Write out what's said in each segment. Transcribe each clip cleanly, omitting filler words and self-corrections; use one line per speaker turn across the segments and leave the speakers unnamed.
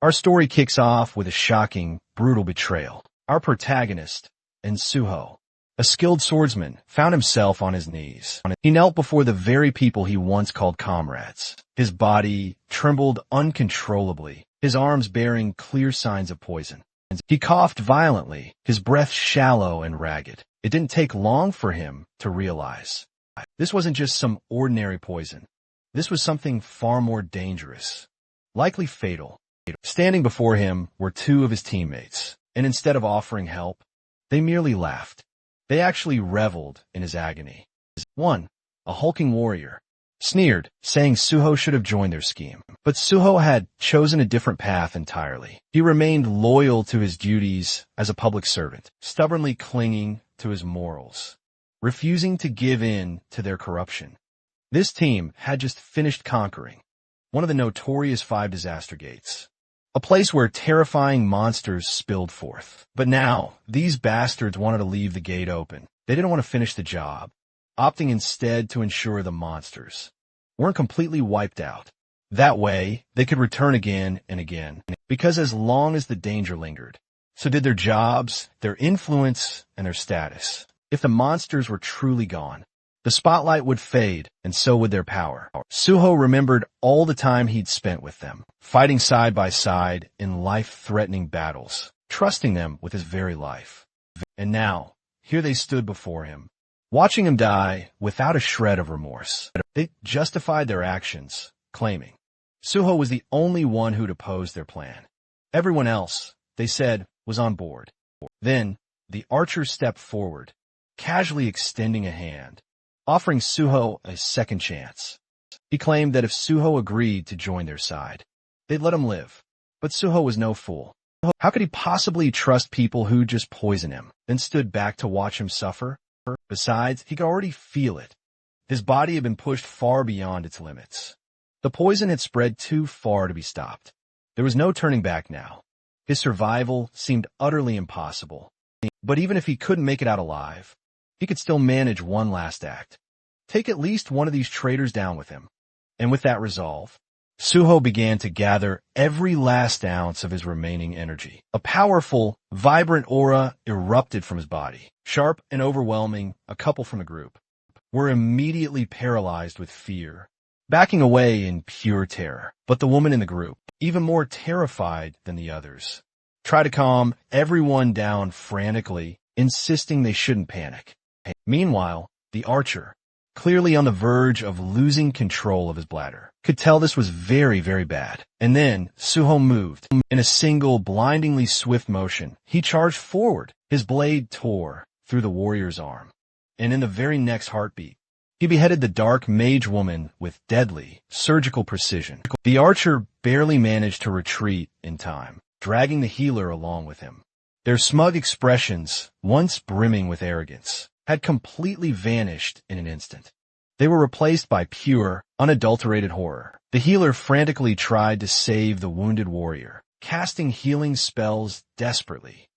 Our story kicks off with a shocking, brutal betrayal. Our protagonist, Ensuho, a skilled swordsman, found himself on his knees. He knelt before the very people he once called comrades. His body trembled uncontrollably, his arms bearing clear signs of poison. He coughed violently, his breath shallow and ragged. It didn't take long for him to realize. This wasn't just some ordinary poison. This was something far more dangerous, likely fatal. Standing before him were two of his teammates, and instead of offering help, they merely laughed. They actually reveled in his agony. One, a hulking warrior, sneered, saying Suho should have joined their scheme. But Suho had chosen a different path entirely. He remained loyal to his duties as a public servant, stubbornly clinging to his morals, refusing to give in to their corruption. This team had just finished conquering one of the notorious 5 disaster gates, a place where terrifying monsters spilled forth. But now, these bastards wanted to leave the gate open. They didn't want to finish the job, opting instead to ensure the monsters weren't completely wiped out. That way, they could return again and again, because as long as the danger lingered, so did their jobs, their influence, and their status. If the monsters were truly gone, the spotlight would fade, and so would their power. Suho remembered all the time he'd spent with them, fighting side by side in life-threatening battles, trusting them with his very life. And now, here they stood before him, watching him die without a shred of remorse. They justified their actions, claiming Suho was the only one who'd opposed their plan. Everyone else, they said, was on board. Then, the archer stepped forward, casually extending a hand, offering Suho a second chance. He claimed that if Suho agreed to join their side, they'd let him live. But Suho was no fool. How could he possibly trust people who'd just poison him, then stood back to watch him suffer? Besides, he could already feel it. His body had been pushed far beyond its limits. The poison had spread too far to be stopped. There was no turning back now. His survival seemed utterly impossible. But even if he couldn't make it out alive, he could still manage one last act. Take at least one of these traitors down with him. And with that resolve, Suho began to gather every last ounce of his remaining energy. A powerful, vibrant aura erupted from his body. Sharp and overwhelming, a couple from the group were immediately paralyzed with fear, backing away in pure terror. But the woman in the group, even more terrified than the others, tried to calm everyone down frantically, insisting they shouldn't panic. Meanwhile, the archer, clearly on the verge of losing control of his bladder, could tell this was very, very bad. And then Suho moved. In a single, blindingly swift motion, he charged forward. His blade tore through the warrior's arm, and in the very next heartbeat, he beheaded the dark mage woman with deadly, surgical precision. The archer barely managed to retreat in time, dragging the healer along with him. Their smug expressions, once brimming with arrogance, had completely vanished in an instant. They were replaced by pure, unadulterated horror. The healer frantically tried to save the wounded warrior, casting healing spells desperately.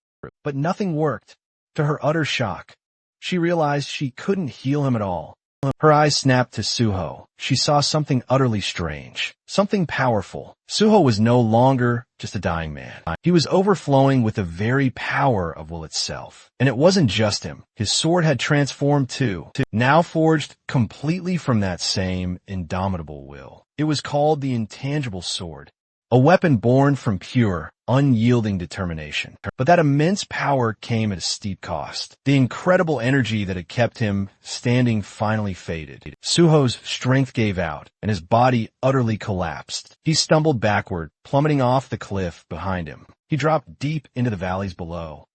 But nothing worked. To her utter shock, she realized she couldn't heal him at all. Her eyes snapped to Suho. She saw something utterly strange, something powerful. Suho was no longer just a dying man. He was overflowing with the very power of will itself. And it wasn't just him. His sword had transformed too, now forged completely from that same indomitable will. It was called the Intangible Sword, a weapon born from pure, unyielding determination. But that immense power came at a steep cost. The incredible energy that had kept him standing finally faded. Suho's strength gave out, and his body utterly collapsed. He stumbled backward, plummeting off the cliff behind him. He dropped deep into the valleys below,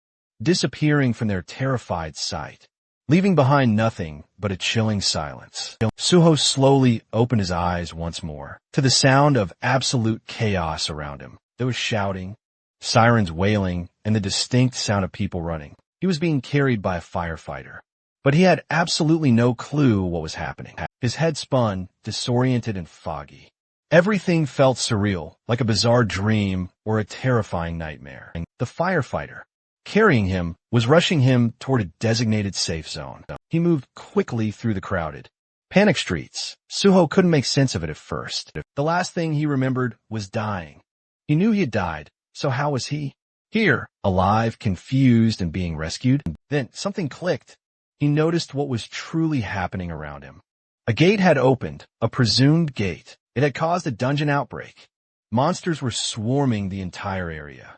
disappearing from their terrified sight, leaving behind nothing but a chilling silence. Suho slowly opened his eyes once more, to the sound of absolute chaos around him. There was shouting, sirens wailing, and the distinct sound of people running. He was being carried by a firefighter, but he had absolutely no clue what was happening. His head spun, disoriented and foggy. Everything felt surreal, like a bizarre dream or a terrifying nightmare. The firefighter, carrying him, was rushing him toward a designated safe zone. He moved quickly through the crowded, panic streets. Suho couldn't make sense of it at first. The last thing he remembered was dying. He knew he had died, so how was he here, alive, confused, and being rescued? Then something clicked. He noticed what was truly happening around him. A gate had opened, a presumed gate. It had caused a dungeon outbreak. Monsters were swarming the entire area.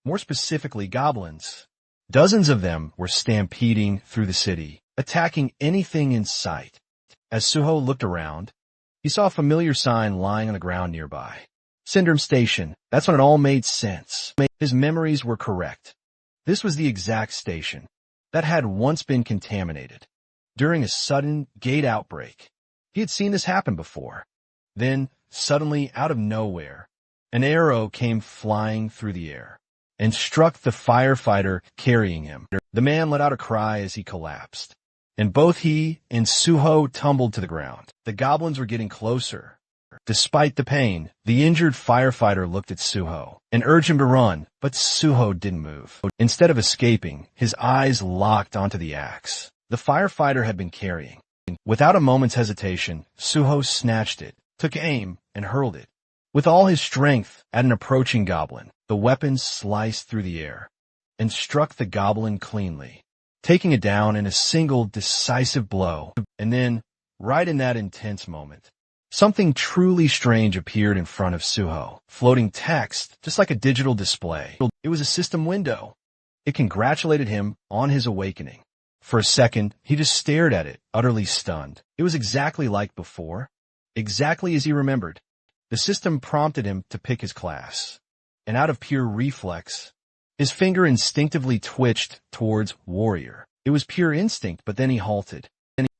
More specifically, goblins. Dozens of them were stampeding through the city, attacking anything in sight. As Suho looked around, he saw a familiar sign lying on the ground nearby. Syndrome Station. That's when it all made sense. His memories were correct. This was the exact station that had once been contaminated during a sudden gate outbreak. He had seen this happen before. Then, suddenly, out of nowhere, an arrow came flying through the air and struck the firefighter carrying him. The man let out a cry as he collapsed, and both he and Suho tumbled to the ground. The goblins were getting closer. Despite the pain, the injured firefighter looked at Suho and urged him to run, but Suho didn't move. Instead of escaping, his eyes locked onto the axe the firefighter had been carrying. Without a moment's hesitation, Suho snatched it, took aim, and hurled it with all his strength at an approaching goblin. The weapon sliced through the air and struck the goblin cleanly, taking it down in a single decisive blow. And then, right in that intense moment, something truly strange appeared in front of Suho, floating text just like a digital display. It was a system window. It congratulated him on his awakening. For a second, he just stared at it, utterly stunned. It was exactly like before, exactly as he remembered. The system prompted him to pick his class, and out of pure reflex, his finger instinctively twitched towards warrior. It was pure instinct, but then he halted.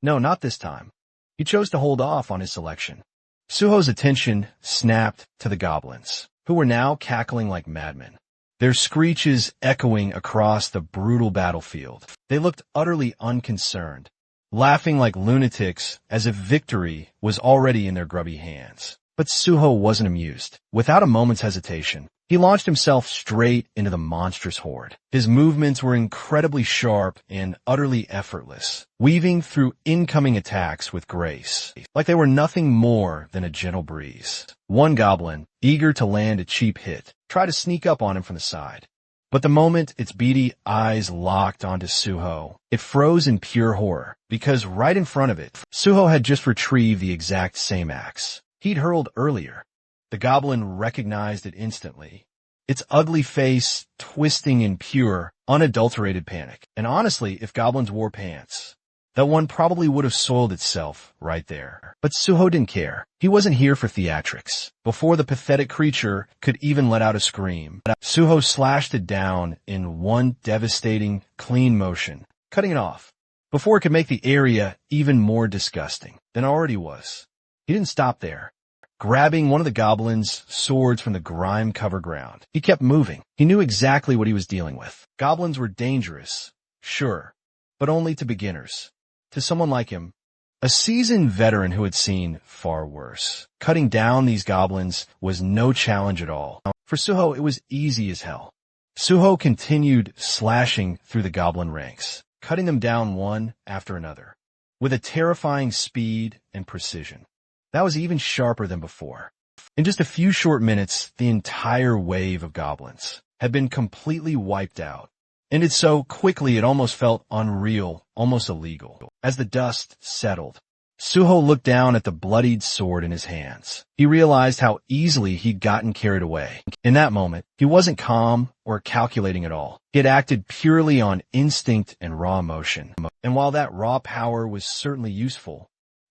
No, not this time. He chose to hold off on his selection. Suho's attention snapped to the goblins, who were now cackling like madmen, their screeches echoing across the brutal battlefield. They looked utterly unconcerned, laughing like lunatics as if victory was already in their grubby hands. But Suho wasn't amused. Without a moment's hesitation, he launched himself straight into the monstrous horde. His movements were incredibly sharp and utterly effortless, weaving through incoming attacks with grace, like they were nothing more than a gentle breeze. One goblin, eager to land a cheap hit, tried to sneak up on him from the side. But the moment its beady eyes locked onto Suho, it froze in pure horror, because right in front of it, Suho had just retrieved the exact same axe he'd hurled earlier. The goblin recognized it instantly, its ugly face twisting in pure, unadulterated panic. And honestly, if goblins wore pants, that one probably would have soiled itself right there. But Suho didn't care. He wasn't here for theatrics. Before the pathetic creature could even let out a scream, Suho slashed it down in one devastating, clean motion, cutting it off, before it could make the area even more disgusting than it already was. He didn't stop there. Grabbing one of the goblin's swords from the grime-covered ground, he kept moving. He knew exactly what he was dealing with. Goblins were dangerous, sure, but only to beginners. To someone like him, a seasoned veteran who had seen far worse. Cutting down these goblins was no challenge at all. For Suho, it was easy as hell. Suho continued slashing through the goblin ranks, cutting them down one after another, with a terrifying speed and precision that was even sharper than before. In just a few short minutes, the entire wave of goblins had been completely wiped out, ended so quickly it almost felt unreal, almost illegal. As the dust settled, Suho looked down at the bloodied sword in his hands. He realized how easily he'd gotten carried away. In that moment, he wasn't calm or calculating at all. He had acted purely on instinct and raw emotion. And while that raw power was certainly useful,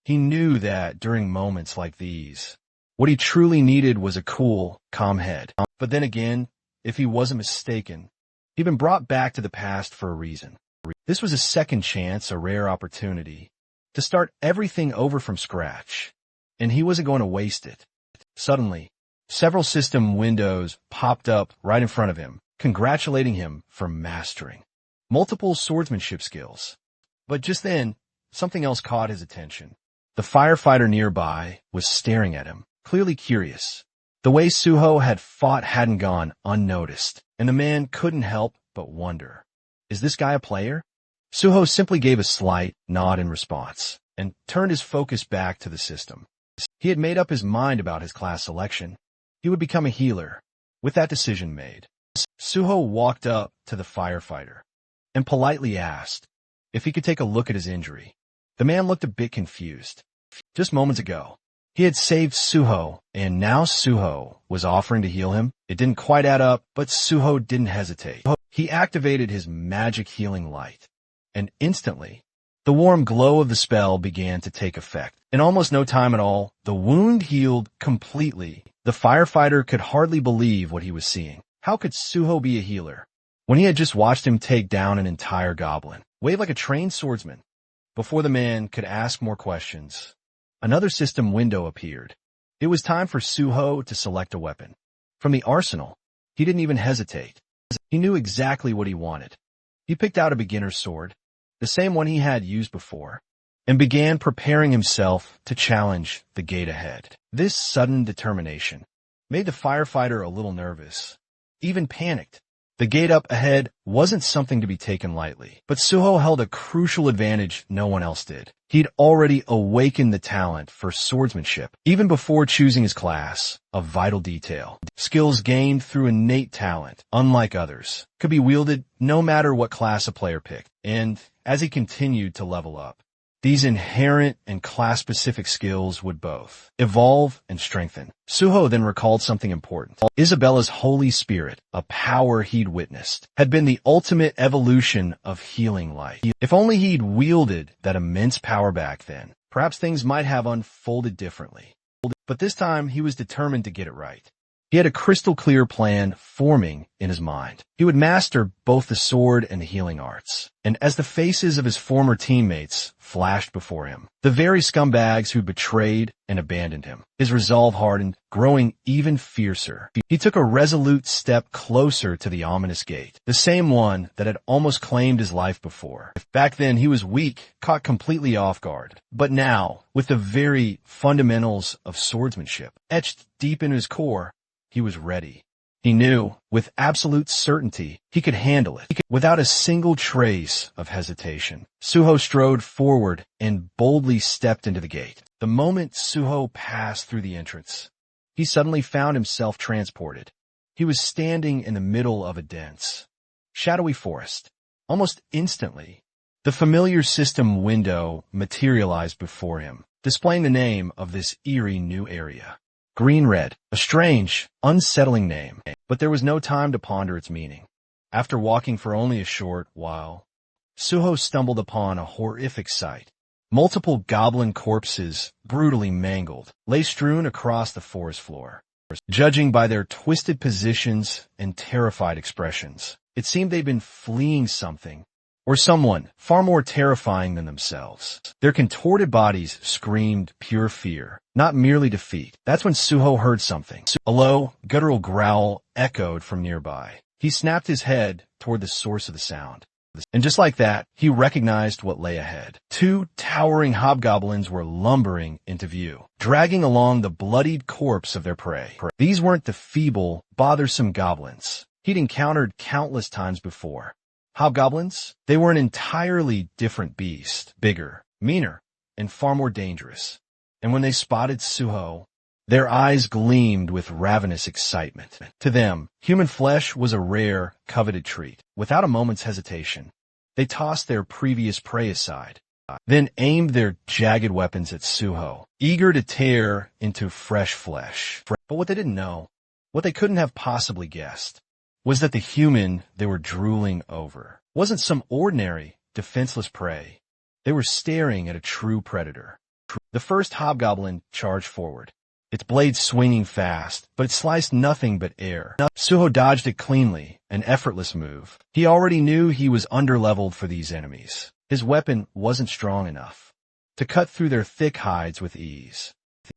he knew that during moments like these, what he truly needed was a cool, calm head. But then again, if he wasn't mistaken, he'd been brought back to the past for a reason. This was a second chance, a rare opportunity, to start everything over from scratch, and he wasn't going to waste it. Suddenly, several system windows popped up right in front of him, congratulating him for mastering multiple swordsmanship skills. But just then, something else caught his attention. The firefighter nearby was staring at him, clearly curious. The way Suho had fought hadn't gone unnoticed, and the man couldn't help but wonder, is this guy a player? Suho simply gave a slight nod in response, and turned his focus back to the system. He had made up his mind about his class selection. He would become a healer, With that decision made, Suho walked up to the firefighter and politely asked if he could take a look at his injury. The man looked a bit confused. Just moments ago, he had saved Suho, and now Suho was offering to heal him. It didn't quite add up, but Suho didn't hesitate. He activated his magic healing light, and instantly, the warm glow of the spell began to take effect. In almost no time at all, the wound healed completely. The firefighter could hardly believe what he was seeing. How could Suho be a healer when he had just watched him take down an entire goblin, wave like a trained swordsman? Before the man could ask more questions, another system window appeared. It was time for Suho to select a weapon. From the arsenal, he didn't even hesitate. He knew exactly what he wanted. He picked out a beginner's sword, the same one he had used before, and began preparing himself to challenge the gate ahead. This sudden determination made the firefighter a little nervous, even panicked. The gate up ahead wasn't something to be taken lightly, but Suho held a crucial advantage no one else did. He'd already awakened the talent for swordsmanship, even before choosing his class, a vital detail. Skills gained through innate talent, unlike others, could be wielded no matter what class a player picked. And as he continued to level up, these inherent and class-specific skills would both evolve and strengthen. Suho then recalled something important. Isabella's Holy Spirit, a power he'd witnessed, had been the ultimate evolution of healing light. If only he'd wielded that immense power back then, perhaps things might have unfolded differently. But this time, he was determined to get it right. He had a crystal-clear plan forming in his mind. He would master both the sword and the healing arts. And as the faces of his former teammates flashed before him, the very scumbags who betrayed and abandoned him, his resolve hardened, growing even fiercer. He took a resolute step closer to the ominous gate, the same one that had almost claimed his life before. Back then, he was weak, caught completely off guard. But now, with the very fundamentals of swordsmanship etched deep in his core, he was ready. He knew, with absolute certainty, he could handle it. Without a single trace of hesitation, Suho strode forward and boldly stepped into the gate. The moment Suho passed through the entrance, he suddenly found himself transported. He was standing in the middle of a dense, shadowy forest. Almost instantly, the familiar system window materialized before him, displaying the name of this eerie new area. Green-Red, a strange, unsettling name, but there was no time to ponder its meaning. After walking for only a short while, Suho stumbled upon a horrific sight. Multiple goblin corpses, brutally mangled, lay strewn across the forest floor. Judging by their twisted positions and terrified expressions, it seemed they'd been fleeing something, or someone far more terrifying than themselves. Their contorted bodies screamed pure fear, not merely defeat. That's when Suho heard something. A low, guttural growl echoed from nearby. He snapped his head toward the source of the sound. And just like that, he recognized what lay ahead. Two towering hobgoblins were lumbering into view, dragging along the bloodied corpse of their prey. These weren't the feeble, bothersome goblins he'd encountered countless times before. Hobgoblins? They were an entirely different beast, bigger, meaner, and far more dangerous. And when they spotted Suho, their eyes gleamed with ravenous excitement. To them, human flesh was a rare, coveted treat. Without a moment's hesitation, they tossed their previous prey aside, then aimed their jagged weapons at Suho, eager to tear into fresh flesh. But what they didn't know, what they couldn't have possibly guessed, was that the human they were drooling over wasn't some ordinary, defenseless prey. They were staring at a true predator. The first hobgoblin charged forward, its blade swinging fast, but it sliced nothing but air. Suho dodged it cleanly, an effortless move. He already knew he was underleveled for these enemies. His weapon wasn't strong enough to cut through their thick hides with ease.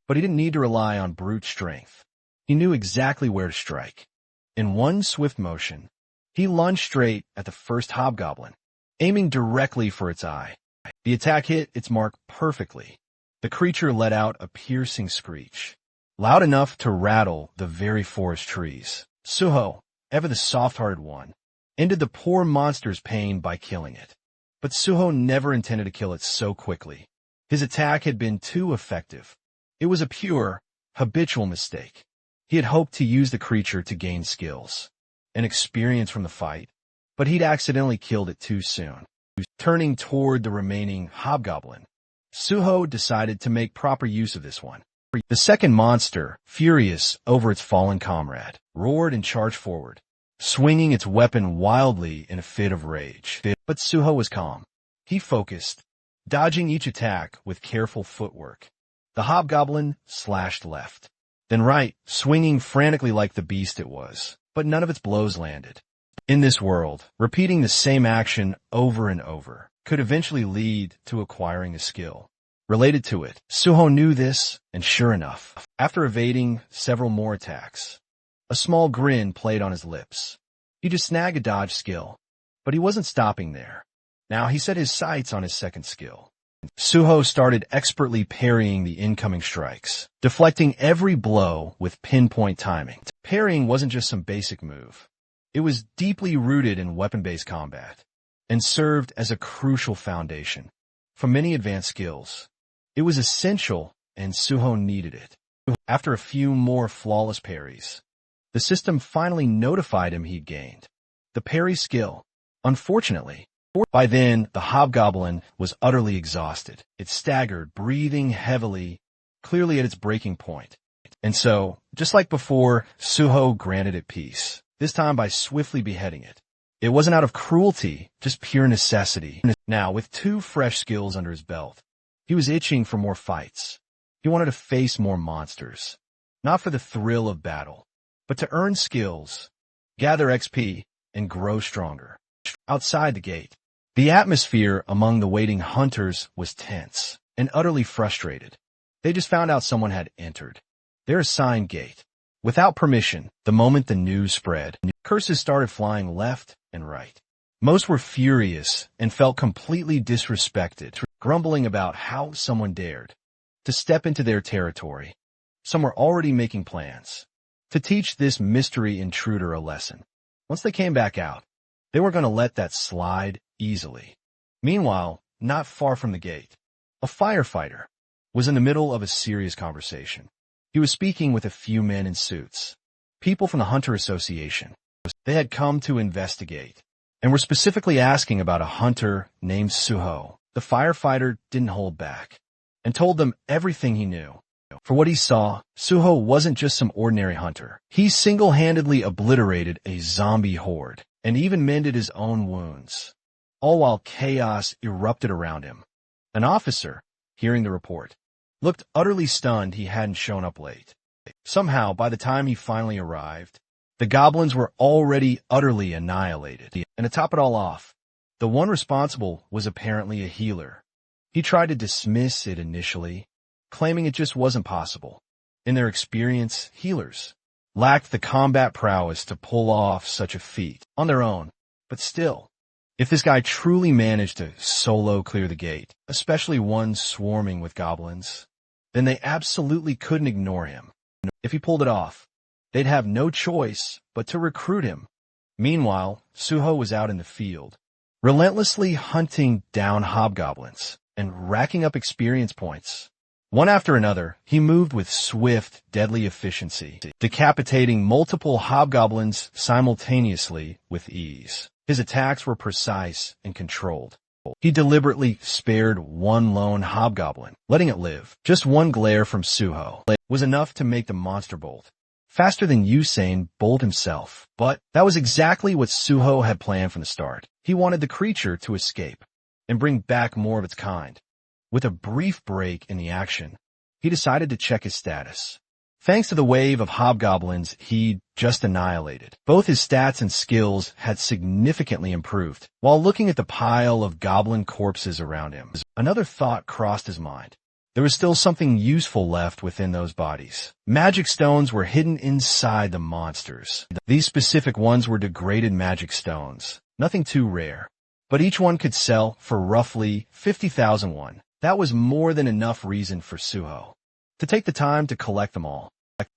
But he didn't need to rely on brute strength. He knew exactly where to strike. In one swift motion, he lunged straight at the first hobgoblin, aiming directly for its eye. The attack hit its mark perfectly. The creature let out a piercing screech, loud enough to rattle the very forest trees. Suho, ever the soft-hearted one, ended the poor monster's pain by killing it. But Suho never intended to kill it so quickly. His attack had been too effective. It was a pure, habitual mistake. He had hoped to use the creature to gain skills and experience from the fight, but he'd accidentally killed it too soon. Turning toward the remaining hobgoblin, Suho decided to make proper use of this one. The second monster, furious over its fallen comrade, roared and charged forward, swinging its weapon wildly in a fit of rage. But Suho was calm. He focused, dodging each attack with careful footwork. The hobgoblin slashed left, then right, swinging frantically like the beast it was, but none of its blows landed. In this world, repeating the same action over and over could eventually lead to acquiring a skill related to it. Suho knew this, and sure enough, after evading several more attacks, a small grin played on his lips. He just snagged a dodge skill, but he wasn't stopping there. Now he set his sights on his second skill. Suho started expertly parrying the incoming strikes, deflecting every blow with pinpoint timing. Parrying wasn't just some basic move. It was deeply rooted in weapon-based combat and served as a crucial foundation for many advanced skills. It was essential, and Suho needed it. After a few more flawless parries, the system finally notified him he'd gained the parry skill. Unfortunately, by then, the hobgoblin was utterly exhausted. It staggered, breathing heavily, clearly at its breaking point. And so, just like before, Suho granted it peace, this time by swiftly beheading it. It wasn't out of cruelty, just pure necessity. Now, with 2 fresh skills under his belt, he was itching for more fights. He wanted to face more monsters, not for the thrill of battle, but to earn skills, gather XP, and grow stronger. Outside the gate, the atmosphere among the waiting hunters was tense and utterly frustrated. They just found out someone had entered their assigned gate without permission. The moment the news spread, curses started flying left and right. Most were furious and felt completely disrespected, grumbling about how someone dared to step into their territory. Some were already making plans to teach this mystery intruder a lesson. Once they came back out, they weren't going to let that slide easily. Meanwhile, not far from the gate, a firefighter was in the middle of a serious conversation. He was speaking with a few men in suits, people from the Hunter Association. They had come to investigate and were specifically asking about a hunter named Suho. The firefighter didn't hold back and told them everything he knew. For what he saw, Suho wasn't just some ordinary hunter. He single-handedly obliterated a zombie horde and even mended his own wounds, all while chaos erupted around him. An officer, hearing the report, looked utterly stunned he hadn't shown up late. Somehow, by the time he finally arrived, the goblins were already utterly annihilated. And to top it all off, the one responsible was apparently a healer. He tried to dismiss it initially, claiming it just wasn't possible. In their experience, healers lacked the combat prowess to pull off such a feat on their own. But still, if this guy truly managed to solo clear the gate, especially one swarming with goblins, then they absolutely couldn't ignore him. If he pulled it off, they'd have no choice but to recruit him. Meanwhile, Suho was out in the field, relentlessly hunting down hobgoblins and racking up experience points. One after another, he moved with swift, deadly efficiency, decapitating multiple hobgoblins simultaneously with ease. His attacks were precise and controlled. He deliberately spared one lone hobgoblin, letting it live. Just one glare from Suho was enough to make the monster bolt faster than Usain Bolt himself. But that was exactly what Suho had planned from the start. He wanted the creature to escape and bring back more of its kind. With a brief break in the action, he decided to check his status. Thanks to the wave of hobgoblins he'd just annihilated, both his stats and skills had significantly improved. While looking at the pile of goblin corpses around him, another thought crossed his mind. There was still something useful left within those bodies. Magic stones were hidden inside the monsters. These specific ones were degraded magic stones, nothing too rare, but each one could sell for roughly 50,000 won. That was more than enough reason for Suho to take the time to collect them all.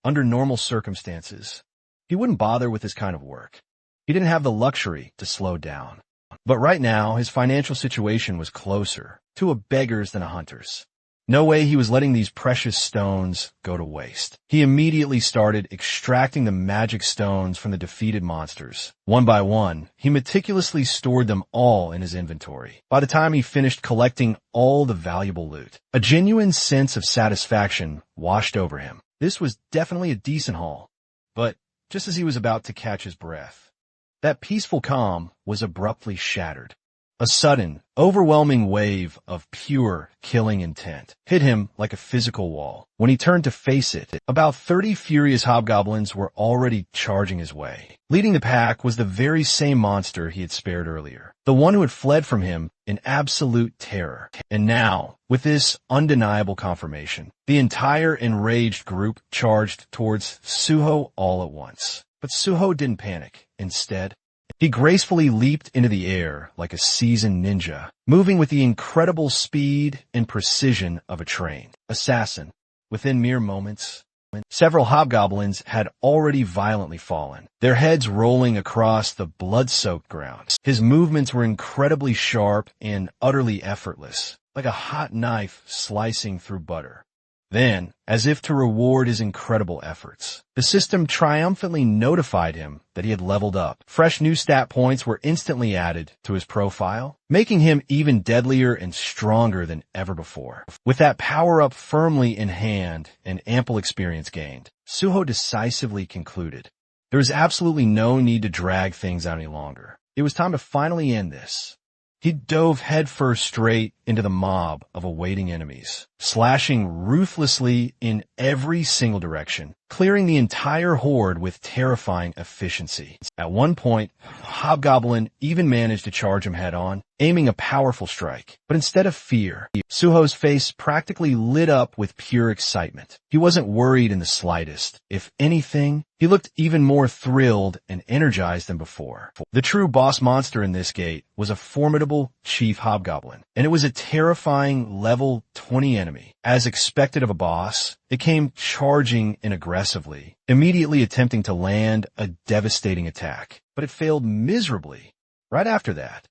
Under normal circumstances, he wouldn't bother with this kind of work. He didn't have the luxury to slow down. But right now, his financial situation was closer to a beggar's than a hunter's. No way he was letting these precious stones go to waste. He immediately started extracting the magic stones from the defeated monsters. One by one, he meticulously stored them all in his inventory. By the time he finished collecting all the valuable loot, a genuine sense of satisfaction washed over him. This was definitely a decent haul. But just as he was about to catch his breath, that peaceful calm was abruptly shattered. A sudden, overwhelming wave of pure killing intent hit him like a physical wall. When he turned to face it, about 30 furious hobgoblins were already charging his way. Leading the pack was the very same monster he had spared earlier, the one who had fled from him in absolute terror. And now, with this undeniable confirmation, the entire enraged group charged towards Suho all at once. But Suho didn't panic. Instead, he gracefully leaped into the air like a seasoned ninja, moving with the incredible speed and precision of a trained assassin. Within mere moments, several hobgoblins had already violently fallen, their heads rolling across the blood-soaked ground. His movements were incredibly sharp and utterly effortless, like a hot knife slicing through butter. Then, as if to reward his incredible efforts, the system triumphantly notified him that he had leveled up. Fresh new stat points were instantly added to his profile, making him even deadlier and stronger than ever before. With that power-up firmly in hand and ample experience gained, Suho decisively concluded there was absolutely no need to drag things out any longer. It was time to finally end this. He dove headfirst straight into the mob of awaiting enemies, slashing ruthlessly in every single direction, clearing the entire horde with terrifying efficiency. At one point, Hobgoblin even managed to charge him head-on, aiming a powerful strike. But instead of fear, Suho's face practically lit up with pure excitement. He wasn't worried in the slightest. If anything, he looked even more thrilled and energized than before. The true boss monster in this gate was a formidable Chief Hobgoblin, and it was a terrifying level 20 enemy. As expected of a boss, it came charging in aggressively, immediately attempting to land a devastating attack. But it failed miserably. Right after that,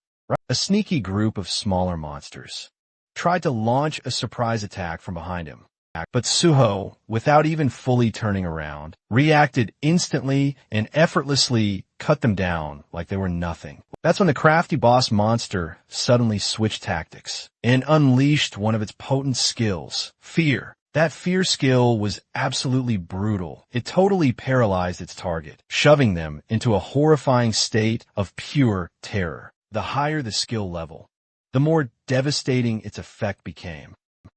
a sneaky group of smaller monsters tried to launch a surprise attack from behind him. But Suho, without even fully turning around, reacted instantly and effortlessly cut them down like they were nothing. That's when the crafty boss monster suddenly switched tactics and unleashed one of its potent skills, fear. That fear skill was absolutely brutal. It totally paralyzed its target, shoving them into a horrifying state of pure terror. The higher the skill level, the more devastating its effect became.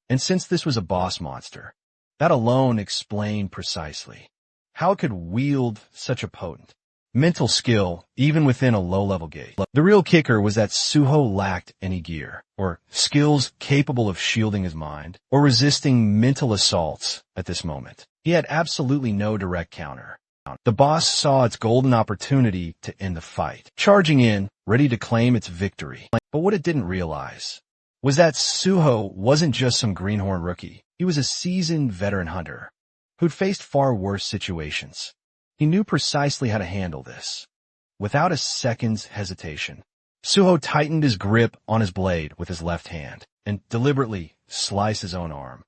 And since this was a boss monster, that alone explained precisely how it could wield such a potent mental skill even within a low-level gate. The real kicker was that Suho lacked any gear or skills capable of shielding his mind or resisting mental assaults at this moment. He had absolutely no direct counter. The boss saw its golden opportunity to end the fight, charging in, ready to claim its victory. But what it didn't realize was that Suho wasn't just some greenhorn rookie. He was a seasoned veteran hunter who'd faced far worse situations. He knew precisely how to handle this. Without a second's hesitation, Suho tightened his grip on his blade with his left hand and deliberately sliced his own arm.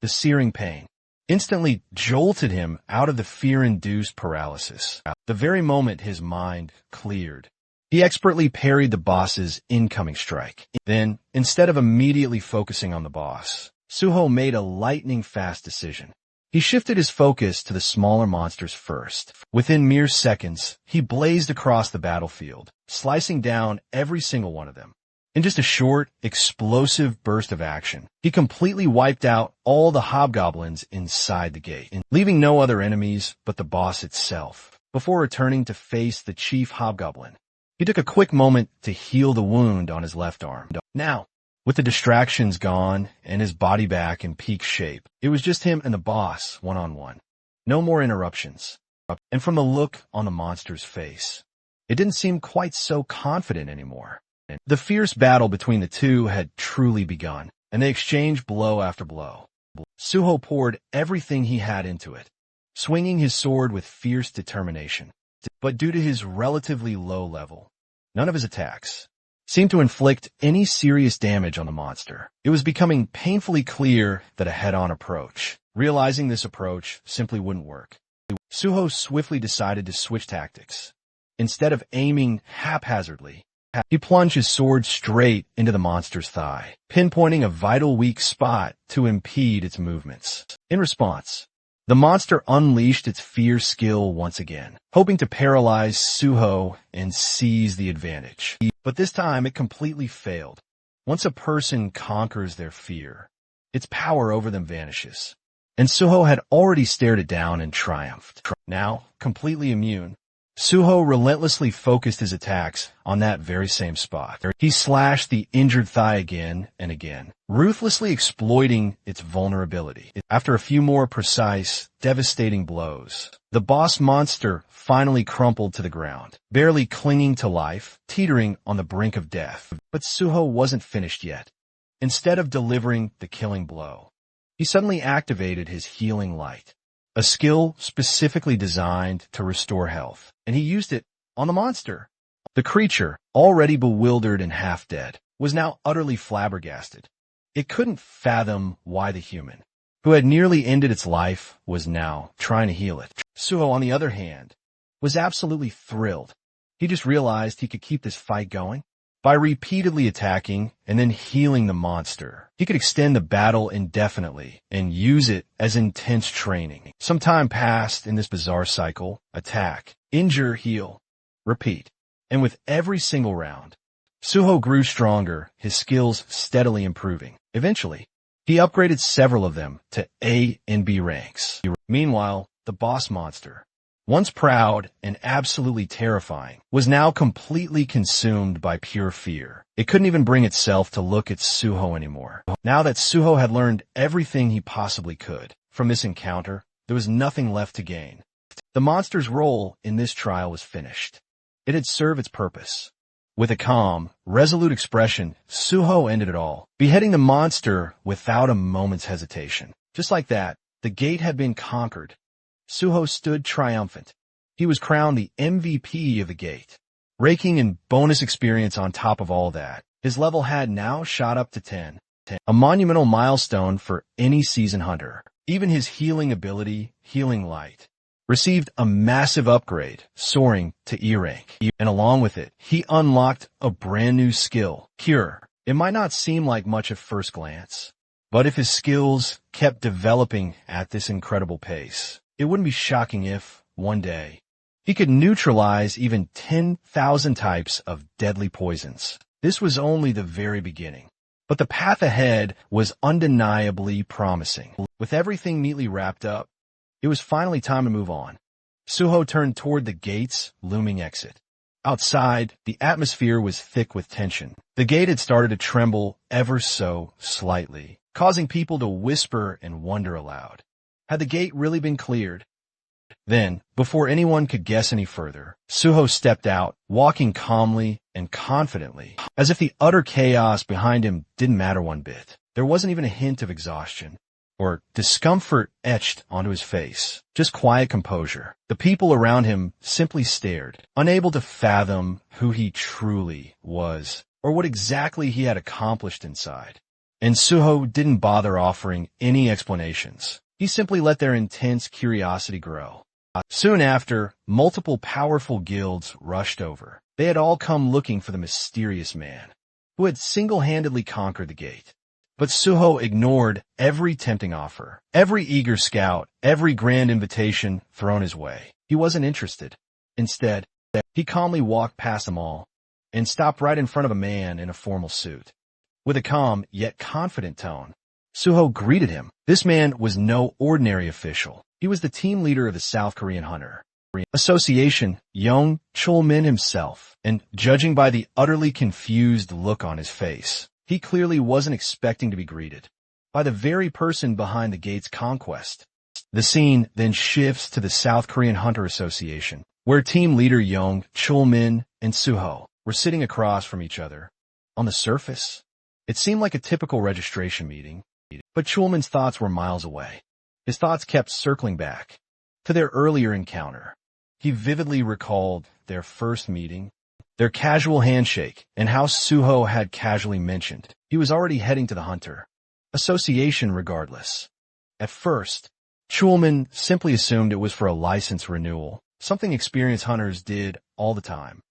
The searing pain instantly jolted him out of the fear-induced paralysis. The very moment his mind cleared, he expertly parried the boss's incoming strike. Then, instead of immediately focusing on the boss, Suho made a lightning-fast decision. He shifted his focus to the smaller monsters first. Within mere seconds, he blazed across the battlefield, slicing down every single one of them. In just a short, explosive burst of action, he completely wiped out all the hobgoblins inside the gate, leaving no other enemies but the boss itself. Before returning to face the chief hobgoblin, he took a quick moment to heal the wound on his left arm. Now, with the distractions gone and his body back in peak shape, it was just him and the boss one-on-one. No more interruptions. And from the look on the monster's face, it didn't seem quite so confident anymore. The fierce battle between the two had truly begun, and they exchanged blow after blow. Suho poured everything he had into it, swinging his sword with fierce determination. But due to his relatively low level, none of his attacks seemed to inflict any serious damage on the monster. It was becoming painfully clear that a head-on approach, realizing this approach, simply wouldn't work. Suho swiftly decided to switch tactics. Instead of aiming haphazardly, he plunged his sword straight into the monster's thigh, pinpointing a vital weak spot to impede its movements. In response, the monster unleashed its fierce skill once again, hoping to paralyze Suho and seize the advantage. But this time it completely failed. Once a person conquers their fear, its power over them vanishes. And Suho had already stared it down and triumphed. Now, completely immune, Suho relentlessly focused his attacks on that very same spot. He slashed the injured thigh again and again, ruthlessly exploiting its vulnerability. After a few more precise, devastating blows, the boss monster finally crumpled to the ground, barely clinging to life, teetering on the brink of death. But Suho wasn't finished yet. Instead of delivering the killing blow, he suddenly activated his healing light, a skill specifically designed to restore health, and he used it on the monster. The creature, already bewildered and half-dead, was now utterly flabbergasted. It couldn't fathom why the human, who had nearly ended its life, was now trying to heal it. Suho, on the other hand, was absolutely thrilled. He just realized he could keep this fight going. By repeatedly attacking and then healing the monster, he could extend the battle indefinitely and use it as intense training. Some time passed in this bizarre cycle: attack, injure, heal, repeat. And with every single round, Suho grew stronger, his skills steadily improving. Eventually, he upgraded several of them to A and B ranks. Meanwhile, the boss monster, once proud and absolutely terrifying, was now completely consumed by pure fear. It couldn't even bring itself to look at Suho anymore. Now that Suho had learned everything he possibly could from this encounter, there was nothing left to gain. The monster's role in this trial was finished. It had served its purpose. With a calm, resolute expression, Suho ended it all, beheading the monster without a moment's hesitation. Just like that, the gate had been conquered. Suho stood triumphant. He was crowned the MVP of the gate. Raking in bonus experience on top of all that, his level had now shot up to 10. A monumental milestone for any seasoned hunter. Even his healing ability, Healing Light, received a massive upgrade, soaring to E rank. And along with it, he unlocked a brand new skill, Cure. It might not seem like much at first glance, but if his skills kept developing at this incredible pace, it wouldn't be shocking if, one day, he could neutralize even 10,000 types of deadly poisons. This was only the very beginning, but the path ahead was undeniably promising. With everything neatly wrapped up, it was finally time to move on. Suho turned toward the gate's looming exit. Outside, the atmosphere was thick with tension. The gate had started to tremble ever so slightly, causing people to whisper and wonder aloud. Had the gate really been cleared? Then, before anyone could guess any further, Suho stepped out, walking calmly and confidently, as if the utter chaos behind him didn't matter one bit. There wasn't even a hint of exhaustion or discomfort etched onto his face, just quiet composure. The people around him simply stared, unable to fathom who he truly was or what exactly he had accomplished inside. And Suho didn't bother offering any explanations. He simply let their intense curiosity grow. Soon after, multiple powerful guilds rushed over. They had all come looking for the mysterious man who had single-handedly conquered the gate. But Suho ignored every tempting offer, every eager scout, every grand invitation thrown his way. He wasn't interested. Instead, he calmly walked past them all and stopped right in front of a man in a formal suit. With a calm yet confident tone, Suho greeted him. This man was no ordinary official. He was the team leader of the South Korean Hunter Association, Young Chul-min himself, and judging by the utterly confused look on his face, he clearly wasn't expecting to be greeted by the very person behind the gate's conquest. The scene then shifts to the South Korean Hunter Association, where team leader Young Chul-min and Suho were sitting across from each other. On the surface, it seemed like a typical registration meeting, but Chul-min's thoughts were miles away. His thoughts kept circling back to their earlier encounter. He vividly recalled their first meeting, their casual handshake, and how Suho had casually mentioned he was already heading to the Hunter Association regardless. At first, Chulman simply assumed it was for a license renewal, something experienced hunters did all the time.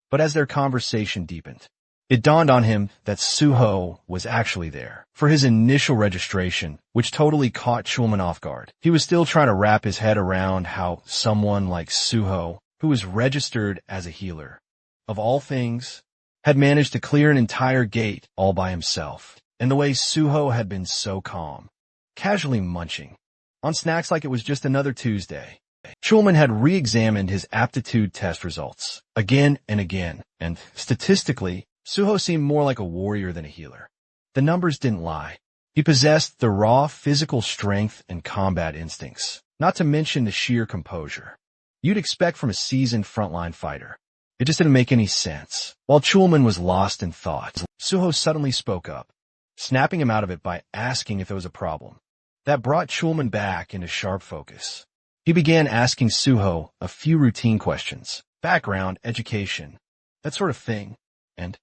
But as their conversation deepened, it dawned on him that Suho was actually there for his initial registration, which totally caught Chulman off guard. He was still trying to wrap his head around how someone like Suho, who was registered as a healer, of all things, had managed to clear an entire gate all by himself. And the way Suho had been so calm, casually munching on snacks like it was just another Tuesday. Chulman had re-examined his aptitude test results again and again, and statistically, Suho seemed more like a warrior than a healer. The numbers didn't lie. He possessed the raw physical strength and combat instincts, not to mention the sheer composure you'd expect from a seasoned frontline fighter. It just didn't make any sense. While Chulman was lost in thought, Suho suddenly spoke up, snapping him out of it by asking if there was a problem. That brought Chulman back into sharp focus. He began asking Suho a few routine questions, background, education, that sort of thing, and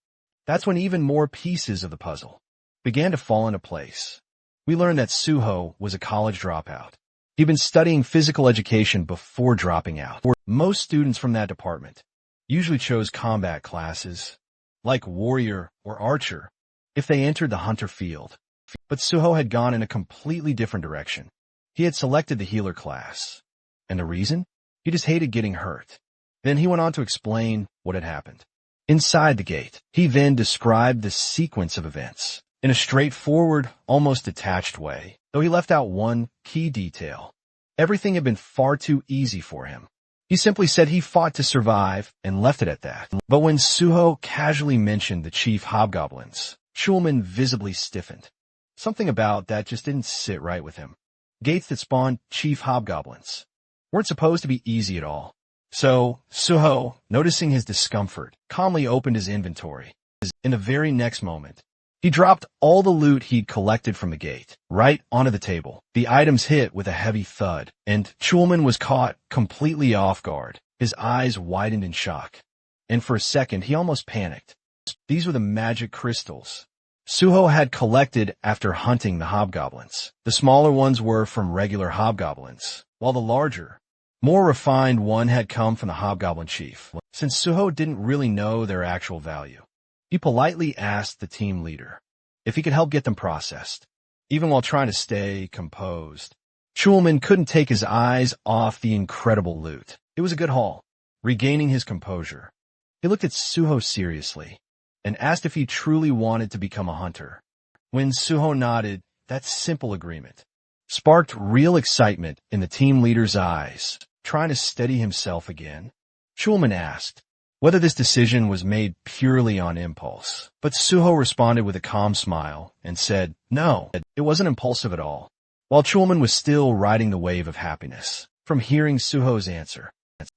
that's when even more pieces of the puzzle began to fall into place. We learned that Suho was a college dropout. He'd been studying physical education before dropping out. Most students from that department usually chose combat classes, like warrior or archer, if they entered the hunter field. But Suho had gone in a completely different direction. He had selected the healer class. And the reason? He just hated getting hurt. Then he went on to explain what had happened. Inside the gate, he then described the sequence of events in a straightforward, almost detached way, though he left out one key detail. Everything had been far too easy for him. He simply said he fought to survive and left it at that. But when Suho casually mentioned the chief hobgoblins, Chulman visibly stiffened. Something about that just didn't sit right with him. Gates that spawned chief hobgoblins weren't supposed to be easy at all. So, Suho, noticing his discomfort, calmly opened his inventory. In the very next moment, he dropped all the loot he'd collected from the gate, right onto the table. The items hit with a heavy thud, and Chulman was caught completely off guard. His eyes widened in shock, and for a second he almost panicked. These were the magic crystals Suho had collected after hunting the hobgoblins. The smaller ones were from regular hobgoblins, while the larger, more refined one had come from the hobgoblin chief. Since Suho didn't really know their actual value, he politely asked the team leader if he could help get them processed. Even while trying to stay composed, Chulman couldn't take his eyes off the incredible loot. It was a good haul. Regaining his composure, he looked at Suho seriously and asked if he truly wanted to become a hunter. When Suho nodded, that simple agreement sparked real excitement in the team leader's eyes. Trying to steady himself again, Chulman asked whether this decision was made purely on impulse. But Suho responded with a calm smile and said, no, it wasn't impulsive at all. While Chulman was still riding the wave of happiness from hearing Suho's answer,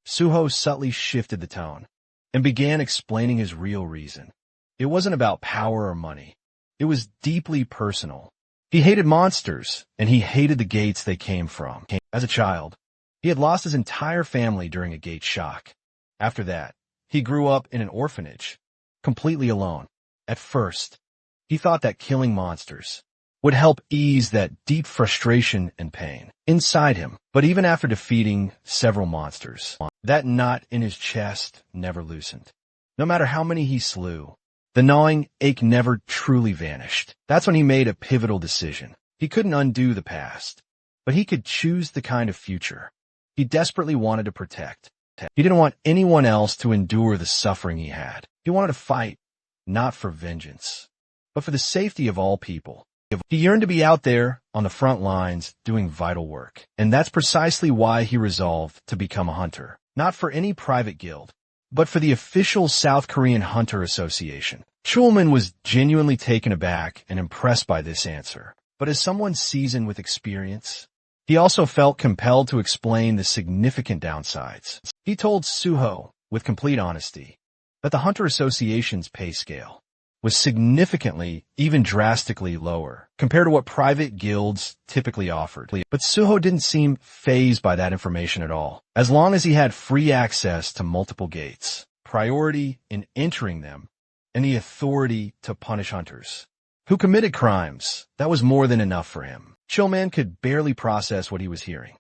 Suho subtly shifted the tone and began explaining his real reason. It wasn't about power or money. It was deeply personal. He hated monsters, and he hated the gates they came from. As a child, he had lost his entire family during a gate shock. After that, he grew up in an orphanage, completely alone. At first, he thought that killing monsters would help ease that deep frustration and pain inside him. But even after defeating several monsters, that knot in his chest never loosened. No matter how many he slew, the gnawing ache never truly vanished. That's when he made a pivotal decision. He couldn't undo the past, but he could choose the kind of future he desperately wanted to protect. He didn't want anyone else to endure the suffering he had. He wanted to fight, not for vengeance, but for the safety of all people. He yearned to be out there on the front lines doing vital work. And that's precisely why he resolved to become a hunter. Not for any private guild, but for the official South Korean Hunter Association. Chulman was genuinely taken aback and impressed by this answer. But as someone seasoned with experience, he also felt compelled to explain the significant downsides. He told Suho, with complete honesty, that the Hunter Association's pay scale was significantly, even drastically lower compared to what private guilds typically offered. But Suho didn't seem fazed by that information at all. As long as he had free access to multiple gates, priority in entering them, and the authority to punish hunters who committed crimes. That was more than enough for him. Chillman could barely process what he was hearing.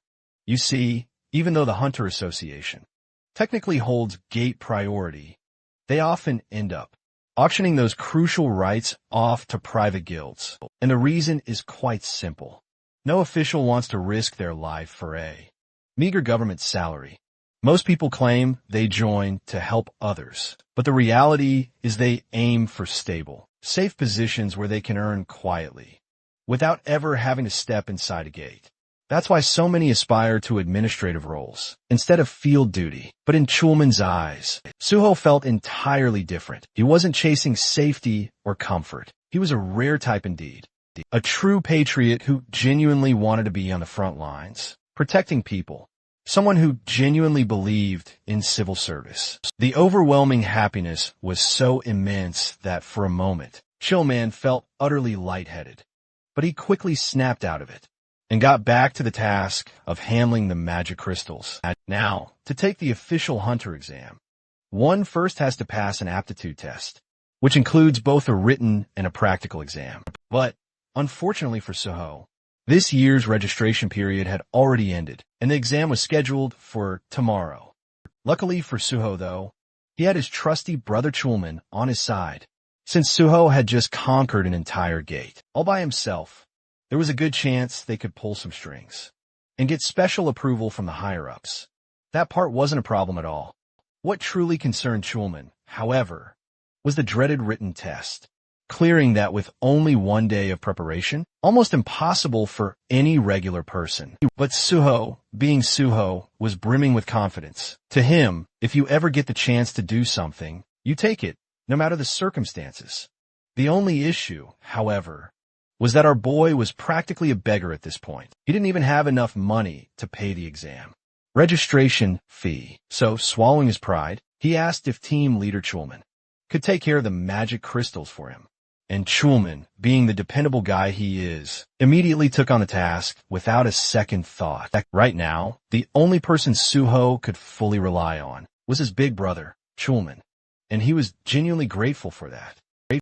You see, even though the Hunter Association technically holds gate priority, they often end up auctioning those crucial rights off to private guilds. And the reason is quite simple. No official wants to risk their life for a meager government salary. Most people claim they join to help others, but the reality is they aim for stable, safe positions where they can earn quietly, without ever having to step inside a gate. That's why so many aspire to administrative roles instead of field duty. But in Chulman's eyes, Suho felt entirely different. He wasn't chasing safety or comfort. He was a rare type indeed. A true patriot who genuinely wanted to be on the front lines, protecting people. Someone who genuinely believed in civil service. The overwhelming happiness was so immense that for a moment, Chillman felt utterly lightheaded. But he quickly snapped out of it and got back to the task of handling the magic crystals. Now, to take the official hunter exam, one first has to pass an aptitude test, which includes both a written and a practical exam. But, unfortunately for Suho, this year's registration period had already ended, and the exam was scheduled for tomorrow. Luckily for Suho, though, he had his trusty brother Chulman on his side. Since Suho had just conquered an entire gate, all by himself, there was a good chance they could pull some strings and get special approval from the higher-ups. That part wasn't a problem at all. What truly concerned Chulman, however, was the dreaded written test. Clearing that with only one day of preparation, almost impossible for any regular person. But Suho, being Suho, was brimming with confidence. To him, if you ever get the chance to do something, you take it, no matter the circumstances. The only issue, however, was that our boy was practically a beggar at this point. He didn't even have enough money to pay the exam registration fee. So, swallowing his pride, he asked if team leader Chulman could take care of the magic crystals for him. And Chulman, being the dependable guy he is, immediately took on the task without a second thought. Right now, the only person Suho could fully rely on was his big brother, Chulman, and he was genuinely grateful for that.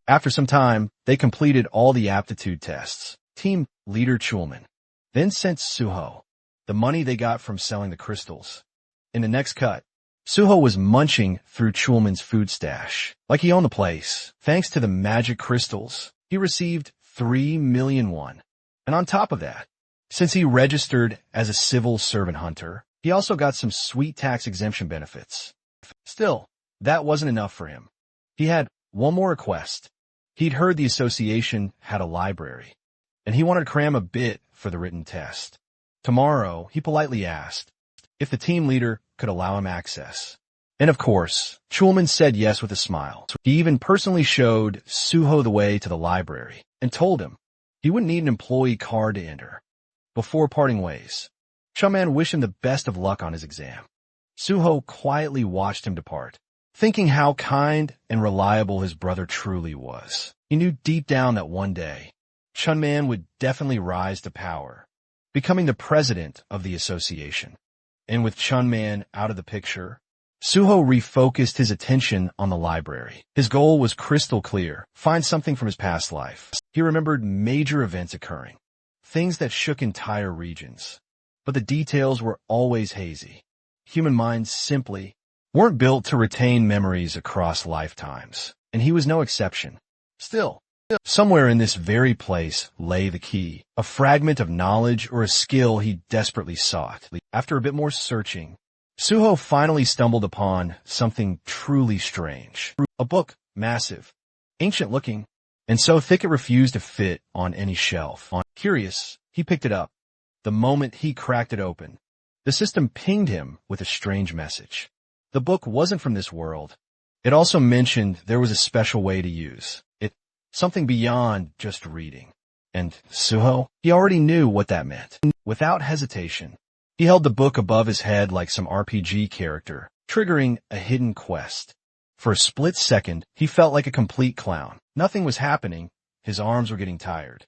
After some time, they completed all the aptitude tests. Team leader Chulman then sent Suho the money they got from selling the crystals. In the next cut, Suho was munching through Chulman's food stash like he owned the place. Thanks to the magic crystals, he received 3 million won. And on top of that, since he registered as a civil servant hunter, he also got some sweet tax exemption benefits. Still, that wasn't enough for him. He had one more request. He'd heard the association had a library, and he wanted to cram a bit for the written test. Tomorrow, he politely asked if the team leader could allow him access. And of course, Chulman said yes with a smile. He even personally showed Suho the way to the library and told him he wouldn't need an employee card to enter. Before parting ways, Chulman wished him the best of luck on his exam. Suho quietly watched him depart, thinking how kind and reliable his brother truly was. He knew deep down that one day, Chulman would definitely rise to power, becoming the president of the association. And with Chulman out of the picture, Suho refocused his attention on the library. His goal was crystal clear: find something from his past life. He remembered major events occurring, things that shook entire regions. But the details were always hazy. Human minds simply weren't built to retain memories across lifetimes, and he was no exception. Still, somewhere in this very place lay the key, a fragment of knowledge or a skill he desperately sought. After a bit more searching, Suho finally stumbled upon something truly strange. A book, massive, ancient-looking, and so thick it refused to fit on any shelf. Curious, he picked it up. The moment he cracked it open, the system pinged him with a strange message. The book wasn't from this world. It also mentioned there was a special way to use it, something beyond just reading. And Suho, he already knew what that meant. Without hesitation, he held the book above his head like some RPG character, triggering a hidden quest. For a split second, he felt like a complete clown. Nothing was happening. His arms were getting tired.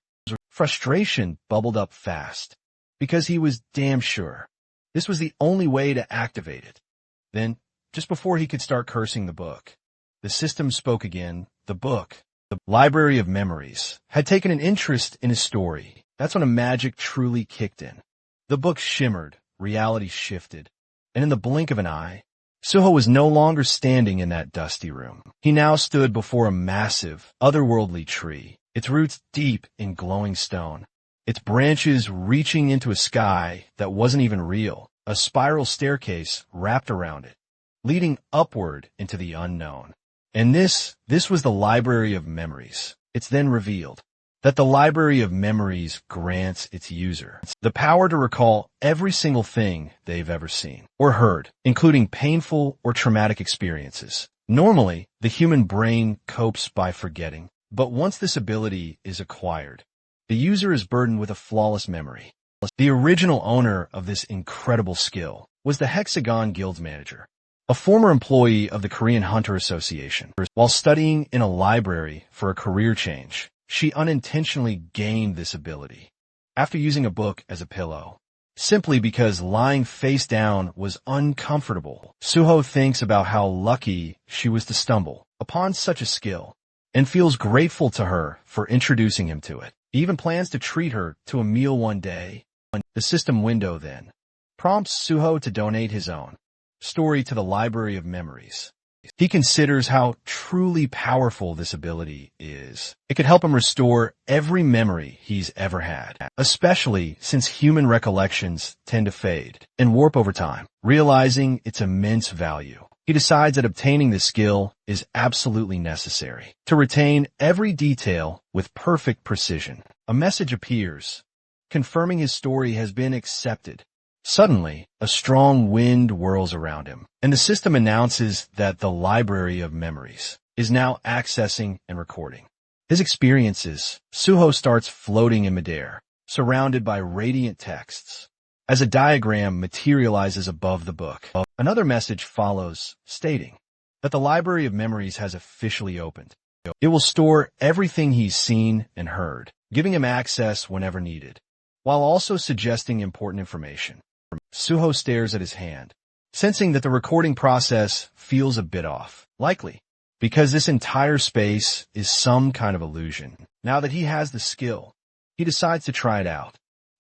Frustration bubbled up fast, because he was damn sure this was the only way to activate it. Then, just before he could start cursing the book. The system spoke again. The book, the library of memories, had taken an interest in his story. That's when a magic truly kicked in. The book shimmered, reality shifted, and in the blink of an eye, Suho was no longer standing in that dusty room. He now stood before a massive, otherworldly tree, its roots deep in glowing stone, its branches reaching into a sky that wasn't even real, a spiral staircase wrapped around it, leading upward into the unknown. And this was the Library of Memories. It's then revealed that the Library of Memories grants its user the power to recall every single thing they've ever seen or heard, including painful or traumatic experiences. Normally, the human brain copes by forgetting, but once this ability is acquired, the user is burdened with a flawless memory. The original owner of this incredible skill was the Hexagon Guild's manager, a former employee of the Korean Hunter Association. While studying in a library for a career change, she unintentionally gained this ability after using a book as a pillow, simply because lying face down was uncomfortable. Suho thinks about how lucky she was to stumble upon such a skill and feels grateful to her for introducing him to it. He even plans to treat her to a meal one day. The system window then prompts Suho to donate his own story to the Library of Memories. He considers how truly powerful this ability is. It could help him restore every memory he's ever had, especially since human recollections tend to fade and warp over time. Realizing its immense value, he decides that obtaining this skill is absolutely necessary to retain every detail with perfect precision. A message appears, confirming his story has been accepted. Suddenly, a strong wind whirls around him, and the system announces that the Library of Memories is now accessing and recording his experiences. Suho starts floating in midair, surrounded by radiant texts, as a diagram materializes above the book. Another message follows, stating that the Library of Memories has officially opened. It will store everything he's seen and heard, giving him access whenever needed, while also suggesting important information. Suho stares at his hand, sensing that the recording process feels a bit off, likely because this entire space is some kind of illusion. Now that he has the skill, he decides to try it out.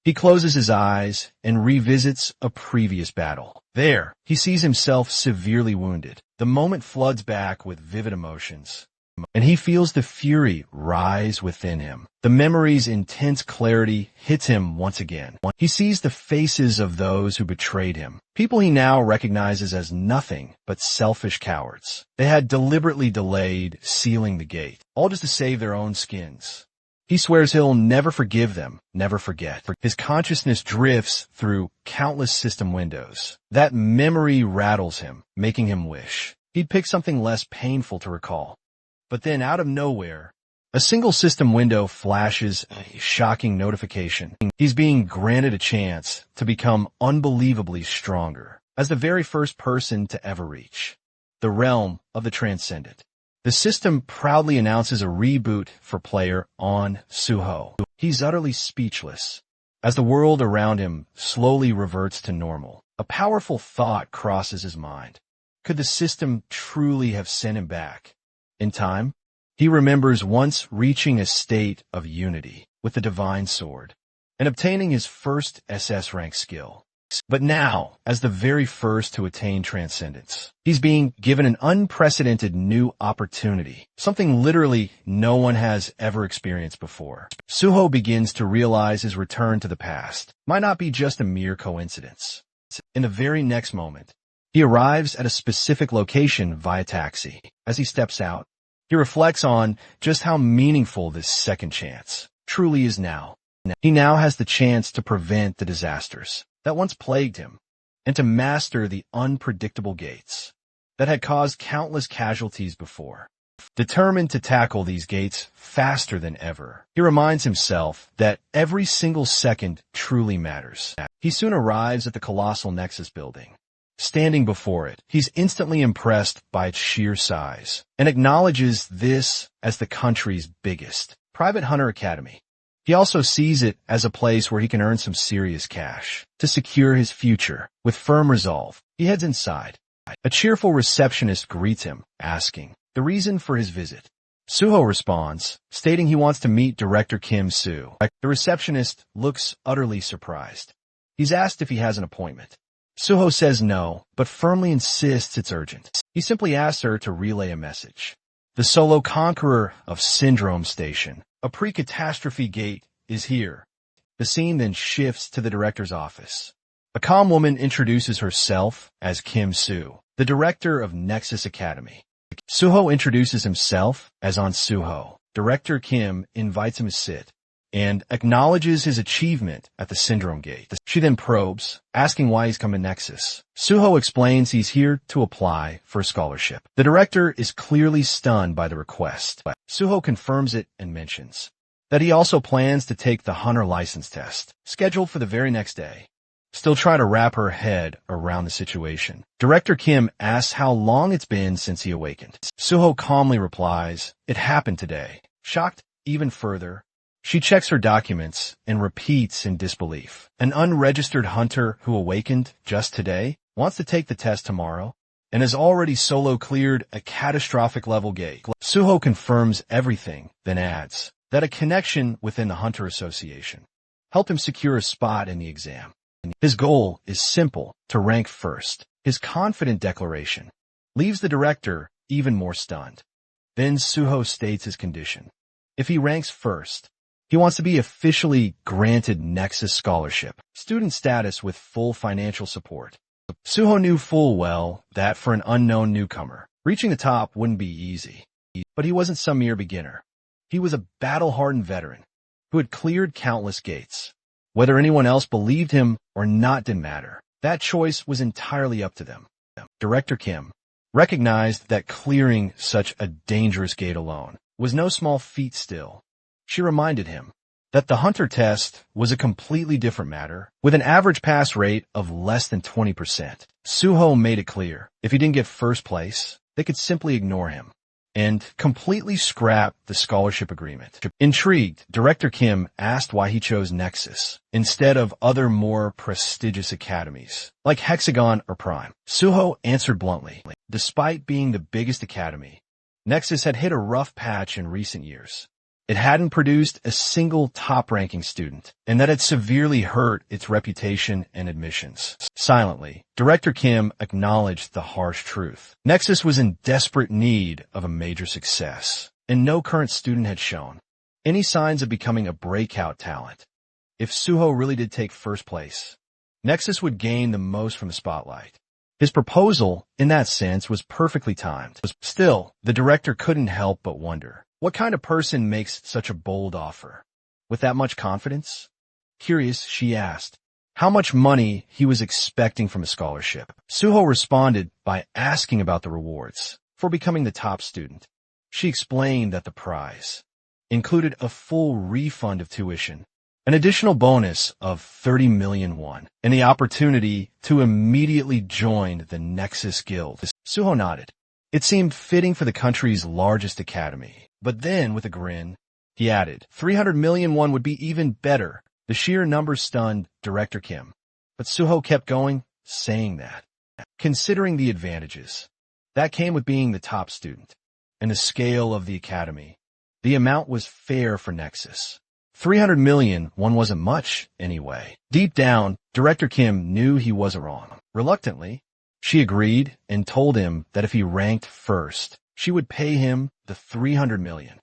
He closes his eyes and revisits a previous battle. There, he sees himself severely wounded. The moment floods back with vivid emotions, and he feels the fury rise within him. The memory's intense clarity hits him once again. He sees the faces of those who betrayed him, people he now recognizes as nothing but selfish cowards. They had deliberately delayed sealing the gate, all just to save their own skins. He swears he'll never forgive them, never forget. His consciousness drifts through countless system windows. That memory rattles him, making him wish he'd pick something less painful to recall. But then, out of nowhere, a single system window flashes a shocking notification. He's being granted a chance to become unbelievably stronger as the very first person to ever reach the realm of the transcendent. The system proudly announces a reboot for player on Suho. He's utterly speechless as the world around him slowly reverts to normal. A powerful thought crosses his mind. Could the system truly have sent him back in time? He remembers once reaching a state of unity with the divine sword and obtaining his first SS rank skill. But now, as the very first to attain transcendence, he's being given an unprecedented new opportunity, something literally no one has ever experienced before. Suho begins to realize his return to the past might not be just a mere coincidence. In the very next moment, he arrives at a specific location via taxi. As he steps out, he reflects on just how meaningful this second chance truly is now. He now has the chance to prevent the disasters that once plagued him and to master the unpredictable gates that had caused countless casualties before. Determined to tackle these gates faster than ever, he reminds himself that every single second truly matters. He soon arrives at the colossal Nexus building. Standing before it, he's instantly impressed by its sheer size and acknowledges this as the country's biggest private hunter academy. He also sees it as a place where he can earn some serious cash to secure his future. With firm resolve, he heads inside, A cheerful receptionist greets him, asking the reason for his visit. Suho responds, stating he wants to meet Director Kim Soo. The receptionist looks utterly surprised. He's asked if he has an appointment. Suho says no, but firmly insists it's urgent. He simply asks her to relay a message. The solo conqueror of Syndrome Station, a pre-catastrophe gate, is here. The scene then shifts to the director's office. A calm woman introduces herself as Kim Soo, the director of Nexus Academy. Suho introduces himself as On Suho. Director Kim invites him to sit and acknowledges his achievement at the Syndrome Gate. She then probes, asking why he's come to Nexus. Suho explains he's here to apply for a scholarship. The director is clearly stunned by the request. Suho confirms it and mentions that he also plans to take the hunter license test, scheduled for the very next day. Still trying to wrap her head around the situation, Director Kim asks how long it's been since he awakened. Suho calmly replies, "It happened today." Shocked even further, she checks her documents and repeats in disbelief. An unregistered hunter who awakened just today wants to take the test tomorrow and has already solo cleared a catastrophic level gate. Suho confirms everything, then adds that a connection within the Hunter Association helped him secure a spot in the exam. His goal is simple, to rank first. His confident declaration leaves the director even more stunned. Then Suho states his condition. If he ranks first, he wants to be officially granted Nexus scholarship, student status with full financial support. Suho knew full well that for an unknown newcomer, reaching the top wouldn't be easy. But he wasn't some mere beginner. He was a battle-hardened veteran who had cleared countless gates. Whether anyone else believed him or not didn't matter. That choice was entirely up to them. Director Kim recognized that clearing such a dangerous gate alone was no small feat still. She reminded him that the hunter test was a completely different matter, with an average pass rate of less than 20%. Suho made it clear, if he didn't get first place, they could simply ignore him and completely scrap the scholarship agreement. Intrigued, Director Kim asked why he chose Nexus instead of other more prestigious academies, like Hexagon or Prime. Suho answered bluntly, despite being the biggest academy, Nexus had hit a rough patch in recent years. It hadn't produced a single top-ranking student, and that had severely hurt its reputation and admissions. Silently, Director Kim acknowledged the harsh truth. Nexus was in desperate need of a major success, and no current student had shown any signs of becoming a breakout talent. If Suho really did take first place, Nexus would gain the most from the spotlight. His proposal, in that sense, was perfectly timed. Still, the director couldn't help but wonder, what kind of person makes such a bold offer? With that much confidence? Curious, she asked how much money he was expecting from a scholarship. Suho responded by asking about the rewards for becoming the top student. She explained that the prize included a full refund of tuition, an additional bonus of 30 million won, and the opportunity to immediately join the Nexus Guild. Suho nodded. It seemed fitting for the country's largest academy. But then, with a grin, he added, 300 million won would be even better. The sheer numbers stunned Director Kim. But Suho kept going, saying that, considering the advantages that came with being the top student and the scale of the academy, the amount was fair for Nexus. 300 million won wasn't much, anyway. Deep down, Director Kim knew he wasn't wrong. Reluctantly, she agreed and told him that if he ranked first, she would pay him the 300 million.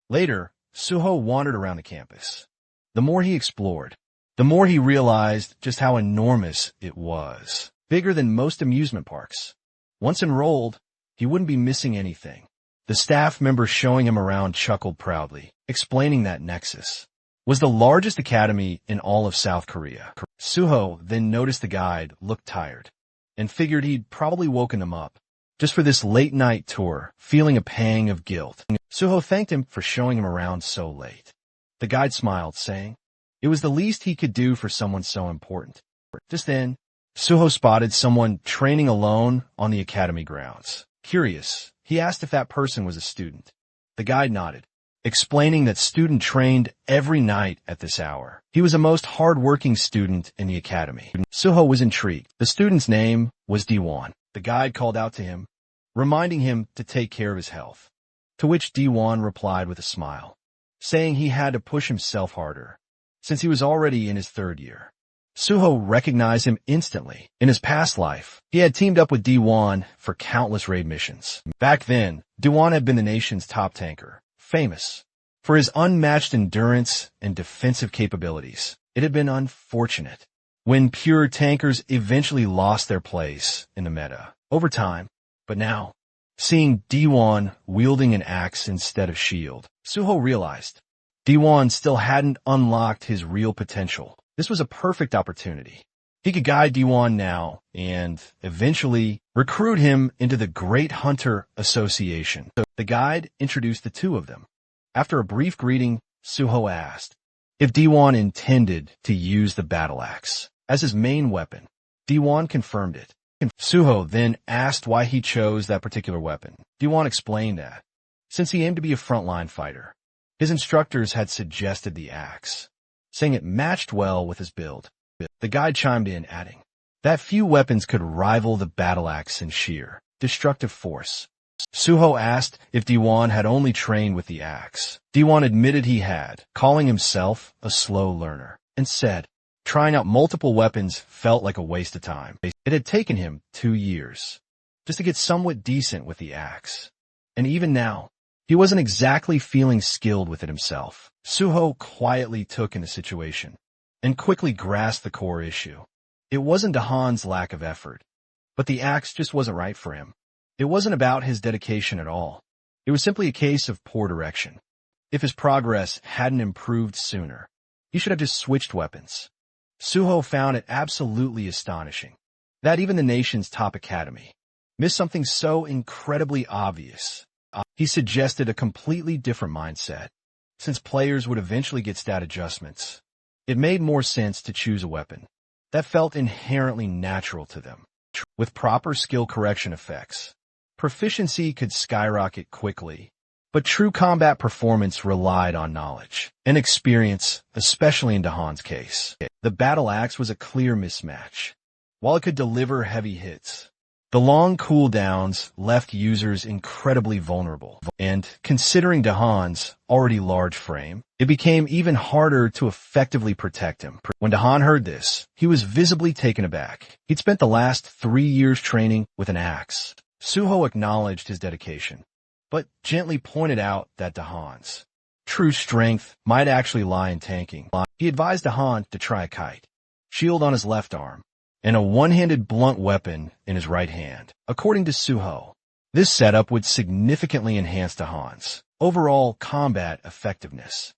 Later, Suho wandered around the campus. The more he explored, the more he realized just how enormous it was. Bigger than most amusement parks. Once enrolled, he wouldn't be missing anything. The staff member showing him around chuckled proudly, explaining that Nexus was the largest academy in all of South Korea. Suho then noticed the guide looked tired and figured he'd probably woken him up just for this late-night tour, feeling a pang of guilt. Suho thanked him for showing him around so late. The guide smiled, saying it was the least he could do for someone so important. Just then, Suho spotted someone training alone on the academy grounds. Curious, he asked if that person was a student. The guide nodded, explaining that student trained every night at this hour. He was a most hard-working student in the academy. Suho was intrigued. The student's name was Diwon. The guide called out to him, reminding him to take care of his health, to which D1 replied with a smile, saying he had to push himself harder, since he was already in his third year. Suho recognized him instantly. In his past life, he had teamed up with D1 for countless raid missions. Back then, D1 had been the nation's top tanker, famous for his unmatched endurance and defensive capabilities. It had been unfortunate when pure tankers eventually lost their place in the meta over time. But now, seeing D1 wielding an axe instead of shield, Suho realized D1 still hadn't unlocked his real potential. This was a perfect opportunity. He could guide D1 now and eventually recruit him into the Great Hunter Association. So the guide introduced the two of them. After a brief greeting, Suho asked if D1 intended to use the battle axe as his main weapon. D1 confirmed it. Suho then asked why he chose that particular weapon. D1 explained that, since he aimed to be a frontline fighter, his instructors had suggested the axe, saying it matched well with his build. The guide chimed in, adding that few weapons could rival the battle axe in sheer destructive force. Suho asked if D1 had only trained with the axe. D1 admitted he had, calling himself a slow learner, and said trying out multiple weapons felt like a waste of time. It had taken him 2 years just to get somewhat decent with the axe. And even now, he wasn't exactly feeling skilled with it himself. Suho quietly took in the situation and quickly grasped the core issue. It wasn't Dahan's lack of effort, but the axe just wasn't right for him. It wasn't about his dedication at all. It was simply a case of poor direction. If his progress hadn't improved sooner, he should have just switched weapons. Suho found it absolutely astonishing that even the nation's top academy missed something so incredibly obvious. He suggested a completely different mindset. Since players would eventually get stat adjustments, it made more sense to choose a weapon that felt inherently natural to them. With proper skill correction effects, proficiency could skyrocket quickly, but true combat performance relied on knowledge and experience, especially in Dahan's case. The battle axe was a clear mismatch. While it could deliver heavy hits, the long cooldowns left users incredibly vulnerable, and considering Dahan's already large frame, it became even harder to effectively protect him. When Dahan heard this, he was visibly taken aback. He'd spent the last 3 years training with an axe. Suho acknowledged his dedication, but gently pointed out that Dahan's true strength might actually lie in tanking. He advised Dahan to try a kite, shield on his left arm, and a one-handed blunt weapon in his right hand. According to Suho, this setup would significantly enhance Dahan's overall combat effectiveness.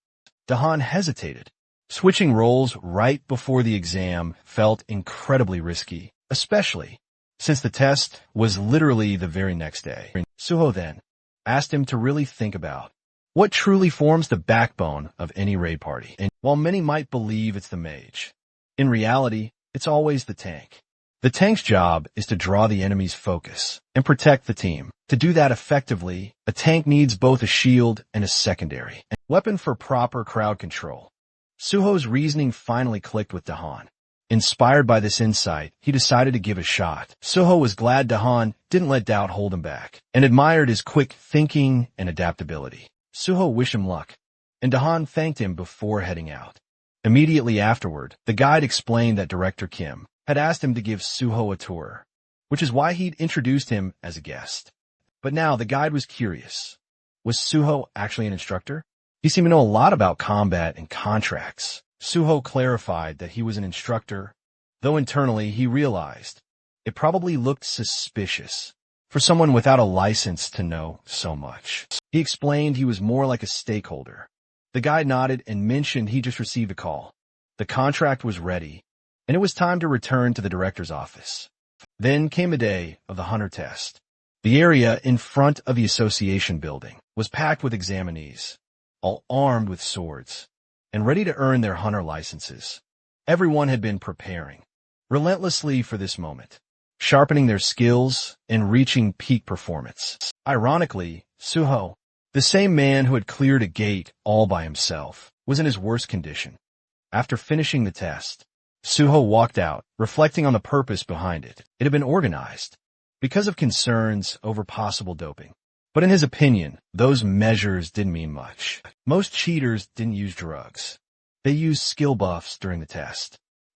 Dahan hesitated. Switching roles right before the exam felt incredibly risky, especially since the test was literally the very next day. Suho then asked him to really think about what truly forms the backbone of any raid party. And while many might believe it's the mage, in reality, it's always the tank. The tank's job is to draw the enemy's focus and protect the team. To do that effectively, a tank needs both a shield and a secondary weapon for proper crowd control. Suho's reasoning finally clicked with Dahan. Inspired by this insight, he decided to give a shot. Suho was glad Dahan didn't let doubt hold him back and admired his quick thinking and adaptability. Suho wished him luck, and Dahan thanked him before heading out. Immediately afterward, the guide explained that Director Kim had asked him to give Suho a tour, which is why he'd introduced him as a guest. But now the guide was curious. Was Suho actually an instructor? He seemed to know a lot about combat and contracts. Suho clarified that he was an instructor, though internally he realized it probably looked suspicious for someone without a license to know so much. He explained he was more like a stakeholder. The guy nodded and mentioned he just received a call. The contract was ready, and it was time to return to the director's office. Then came the day of the hunter test. The area in front of the association building was packed with examinees, all armed with swords and ready to earn their hunter licenses. Everyone had been preparing relentlessly for this moment, sharpening their skills and reaching peak performance. Ironically, Suho, the same man who had cleared a gate all by himself, was in his worst condition. After finishing the test, Suho walked out, reflecting on the purpose behind it. It had been organized because of concerns over possible doping. But in his opinion, those measures didn't mean much. Most cheaters didn't use drugs. They used skill buffs during the test.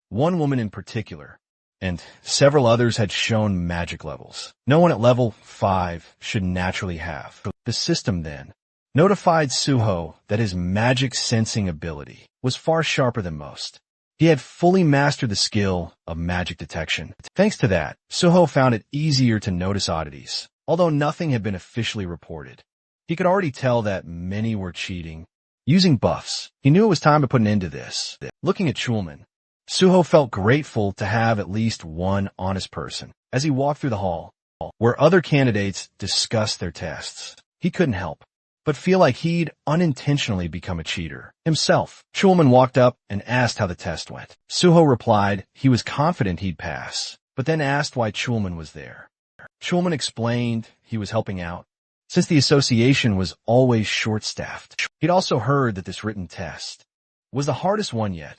One woman in particular, and several others had shown magic levels. No one at level 5 should naturally have. The system then notified Suho that his magic sensing ability was far sharper than most. He had fully mastered the skill of magic detection. Thanks to that, Suho found it easier to notice oddities, although nothing had been officially reported. He could already tell that many were cheating. Using buffs, he knew it was time to put an end to this. Looking at Schulman, Suho felt grateful to have at least one honest person. As he walked through the hall, where other candidates discussed their tests, he couldn't help but feel like he'd unintentionally become a cheater himself. Schulman walked up and asked how the test went. Suho replied he was confident he'd pass, but then asked why Schulman was there. Schulman explained he was helping out, since the association was always short-staffed. He'd also heard that this written test was the hardest one yet,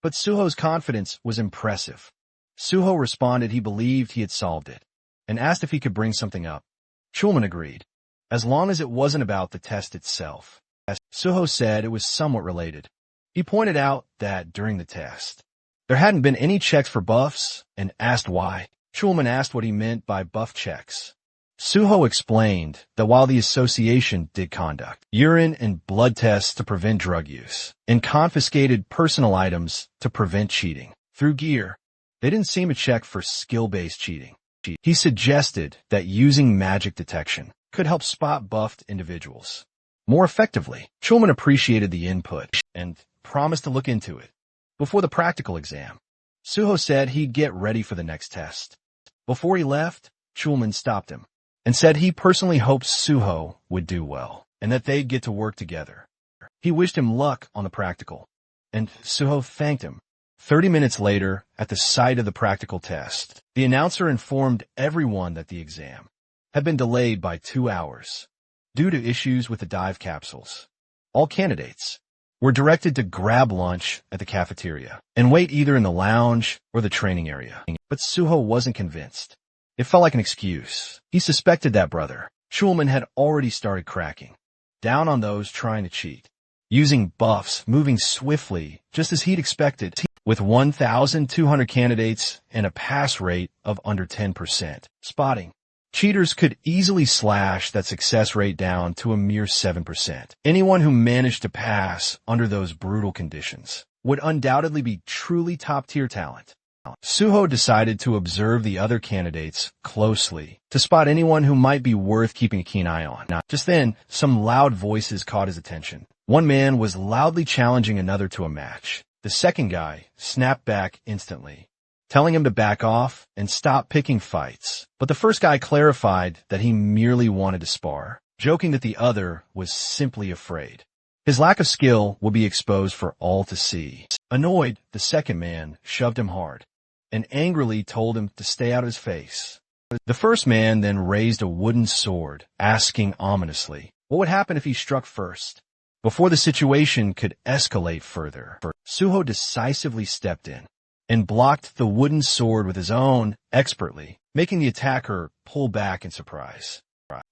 but Suho's confidence was impressive. Suho responded he believed he had solved it, and asked if he could bring something up. Schulman agreed, as long as it wasn't about the test itself. As Suho said, it was somewhat related. He pointed out that during the test, there hadn't been any checks for buffs, and asked why. Schulman asked what he meant by buff checks. Suho explained that while the association did conduct urine and blood tests to prevent drug use, and confiscated personal items to prevent cheating through gear, they didn't seem to check for skill-based cheating. He suggested that using magic detection could help spot buffed individuals more effectively. Schulman appreciated the input and promised to look into it before the practical exam. Suho said he'd get ready for the next test. Before he left, Schulman stopped him and said he personally hoped Suho would do well and that they'd get to work together. He wished him luck on the practical, and Suho thanked him. 30 minutes later, at the site of the practical test, the announcer informed everyone that the exam had been delayed by 2 hours due to issues with the dive capsules. All candidates were directed to grab lunch at the cafeteria and wait either in the lounge or the training area. But Suho wasn't convinced. It felt like an excuse. He suspected that brother, Schulman, had already started cracking down on those trying to cheat, using buffs, moving swiftly, just as he'd expected, with 1,200 candidates and a pass rate of under 10%. Spotting cheaters could easily slash that success rate down to a mere 7%. Anyone who managed to pass under those brutal conditions would undoubtedly be truly top-tier talent. Suho decided to observe the other candidates closely to spot anyone who might be worth keeping a keen eye on. Just then, some loud voices caught his attention. One man was loudly challenging another to a match. The second guy snapped back instantly, telling him to back off and stop picking fights. But the first guy clarified that he merely wanted to spar, joking that the other was simply afraid his lack of skill would be exposed for all to see. Annoyed, the second man shoved him hard and angrily told him to stay out of his face. The first man then raised a wooden sword, asking ominously what would happen if he struck first. Before the situation could escalate further, Suho decisively stepped in and blocked the wooden sword with his own expertly, making the attacker pull back in surprise.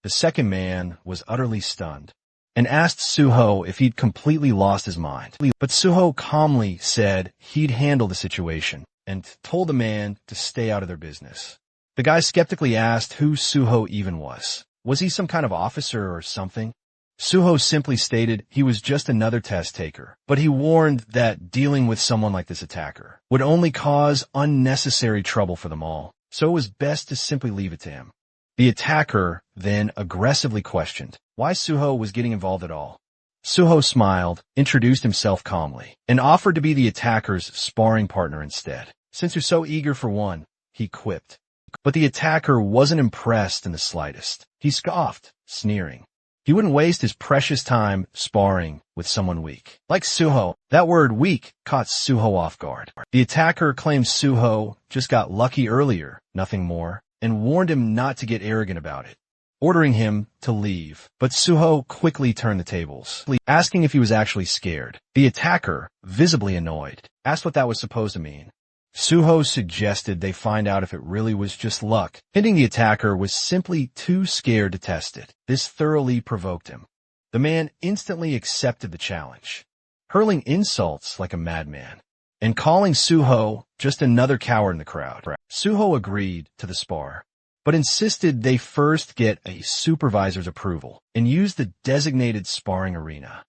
The second man was utterly stunned and asked Suho if he'd completely lost his mind. But Suho calmly said he'd handle the situation and told the man to stay out of their business. The guy skeptically asked who Suho even was. Was he some kind of officer or something? Suho simply stated he was just another test taker, but he warned that dealing with someone like this attacker would only cause unnecessary trouble for them all, so it was best to simply leave it to him. The attacker then aggressively questioned why Suho was getting involved at all. Suho smiled, introduced himself calmly, and offered to be the attacker's sparring partner instead. Since you're so eager for one, he quipped. But the attacker wasn't impressed in the slightest. He scoffed, sneering. He wouldn't waste his precious time sparring with someone weak. Like Suho, that word weak caught Suho off guard. The attacker claimed Suho just got lucky earlier, nothing more, and warned him not to get arrogant about it, ordering him to leave. But Suho quickly turned the tables, asking if he was actually scared. The attacker, visibly annoyed, asked what that was supposed to mean. Suho suggested they find out if it really was just luck, hinting the attacker was simply too scared to test it. This thoroughly provoked him. The man instantly accepted the challenge, hurling insults like a madman, and calling Suho just another coward in the crowd. Suho agreed to the spar, but insisted they first get a supervisor's approval and use the designated sparring arena.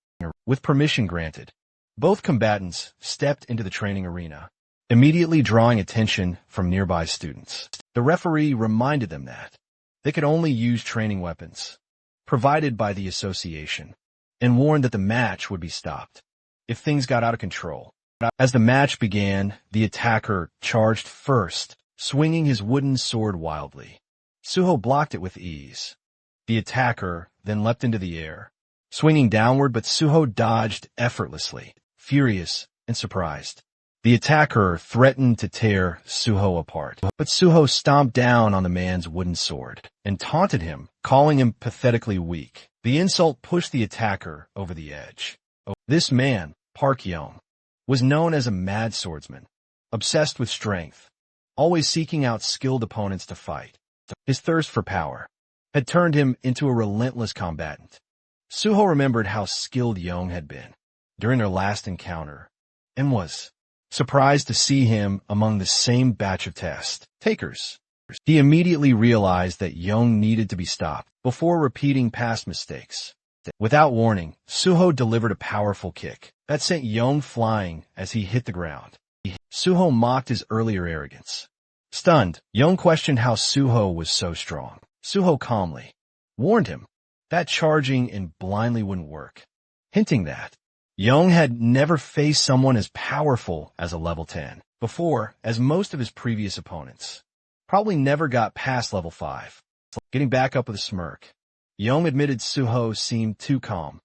With permission granted, both combatants stepped into the training arena, immediately drawing attention from nearby students. The referee reminded them that they could only use training weapons provided by the association, and warned that the match would be stopped if things got out of control. As the match began, the attacker charged first, swinging his wooden sword wildly. Suho blocked it with ease. The attacker then leapt into the air, swinging downward, but Suho dodged effortlessly, furious and surprised. The attacker threatened to tear Suho apart, but Suho stomped down on the man's wooden sword and taunted him, calling him pathetically weak. The insult pushed the attacker over the edge. This man, Park Young, was known as a mad swordsman, obsessed with strength, always seeking out skilled opponents to fight. His thirst for power had turned him into a relentless combatant. Suho remembered how skilled Young had been during their last encounter and was surprised to see him among the same batch of test takers. He immediately realized that Young needed to be stopped before repeating past mistakes. Without warning, Suho delivered a powerful kick that sent Young flying as he hit the ground. Suho mocked his earlier arrogance. Stunned, Young questioned how Suho was so strong. Suho calmly warned him that charging in blindly wouldn't work, hinting that Young had never faced someone as powerful as a level 10 before, as most of his previous opponents probably never got past level 5. Getting back up with a smirk, Young admitted Suho seemed too calm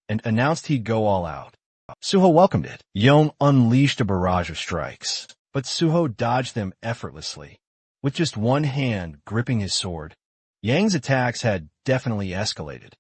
and announced he'd go all out. Suho welcomed it. Young unleashed a barrage of strikes, but Suho dodged them effortlessly, with just one hand gripping his sword. Yang's attacks had definitely escalated,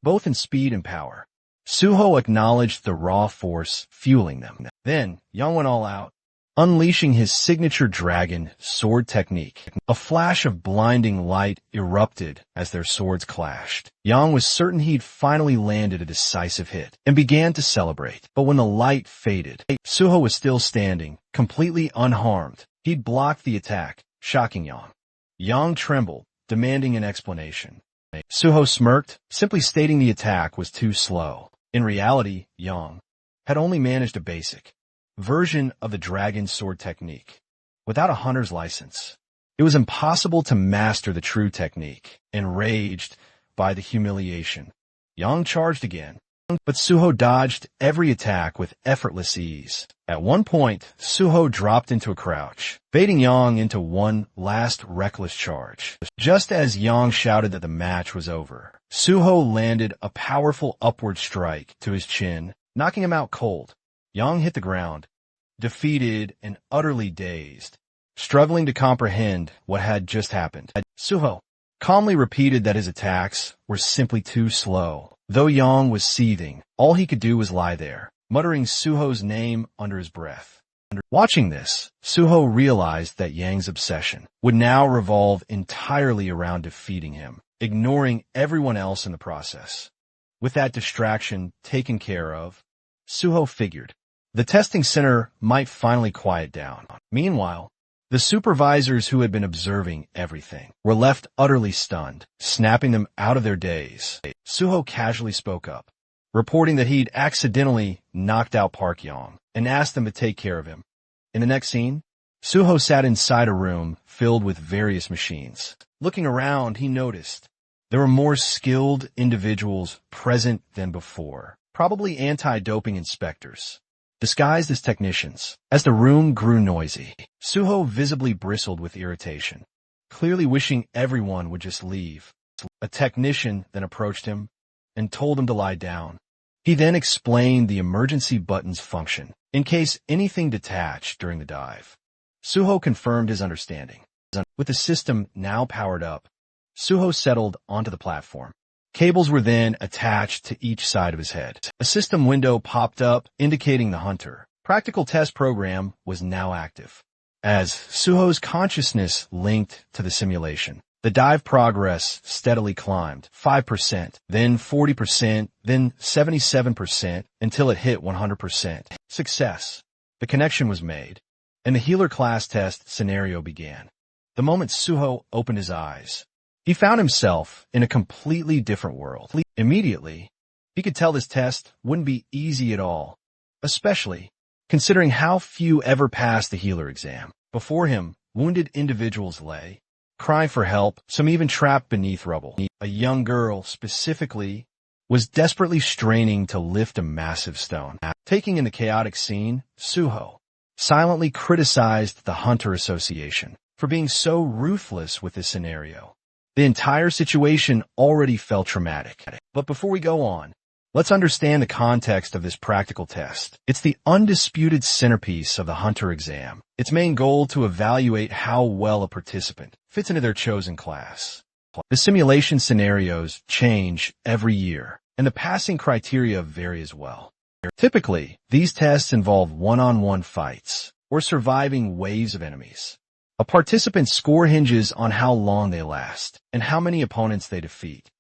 both in speed and power. Suho acknowledged the raw force fueling them. Then, Yang went all out, unleashing his signature dragon sword technique. A flash of blinding light erupted as their swords clashed. Yang was certain he'd finally landed a decisive hit and began to celebrate. But when the light faded, Suho was still standing, completely unharmed. He'd blocked the attack, shocking Yang. Yang trembled, demanding an explanation. Suho smirked, simply stating the attack was too slow. In reality, Yang had only managed a basic version of the dragon sword technique. Without a hunter's license, it was impossible to master the true technique. Enraged by the humiliation, Yang charged again, but Suho dodged every attack with effortless ease. At one point, Suho dropped into a crouch, baiting Yang into one last reckless charge. Just as Yang shouted that the match was over, Suho landed a powerful upward strike to his chin, knocking him out cold. Yang hit the ground, defeated and utterly dazed, struggling to comprehend what had just happened. Suho calmly repeated that his attacks were simply too slow. Though Yang was seething, all he could do was lie there, muttering Suho's name under his breath. Watching this, Suho realized that Yang's obsession would now revolve entirely around defeating him, ignoring everyone else in the process. With that distraction taken care of, Suho figured the testing center might finally quiet down. Meanwhile, the supervisors who had been observing everything were left utterly stunned, snapping them out of their daze. Suho casually spoke up, reporting that he'd accidentally knocked out Park Young and asked them to take care of him. In the next scene, Suho sat inside a room filled with various machines. Looking around, he noticed there were more skilled individuals present than before, probably anti-doping inspectors, disguised as technicians. As the room grew noisy, Suho visibly bristled with irritation, clearly wishing everyone would just leave. A technician then approached him and told him to lie down. He then explained the emergency button's function in case anything detached during the dive. Suho confirmed his understanding. With the system now powered up, Suho settled onto the platform. Cables were then attached to each side of his head. A system window popped up indicating the hunter. Practical test program was now active. As Suho's consciousness linked to the simulation, the dive progress steadily climbed 5%, then 40%, then 77% until it hit 100%. Success. The connection was made, and the healer class test scenario began. The moment Suho opened his eyes, he found himself in a completely different world. Immediately, he could tell this test wouldn't be easy at all, especially considering how few ever passed the healer exam. Before him, wounded individuals lay, crying for help, some even trapped beneath rubble. A young girl, specifically, was desperately straining to lift a massive stone. Taking in the chaotic scene, Suho silently criticized the Hunter Association for being so ruthless with this scenario. The entire situation already felt traumatic. But before we go on, let's understand the context of this practical test. It's the undisputed centerpiece of the Hunter exam. Its main goal to evaluate how well a participant fits into their chosen class. The simulation scenarios change every year, and the passing criteria vary as well. Typically, these tests involve one-on-one fights or surviving waves of enemies. A participant's score hinges on how long they last and how many opponents they defeat.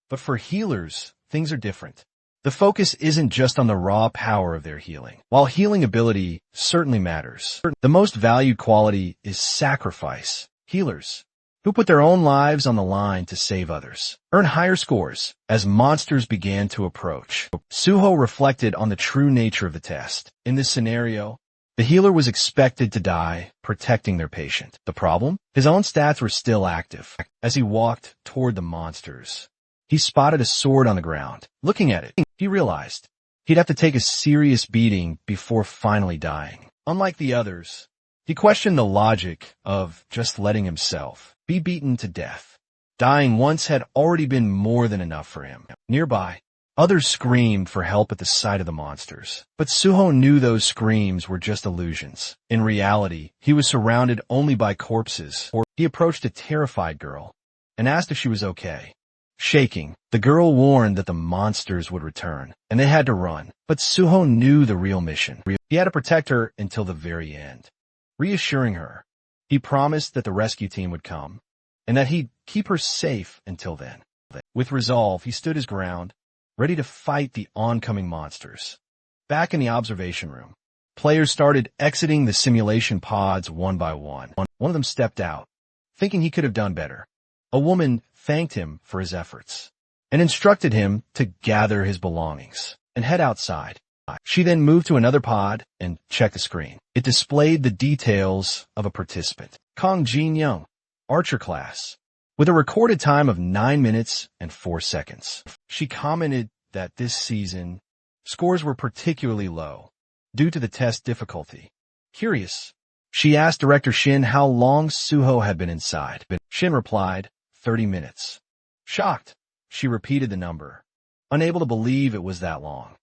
But for healers, things are different. The focus isn't just on the raw power of their healing. While healing ability certainly matters, the most valued quality is sacrifice. Healers, who put their own lives on the line to save others, earn higher scores. As monsters began to approach, Suho reflected on the true nature of the test. In this scenario, the healer was expected to die, protecting their patient. The problem? His own stats were still active. As he walked toward the monsters, he spotted a sword on the ground. Looking at it, he realized he'd have to take a serious beating before finally dying. Unlike the others, he questioned the logic of just letting himself be beaten to death. Dying once had already been more than enough for him. Nearby, others screamed for help at the sight of the monsters. But Suho knew those screams were just illusions. In reality, he was surrounded only by corpses. He approached a terrified girl and asked if she was okay. Shaking, the girl warned that the monsters would return, and they had to run. But Suho knew the real mission. He had to protect her until the very end. Reassuring her, he promised that the rescue team would come, and that he'd keep her safe until then. With resolve, he stood his ground, ready to fight the oncoming monsters. Back in the observation room, players started exiting the simulation pods one by one. One of them stepped out, thinking he could have done better. A woman thanked him for his efforts and instructed him to gather his belongings and head outside. She then moved to another pod and checked the screen. It displayed the details of a participant, Kong Jin Young, Archer class, with a recorded time of 9 minutes and 4 seconds. She commented that this season, scores were particularly low due to the test difficulty. Curious, she asked Director Shin how long Suho had been inside. Shin replied, 30 minutes. Shocked, she repeated the number, unable to believe it was that long.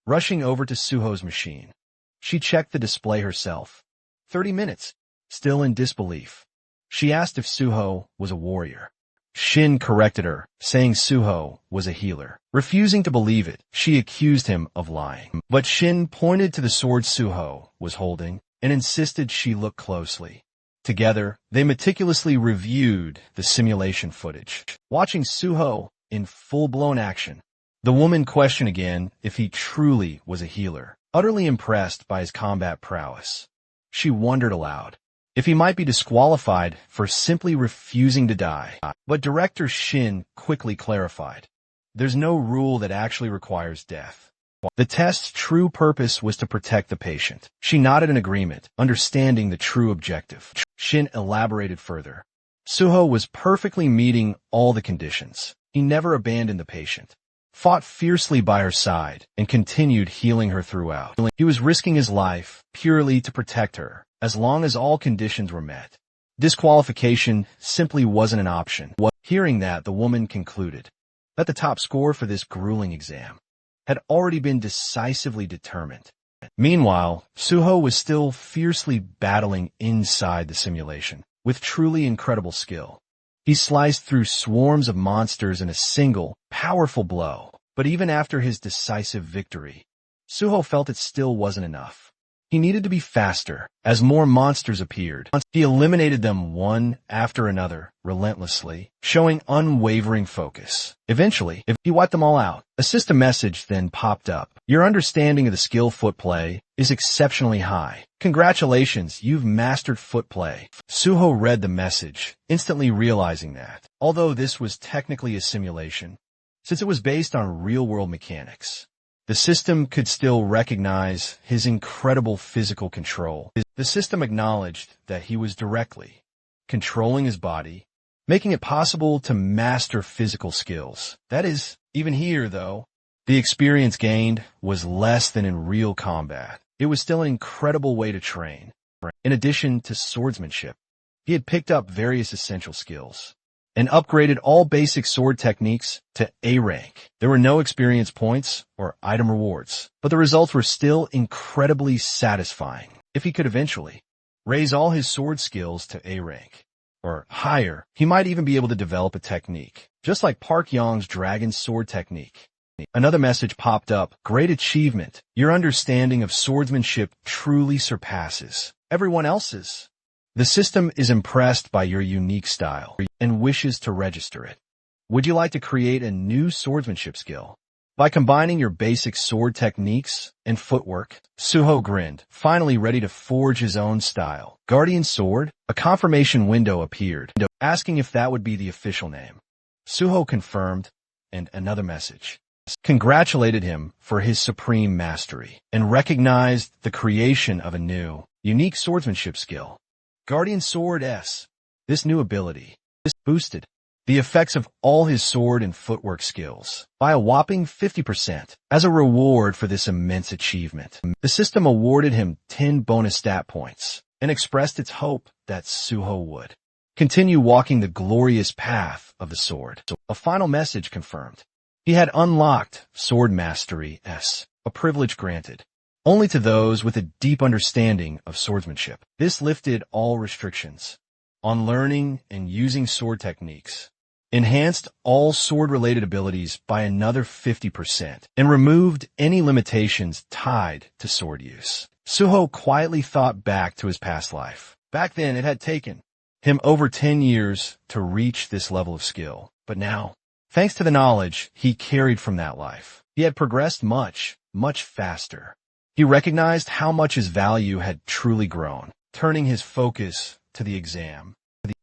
Rushing over to Suho's machine, she checked the display herself. 30 minutes. Still in disbelief, she asked if Suho was a warrior. Shin corrected her, saying Suho was a healer. Refusing to believe it, she accused him of lying. But Shin pointed to the sword Suho was holding and insisted she look closely. Together, they meticulously reviewed the simulation footage. Watching Suho in full-blown action, the woman questioned again if he truly was a healer. Utterly impressed by his combat prowess, she wondered aloud if he might be disqualified for simply refusing to die. But Director Shin quickly clarified, there's no rule that actually requires death. The test's true purpose was to protect the patient. She nodded in agreement, understanding the true objective. Shin elaborated further. Suho was perfectly meeting all the conditions. He never abandoned the patient, fought fiercely by her side, and continued healing her throughout. He was risking his life purely to protect her, as long as all conditions were met. Disqualification simply wasn't an option. Hearing that, the woman concluded that the top score for this grueling exam had already been decisively determined. Meanwhile, Suho was still fiercely battling inside the simulation, with truly incredible skill. He sliced through swarms of monsters in a single, powerful blow. But even after his decisive victory, Suho felt it still wasn't enough. He needed to be faster. As more monsters appeared, he eliminated them one after another, relentlessly, showing unwavering focus. Eventually, he wiped them all out. A system message then popped up. Your understanding of the skill footplay is exceptionally high. Congratulations, you've mastered footplay. Suho read the message, instantly realizing that, although this was technically a simulation, since it was based on real-world mechanics, the system could still recognize his incredible physical control. The system acknowledged that he was directly controlling his body, making it possible to master physical skills. That is, even here, though, the experience gained was less than in real combat. It was still an incredible way to train. In addition to swordsmanship, he had picked up various essential skills and upgraded all basic sword techniques to A rank. There were no experience points or item rewards, but the results were still incredibly satisfying. If he could eventually raise all his sword skills to A rank or higher, he might even be able to develop a technique, just like Park Yong's dragon sword technique. Another message popped up. Great achievement. Your understanding of swordsmanship truly surpasses everyone else's. The system is impressed by your unique style and wishes to register it. Would you like to create a new swordsmanship skill? By combining your basic sword techniques and footwork, Suho grinned, finally ready to forge his own style. Guardian Sword? A confirmation window appeared, asking if that would be the official name. Suho confirmed, and another message congratulated him for his supreme mastery and recognized the creation of a new, unique swordsmanship skill. Guardian Sword S. This new ability boosted the effects of all his sword and footwork skills by a whopping 50%. As a reward for this immense achievement, the system awarded him 10 bonus stat points and expressed its hope that Suho would continue walking the glorious path of the sword. A final message confirmed. He had unlocked Sword Mastery S, a privilege granted only to those with a deep understanding of swordsmanship. This lifted all restrictions on learning and using sword techniques, enhanced all sword-related abilities by another 50%, and removed any limitations tied to sword use. Suho quietly thought back to his past life. Back then, it had taken him over 10 years to reach this level of skill. But now, thanks to the knowledge he carried from that life, he had progressed much, much faster. He recognized how much his value had truly grown, turning his focus to the exam.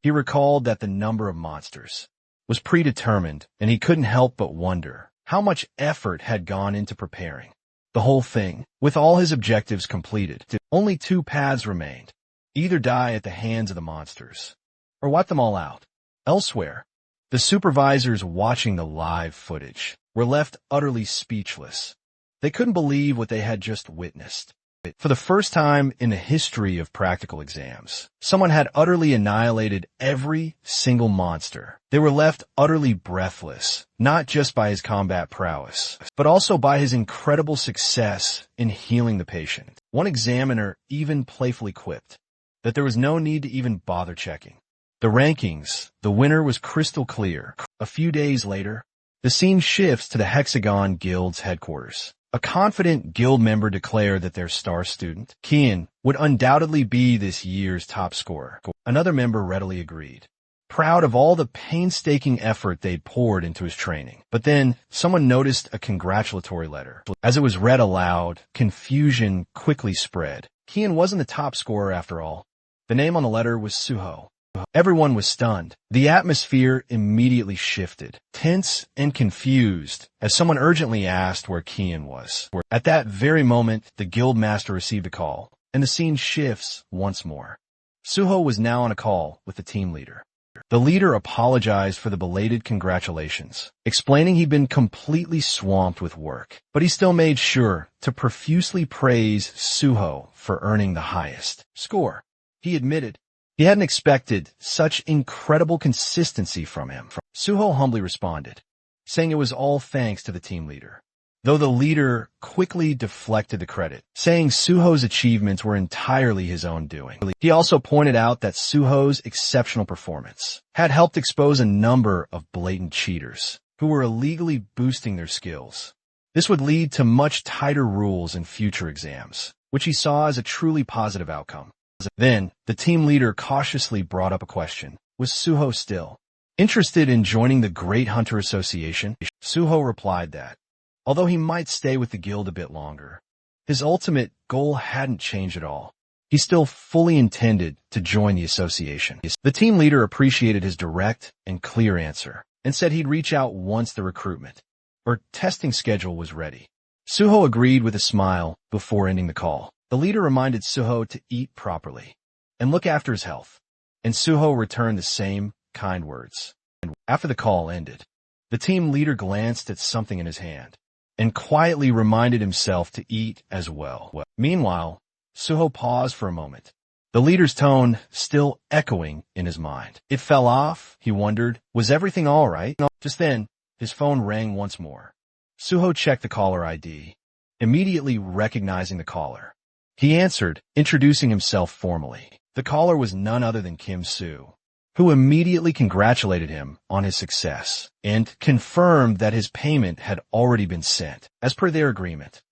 He recalled that the number of monsters was predetermined, and he couldn't help but wonder how much effort had gone into preparing the whole thing. With all his objectives completed, only 2 paths remained. Either die at the hands of the monsters, or wipe them all out. Elsewhere, the supervisors watching the live footage were left utterly speechless. They couldn't believe what they had just witnessed. For the first time in the history of practical exams, someone had utterly annihilated every single monster. They were left utterly breathless, not just by his combat prowess, but also by his incredible success in healing the patient. One examiner even playfully quipped that there was no need to even bother checking the rankings. The winner was crystal clear. A few days later, the scene shifts to the Hexagon Guild's headquarters. A confident guild member declared that their star student, Kian, would undoubtedly be this year's top scorer. Another member readily agreed, proud of all the painstaking effort they'd poured into his training. But then someone noticed a congratulatory letter. As it was read aloud, confusion quickly spread. Kian wasn't the top scorer after all. The name on the letter was Suho. Everyone was stunned. The atmosphere immediately shifted, tense and confused, as someone urgently asked where Kian was. At that very moment, the guild master received a call, and the scene shifts once more. Suho was now on a call with the team leader. The leader apologized for the belated congratulations, explaining he'd been completely swamped with work, but he still made sure to profusely praise Suho for earning the highest score. He admitted he hadn't expected such incredible consistency from him. Suho humbly responded, saying it was all thanks to the team leader, though the leader quickly deflected the credit, saying Suho's achievements were entirely his own doing. He also pointed out that Suho's exceptional performance had helped expose a number of blatant cheaters who were illegally boosting their skills. This would lead to much tighter rules in future exams, which he saw as a truly positive outcome. Then, the team leader cautiously brought up a question. Was Suho still interested in joining the Great Hunter Association? Suho replied that, although he might stay with the guild a bit longer, his ultimate goal hadn't changed at all. He still fully intended to join the association. The team leader appreciated his direct and clear answer and said he'd reach out once the recruitment or testing schedule was ready. Suho agreed with a smile before ending the call. The leader reminded Suho to eat properly and look after his health, and Suho returned the same kind words. And after the call ended, the team leader glanced at something in his hand and quietly reminded himself to eat as well. Meanwhile, Suho paused for a moment, the leader's tone still echoing in his mind. It fell off, he wondered. Was everything all right? Just then, his phone rang once more. Suho checked the caller ID, immediately recognizing the caller. He answered, introducing himself formally. The caller was none other than Kim Soo, who immediately congratulated him on his success and confirmed that his payment had already been sent, as per their agreement.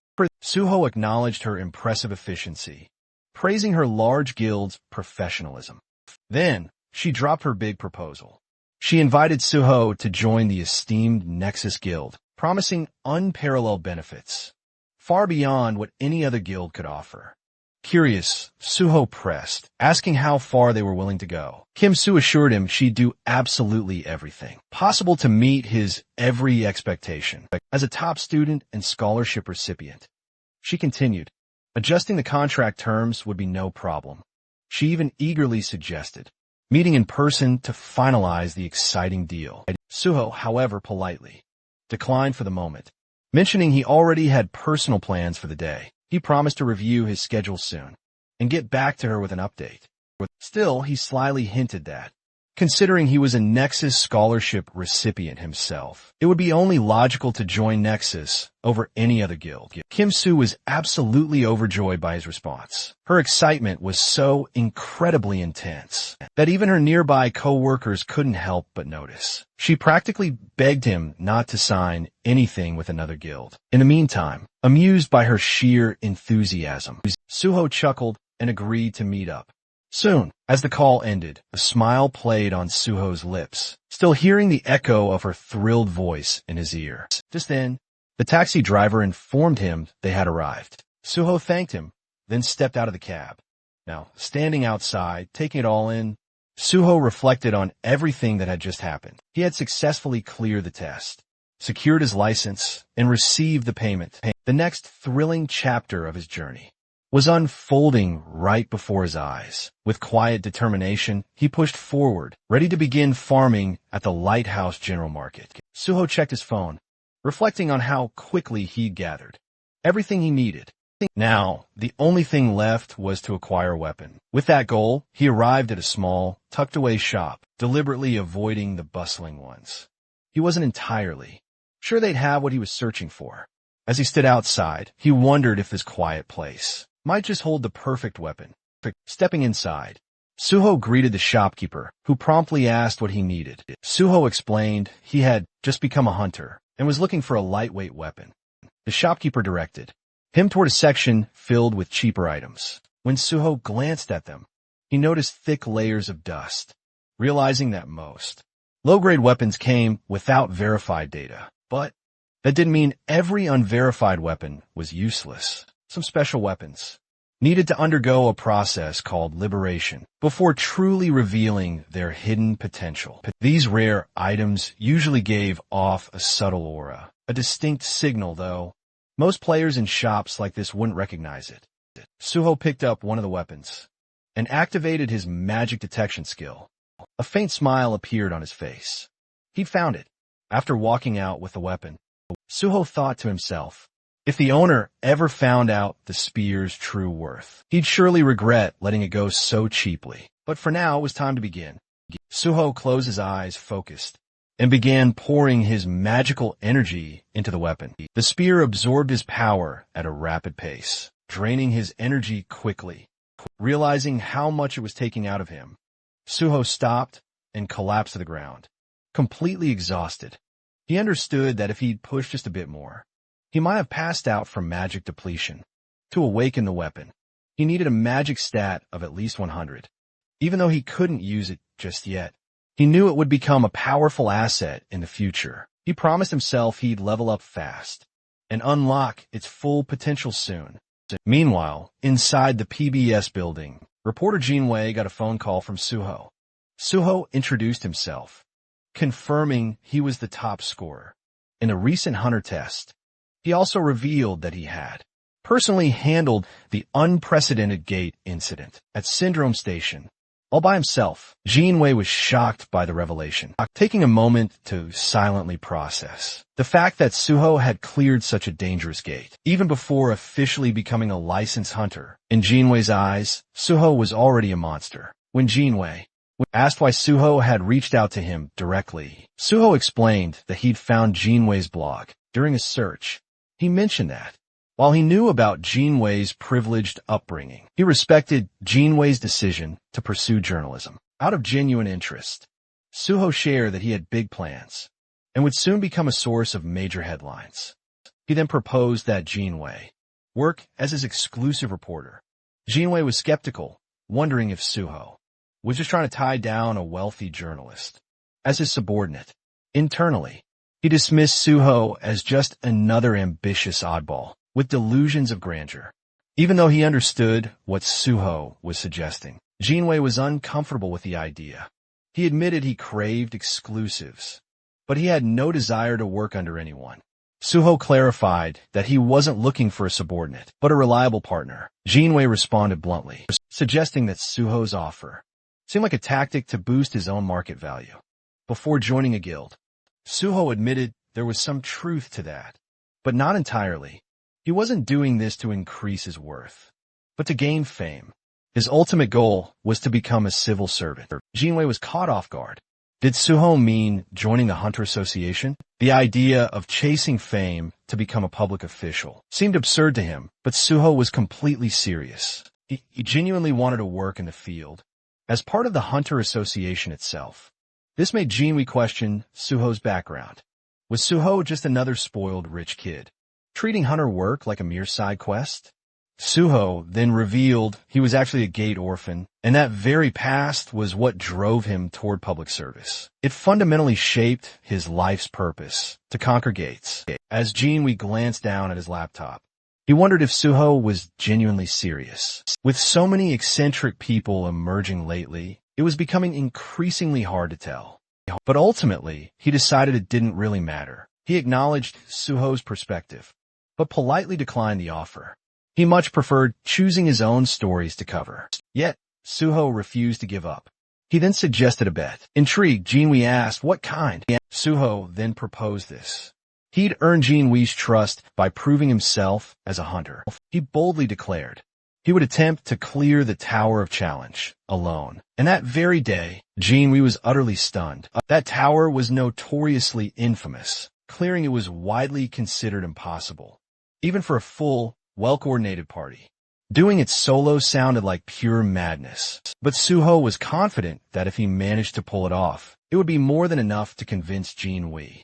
Suho acknowledged her impressive efficiency, praising her large guild's professionalism. Then, she dropped her big proposal. She invited Suho to join the esteemed Nexus Guild, promising unparalleled benefits, far beyond what any other guild could offer. Curious, Suho pressed, asking how far they were willing to go. Kim Soo assured him she'd do absolutely everything possible to meet his every expectation. As a top student and scholarship recipient, she continued, adjusting the contract terms would be no problem. She even eagerly suggested meeting in person to finalize the exciting deal. Suho, however, politely declined for the moment, mentioning he already had personal plans for the day. He promised to review his schedule soon and get back to her with an update. Still, he slyly hinted that, considering he was a Nexus scholarship recipient himself, it would be only logical to join Nexus over any other guild. Kim Soo was absolutely overjoyed by his response. Her excitement was so incredibly intense that even her nearby co-workers couldn't help but notice. She practically begged him not to sign anything with another guild. In the meantime, amused by her sheer enthusiasm, Suho chuckled and agreed to meet up soon. As the call ended, a smile played on Suho's lips, still hearing the echo of her thrilled voice in his ear. Just then, the taxi driver informed him they had arrived. Suho thanked him, then stepped out of the cab. Now, standing outside, taking it all in, Suho reflected on everything that had just happened. He had successfully cleared the test, secured his license, and received the payment. The next thrilling chapter of his journey was unfolding right before his eyes. With quiet determination, he pushed forward, ready to begin farming at the Lighthouse General Market. Suho checked his phone, reflecting on how quickly he'd gathered everything he needed. Now, the only thing left was to acquire a weapon. With that goal, he arrived at a small, tucked-away shop, deliberately avoiding the bustling ones. He wasn't entirely sure they'd have what he was searching for. As he stood outside, he wondered if this quiet place might just hold the perfect weapon. Stepping inside, Suho greeted the shopkeeper, who promptly asked what he needed. Suho explained he had just become a hunter and was looking for a lightweight weapon. The shopkeeper directed him toward a section filled with cheaper items. When Suho glanced at them, he noticed thick layers of dust, realizing that most low-grade weapons came without verified data. But that didn't mean every unverified weapon was useless. Some special weapons needed to undergo a process called liberation before truly revealing their hidden potential. These rare items usually gave off a subtle aura, a distinct signal, though most players in shops like this wouldn't recognize it. Suho picked up one of the weapons and activated his magic detection skill. A faint smile appeared on his face. He'd found it. After walking out with the weapon, Suho thought to himself, if the owner ever found out the spear's true worth, he'd surely regret letting it go so cheaply. But for now, it was time to begin. Suho closed his eyes, focused, and began pouring his magical energy into the weapon. The spear absorbed his power at a rapid pace, draining his energy quickly. Realizing how much it was taking out of him, Suho stopped and collapsed to the ground, completely exhausted. He understood that if he'd pushed just a bit more, he might have passed out from magic depletion. To awaken the weapon, he needed a magic stat of at least 100. Even though he couldn't use it just yet, he knew it would become a powerful asset in the future. He promised himself he'd level up fast and unlock its full potential soon. Meanwhile, inside the PBS building, reporter Jinwei got a phone call from Suho. Suho introduced himself, confirming he was the top scorer in a recent hunter test. He also revealed that he had personally handled the unprecedented gate incident at Syndrome Station all by himself. Jinwei was shocked by the revelation, taking a moment to silently process the fact that Suho had cleared such a dangerous gate, even before officially becoming a licensed hunter. In Jinwei's eyes, Suho was already a monster. When Jinwei asked why Suho had reached out to him directly, Suho explained that he'd found Jinwei's blog during a search. He mentioned that while he knew about Jinwei's privileged upbringing, he respected Jinwei's decision to pursue journalism out of genuine interest. Suho shared that he had big plans and would soon become a source of major headlines. He then proposed that Jinwei work as his exclusive reporter. Jinwei was skeptical, wondering if Suho was just trying to tie down a wealthy journalist as his subordinate. Internally, he dismissed Suho as just another ambitious oddball with delusions of grandeur. Even though he understood what Suho was suggesting, Jinwei was uncomfortable with the idea. He admitted he craved exclusives, but he had no desire to work under anyone. Suho clarified that he wasn't looking for a subordinate, but a reliable partner. Jinwei responded bluntly, suggesting that Suho's offer seemed like a tactic to boost his own market value. Before joining a guild, Suho admitted there was some truth to that, but not entirely. He wasn't doing this to increase his worth, but to gain fame. His ultimate goal was to become a civil servant. Jinwei was caught off guard. Did Suho mean joining the Hunter Association? The idea of chasing fame to become a public official seemed absurd to him, but Suho was completely serious. He genuinely wanted to work in the field as part of the Hunter Association itself. This made Jinwei question Suho's background. Was Suho just another spoiled rich kid, treating hunter work like a mere side quest? Suho then revealed he was actually a gate orphan, and that very past was what drove him toward public service. It fundamentally shaped his life's purpose, to conquer gates. As Jinwei glanced down at his laptop, he wondered if Suho was genuinely serious. With so many eccentric people emerging lately, it was becoming increasingly hard to tell. But ultimately, he decided it didn't really matter. He acknowledged Suho's perspective, but politely declined the offer. He much preferred choosing his own stories to cover. Yet, Suho refused to give up. He then suggested a bet. Intrigued, Jinwei asked what kind. Suho then proposed this. He'd earned Jinwei's trust by proving himself as a hunter. He boldly declared he would attempt to clear the Tower of Challenge alone. And that very day, Jinwei was utterly stunned. That tower was notoriously infamous. Clearing it was widely considered impossible, even for a full, well-coordinated party. Doing it solo sounded like pure madness. But Suho was confident that if he managed to pull it off, it would be more than enough to convince Jinwei.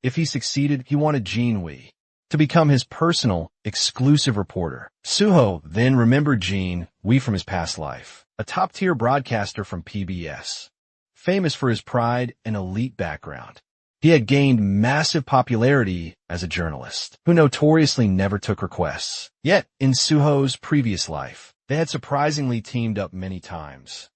If he succeeded, he wanted Jinwei to become his personal, exclusive reporter. Suho then remembered Jinwei from his past life, a top-tier broadcaster from PBS, famous for his pride and elite background. He had gained massive popularity as a journalist, who notoriously never took requests. Yet, in Suho's previous life, they had surprisingly teamed up many times,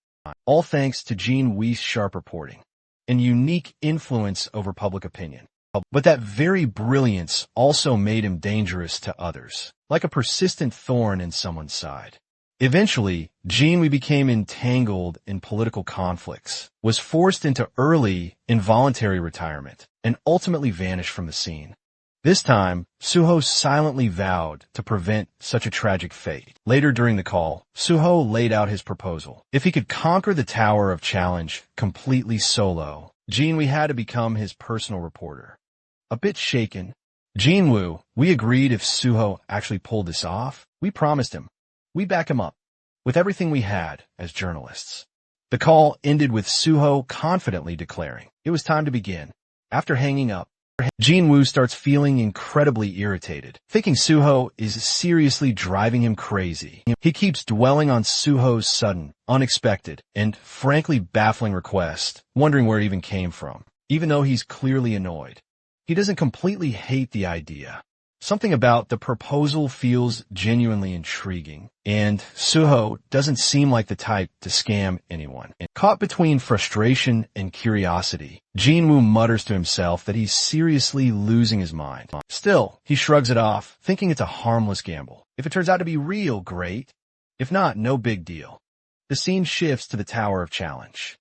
all thanks to Jinwei's sharp reporting and unique influence over public opinion. But that very brilliance also made him dangerous to others, like a persistent thorn in someone's side. Eventually, Jinwei became entangled in political conflicts, was forced into early, involuntary retirement, and ultimately vanished from the scene. This time, Suho silently vowed to prevent such a tragic fate. Later during the call, Suho laid out his proposal. If he could conquer the Tower of Challenge completely solo, Jinwei had to become his personal reporter. A bit shaken, Jinwei, we agreed if Suho actually pulled this off, we promised him. We back him up with everything we had as journalists. The call ended with Suho confidently declaring it was time to begin. After hanging up, Jinwoo starts feeling incredibly irritated, thinking Suho is seriously driving him crazy. He keeps dwelling on Suho's sudden, unexpected, and frankly baffling request, wondering where it even came from. Even though he's clearly annoyed, he doesn't completely hate the idea. Something about the proposal feels genuinely intriguing, and Suho doesn't seem like the type to scam anyone. Caught between frustration and curiosity, Jinwoo mutters to himself that he's seriously losing his mind. Still, he shrugs it off, thinking it's a harmless gamble. If it turns out to be real, great. If not, no big deal. The scene shifts to the Tower of Challenge.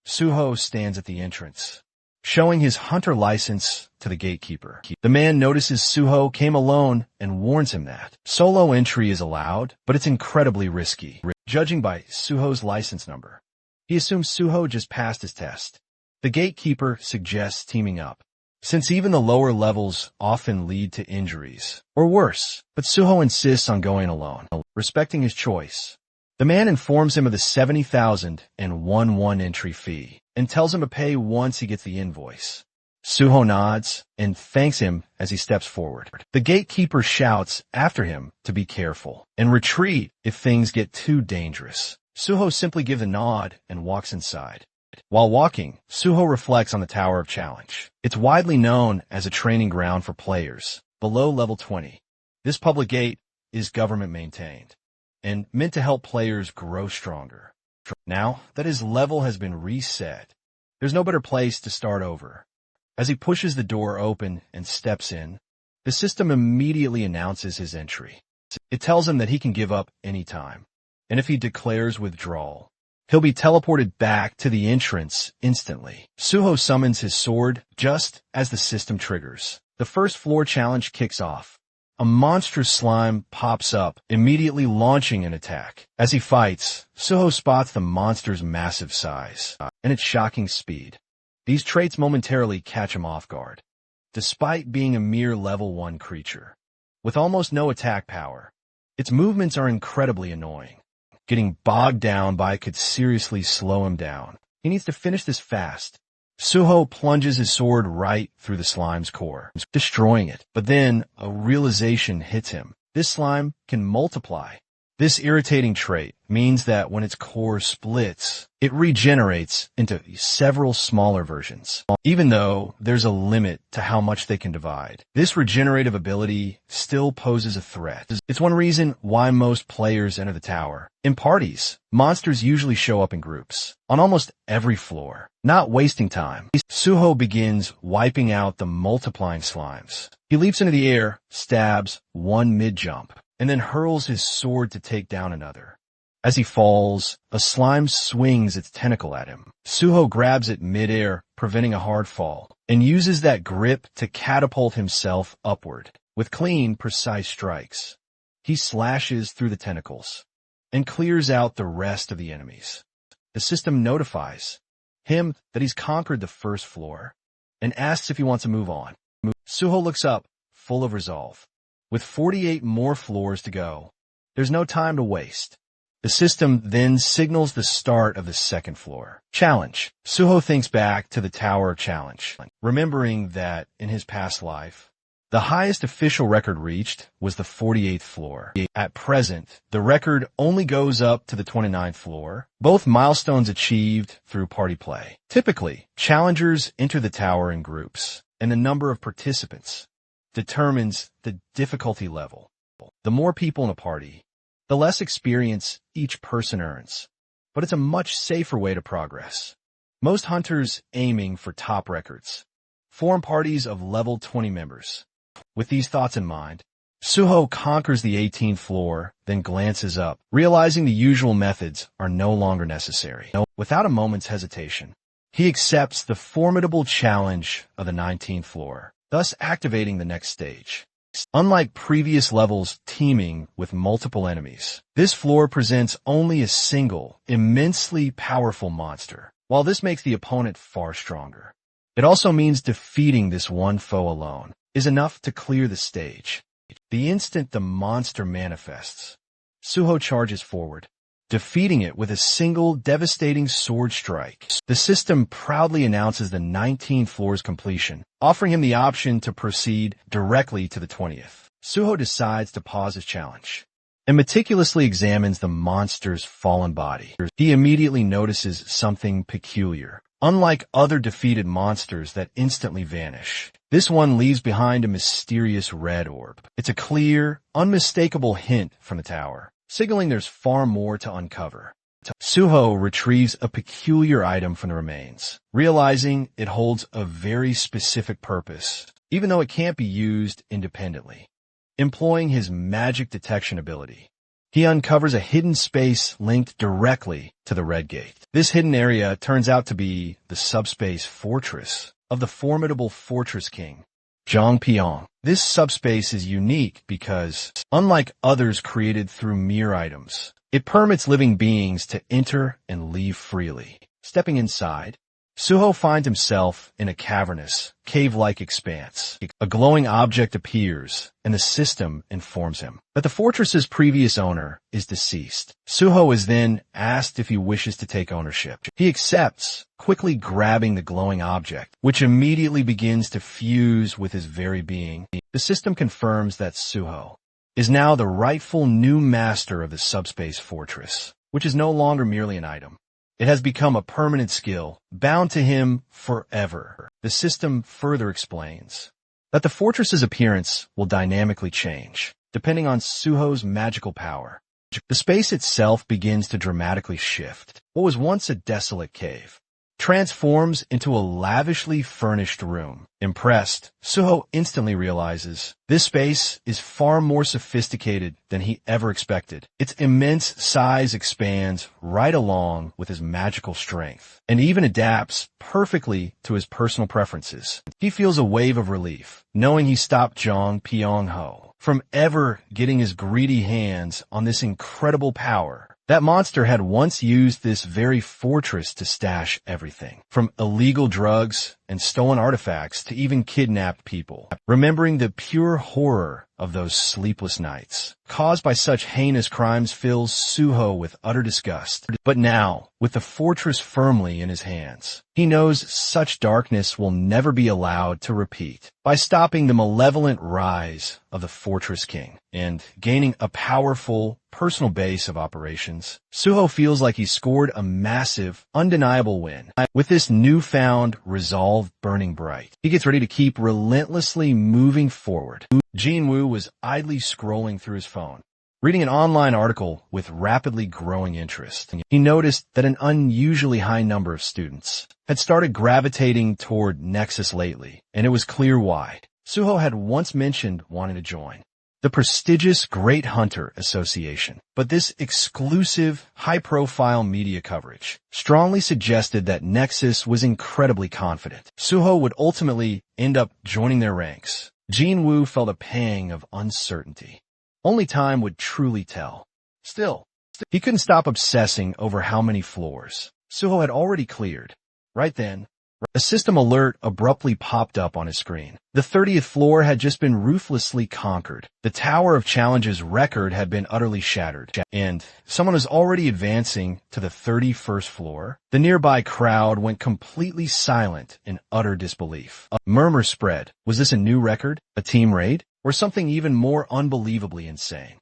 Suho stands at the entrance, showing his hunter license to the gatekeeper. The man notices Suho came alone and warns him that solo entry is allowed, but it's incredibly risky. Judging by Suho's license number, he assumes Suho just passed his test. The gatekeeper suggests teaming up, since even the lower levels often lead to injuries, or worse, but Suho insists on going alone, respecting his choice. The man informs him of the 70,001 entry fee and tells him to pay once he gets the invoice. Suho nods and thanks him as he steps forward. The gatekeeper shouts after him to be careful and retreat if things get too dangerous. Suho simply gives a nod and walks inside. While walking, Suho reflects on the Tower of Challenge. It's widely known as a training ground for players below level 20. This public gate is government maintained and meant to help players grow stronger. Now that his level has been reset, there's no better place to start over. As he pushes the door open and steps in, the system immediately announces his entry. It tells him that he can give up any time, and if he declares withdrawal, he'll be teleported back to the entrance instantly. Suho summons his sword just as the system triggers. The first floor challenge kicks off. A monstrous slime pops up, immediately launching an attack. As he fights, Suho spots the monster's massive size and its shocking speed. These traits momentarily catch him off guard, despite being a mere level 1 creature. With almost no attack power, its movements are incredibly annoying. Getting bogged down by it could seriously slow him down. He needs to finish this fast. Suho plunges his sword right through the slime's core, destroying it. But then a realization hits him. This slime can multiply. This irritating trait means that when its core splits, it regenerates into several smaller versions, even though there's a limit to how much they can divide. This regenerative ability still poses a threat. It's one reason why most players enter the tower. In parties, monsters usually show up in groups, on almost every floor. Not wasting time, Suho begins wiping out the multiplying slimes. He leaps into the air, stabs one mid-jump, and then hurls his sword to take down another. As he falls, a slime swings its tentacle at him. Suho grabs it mid-air, preventing a hard fall, and uses that grip to catapult himself upward. With clean, precise strikes, he slashes through the tentacles and clears out the rest of the enemies. The system notifies him that he's conquered the first floor and asks if he wants to move on. Suho looks up, full of resolve. With 48 more floors to go, there's no time to waste. The system then signals the start of the second floor. Challenge. Suho thinks back to the Tower of Challenge, remembering that in his past life, the highest official record reached was the 48th floor. At present, the record only goes up to the 29th floor, both milestones achieved through party play. Typically, challengers enter the tower in groups, and the number of participants determines the difficulty level. The more people in a party, the less experience each person earns, but it's a much safer way to progress. Most hunters aiming for top records form parties of level 20 members. With these thoughts in mind, Suho conquers the 18th floor, then glances up, realizing the usual methods are no longer necessary. Without a moment's hesitation, he accepts the formidable challenge of the 19th floor, thus activating the next stage. Unlike previous levels teeming with multiple enemies, this floor presents only a single, immensely powerful monster. While this makes the opponent far stronger, it also means defeating this one foe alone is enough to clear the stage. The instant the monster manifests, Suho charges forward, defeating it with a single devastating sword strike. The system proudly announces the 19th floor's completion, offering him the option to proceed directly to the 20th. Suho decides to pause his challenge and meticulously examines the monster's fallen body. He immediately notices something peculiar. Unlike other defeated monsters that instantly vanish, this one leaves behind a mysterious red orb. It's a clear, unmistakable hint from the tower, signaling there's far more to uncover. Suho retrieves a peculiar item from the remains, realizing it holds a very specific purpose, even though it can't be used independently. Employing his magic detection ability, he uncovers a hidden space linked directly to the Red Gate. This hidden area turns out to be the subspace fortress of the formidable Fortress King, Zhang. This subspace is unique because, unlike others created through mere items, it permits living beings to enter and leave freely. Stepping inside, Suho finds himself in a cavernous, cave-like expanse. A glowing object appears, and the system informs him that the fortress's previous owner is deceased. Suho is then asked if he wishes to take ownership. He accepts, quickly grabbing the glowing object, which immediately begins to fuse with his very being. The system confirms that Suho is now the rightful new master of the subspace fortress, which is no longer merely an item. It has become a permanent skill, bound to him forever. The system further explains that the fortress's appearance will dynamically change, depending on Suho's magical power. The space itself begins to dramatically shift. What was once a desolate cave transforms into a lavishly furnished room. Impressed, Suho instantly realizes this space is far more sophisticated than he ever expected. Its immense size expands right along with his magical strength, and even adapts perfectly to his personal preferences. He feels a wave of relief, knowing he stopped Zhang Pyongho from ever getting his greedy hands on this incredible power. That monster had once used this very fortress to stash everything, from illegal drugs and stolen artifacts to even kidnapped people. Remembering the pure horror of those sleepless nights caused by such heinous crimes fills Suho with utter disgust. But now, with the fortress firmly in his hands, he knows such darkness will never be allowed to repeat. By stopping the malevolent rise of the Fortress King and gaining a powerful personal base of operations, Suho feels like he scored a massive, undeniable win. With this newfound resolve burning bright, he gets ready to keep relentlessly moving forward. Jinwoo was idly scrolling through his phone, reading an online article with rapidly growing interest. He noticed that an unusually high number of students had started gravitating toward Nexus lately, and it was clear why. Suho had once mentioned wanting to join the prestigious Great Hunter Association, but this exclusive, high-profile media coverage strongly suggested that Nexus was incredibly confident Suho would ultimately end up joining their ranks. Jinwoo felt a pang of uncertainty. Only time would truly tell. Still, he couldn't stop obsessing over how many floors Suho had already cleared. Right then, a system alert abruptly popped up on his screen. The 30th floor had just been ruthlessly conquered. The Tower of Challenge's record had been utterly shattered, and someone was already advancing to the 31st floor. The nearby crowd went completely silent in utter disbelief. A murmur spread. Was this a new record, a team raid, or something even more unbelievably insane?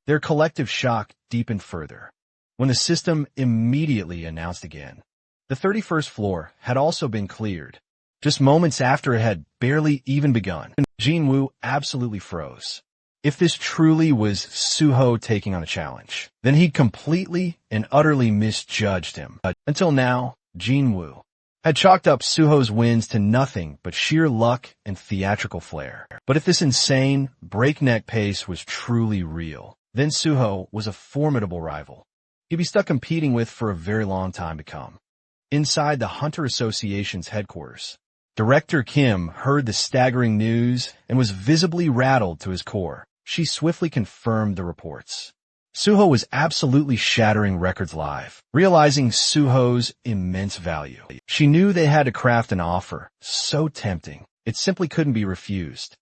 Their collective shock deepened further when the system immediately announced again. The 31st floor had also been cleared, just moments after it had barely even begun. Jinwoo absolutely froze. If this truly was Suho taking on a challenge, then he'd completely and utterly misjudged him. Until now, Jinwoo had chalked up Suho's wins to nothing but sheer luck and theatrical flair. But if this insane, breakneck pace was truly real, then Suho was a formidable rival he'd be stuck competing with for a very long time to come. Inside the Hunter Association's headquarters, Director Kim heard the staggering news and was visibly rattled to his core. She swiftly confirmed the reports. Suho was absolutely shattering records live, realizing Suho's immense value. She knew they had to craft an offer so tempting, it simply couldn't be refused.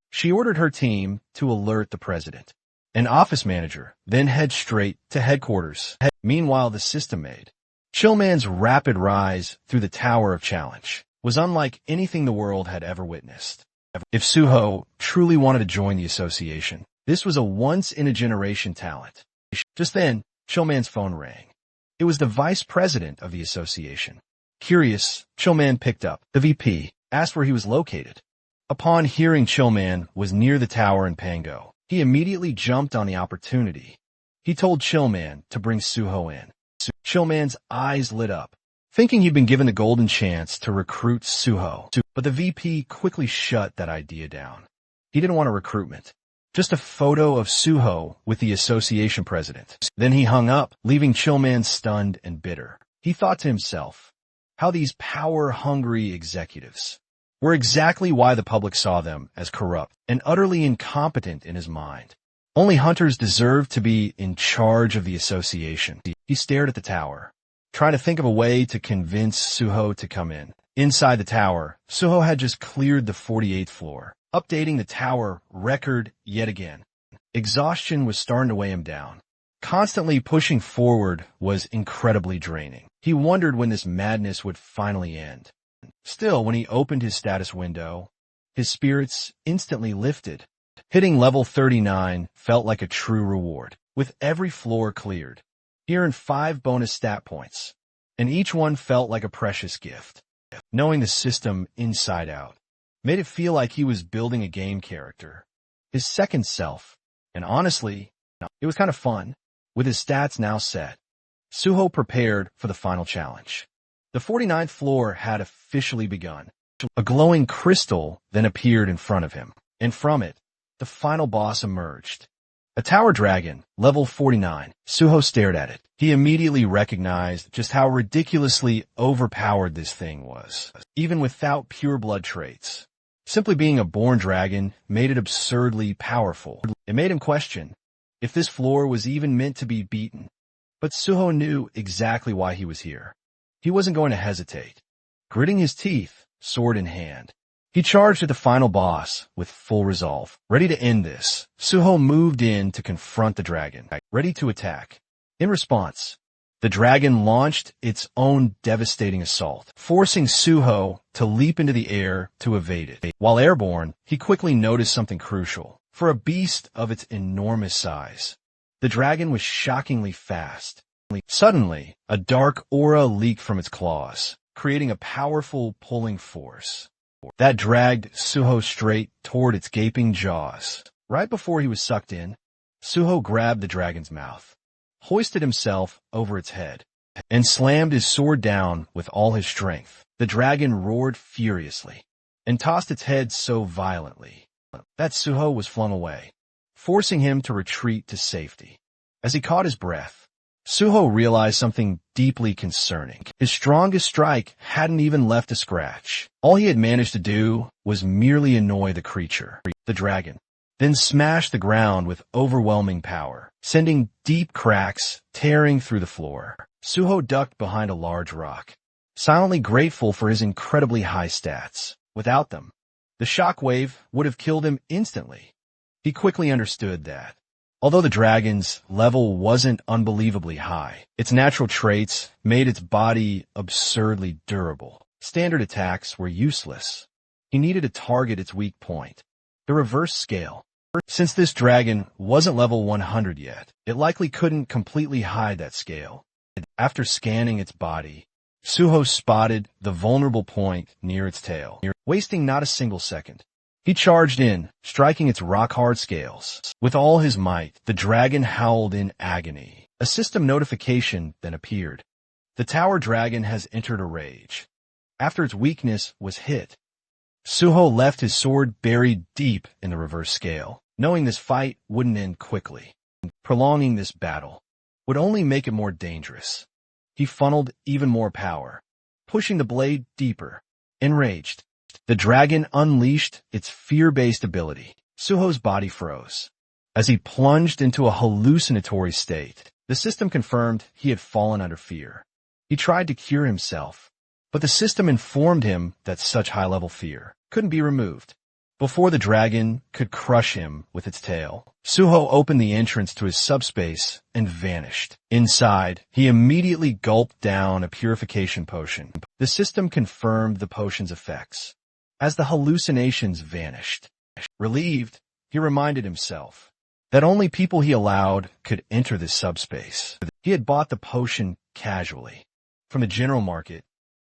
She ordered her team to alert the president, An office manager then heads straight to headquarters. Meanwhile, the system made. Chillman's rapid rise through the Tower of Challenge was unlike anything the world had ever witnessed. If Suho truly wanted to join the association, this was a once-in-a-generation talent. Just then, Chillman's phone rang. It was the vice president of the association. Curious, Chillman picked up. The VP asked where he was located. Upon hearing Chillman was near the tower in Pango, he immediately jumped on the opportunity. He told Chillman to bring Suho in. Chillman's eyes lit up, thinking he'd been given the golden chance to recruit Suho. But the VP quickly shut that idea down. He didn't want a recruitment, just a photo of Suho with the association president. Then he hung up, leaving Chillman stunned and bitter. He thought to himself, how these power-hungry executives were exactly why the public saw them as corrupt and utterly incompetent in his mind. Only hunters deserved to be in charge of the association. He stared at the tower, trying to think of a way to convince Suho to come in. Inside the tower, Suho had just cleared the 48th floor, updating the tower record yet again. Exhaustion was starting to weigh him down. Constantly pushing forward was incredibly draining. He wondered when this madness would finally end. Still, when he opened his status window, his spirits instantly lifted. Hitting level 39 felt like a true reward. With every floor cleared, he earned 5 bonus stat points, and each one felt like a precious gift. Knowing the system inside out made it feel like he was building a game character, his second self, and honestly, it was kind of fun. With his stats now set, Suho prepared for the final challenge. The 49th floor had officially begun. A glowing crystal then appeared in front of him, and from it, the final boss emerged. A tower dragon, level 49. Suho stared at it. He immediately recognized just how ridiculously overpowered this thing was, even without pure blood traits. Simply being a born dragon made it absurdly powerful. It made him question if this floor was even meant to be beaten. But Suho knew exactly why he was here. He wasn't going to hesitate. Gritting his teeth, sword in hand, he charged at the final boss with full resolve. Ready to end this, Suho moved in to confront the dragon, ready to attack. In response, the dragon launched its own devastating assault, forcing Suho to leap into the air to evade it. While airborne, he quickly noticed something crucial. For a beast of its enormous size, the dragon was shockingly fast. Suddenly, a dark aura leaked from its claws, creating a powerful pulling force that dragged Suho straight toward its gaping jaws. Right before he was sucked in, Suho grabbed the dragon's mouth, hoisted himself over its head, and slammed his sword down with all his strength. The dragon roared furiously and tossed its head so violently that Suho was flung away, forcing him to retreat to safety. As he caught his breath, Suho realized something deeply concerning. His strongest strike hadn't even left a scratch. All he had managed to do was merely annoy the creature, the dragon, then smash the ground with overwhelming power, sending deep cracks tearing through the floor. Suho ducked behind a large rock, silently grateful for his incredibly high stats. Without them, the shockwave would have killed him instantly. He quickly understood that, although the dragon's level wasn't unbelievably high, its natural traits made its body absurdly durable. Standard attacks were useless. He needed to target its weak point, the reverse scale. Since this dragon wasn't level 100 yet, it likely couldn't completely hide that scale. After scanning its body, Suho spotted the vulnerable point near its tail. Wasting not a single second, he charged in, striking its rock-hard scales. With all his might, the dragon howled in agony. A system notification then appeared. The tower dragon has entered a rage. After its weakness was hit, Suho left his sword buried deep in the reverse scale, knowing this fight wouldn't end quickly. Prolonging this battle would only make it more dangerous. He funneled even more power, pushing the blade deeper. Enraged, the dragon unleashed its fear-based ability. Suho's body froze. As he plunged into a hallucinatory state, the system confirmed he had fallen under fear. He tried to cure himself, but the system informed him that such high-level fear couldn't be removed. Before the dragon could crush him with its tail, Suho opened the entrance to his subspace and vanished. Inside, he immediately gulped down a purification potion. The system confirmed the potion's effects. As the hallucinations vanished, relieved, he reminded himself that only people he allowed could enter this subspace. He had bought the potion casually from the general market,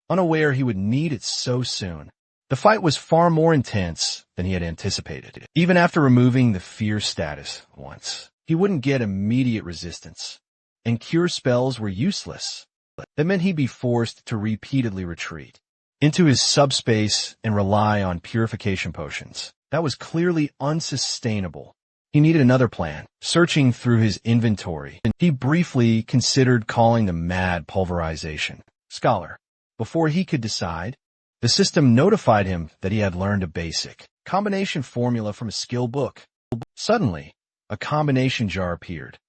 unaware he would need it so soon. The fight was far more intense than he had anticipated. Even after removing the fear status once, he wouldn't get immediate resistance, and cure spells were useless. That meant he'd be forced to repeatedly retreat into his subspace and rely on purification potions. That was clearly unsustainable. He needed another plan. Searching through his inventory, he briefly considered calling the mad pulverization scholar. Before he could decide, the system notified him that he had learned a basic combination formula from a skill book. Suddenly, a combination jar appeared.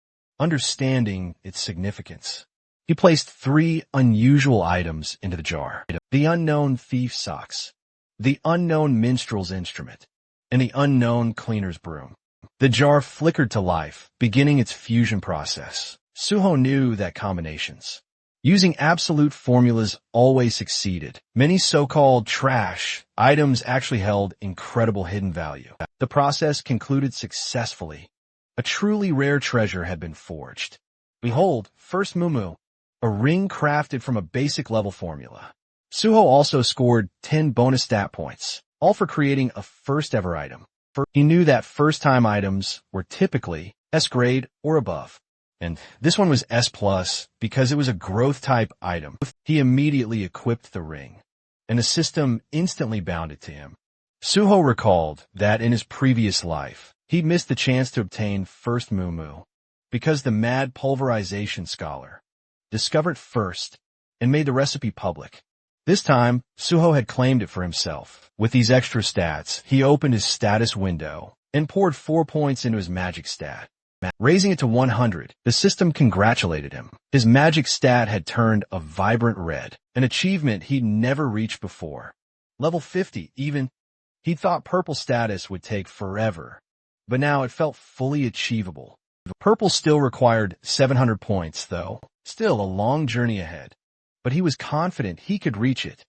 Understanding its significance, he placed 3 unusual items into the jar: the unknown thief's socks, the unknown minstrel's instrument, and the unknown cleaner's broom. The jar flickered to life, beginning its fusion process. Suho knew that combinations using absolute formulas always succeeded. Many so-called trash items actually held incredible hidden value. The process concluded successfully. A truly rare treasure had been forged. Behold, first Mumu, a ring crafted from a basic level formula. Suho also scored 10 bonus stat points, all for creating a first-ever item. He knew that first-time items were typically S grade or above, and this one was S+ because it was a growth-type item. He immediately equipped the ring, and the system instantly bound it to him. Suho recalled that in his previous life, he'd missed the chance to obtain first Mumu because the mad pulverization scholar discovered first and made the recipe public. This time, Suho had claimed it for himself. With these extra stats, he opened his status window and poured 4 points into his magic stat. Raising it to 100, the system congratulated him. His magic stat had turned a vibrant red, an achievement he'd never reached before. Level 50, even. He'd thought purple status would take forever, but now it felt fully achievable. Purple still required 700 points, though. Still a long journey ahead, but he was confident he could reach it.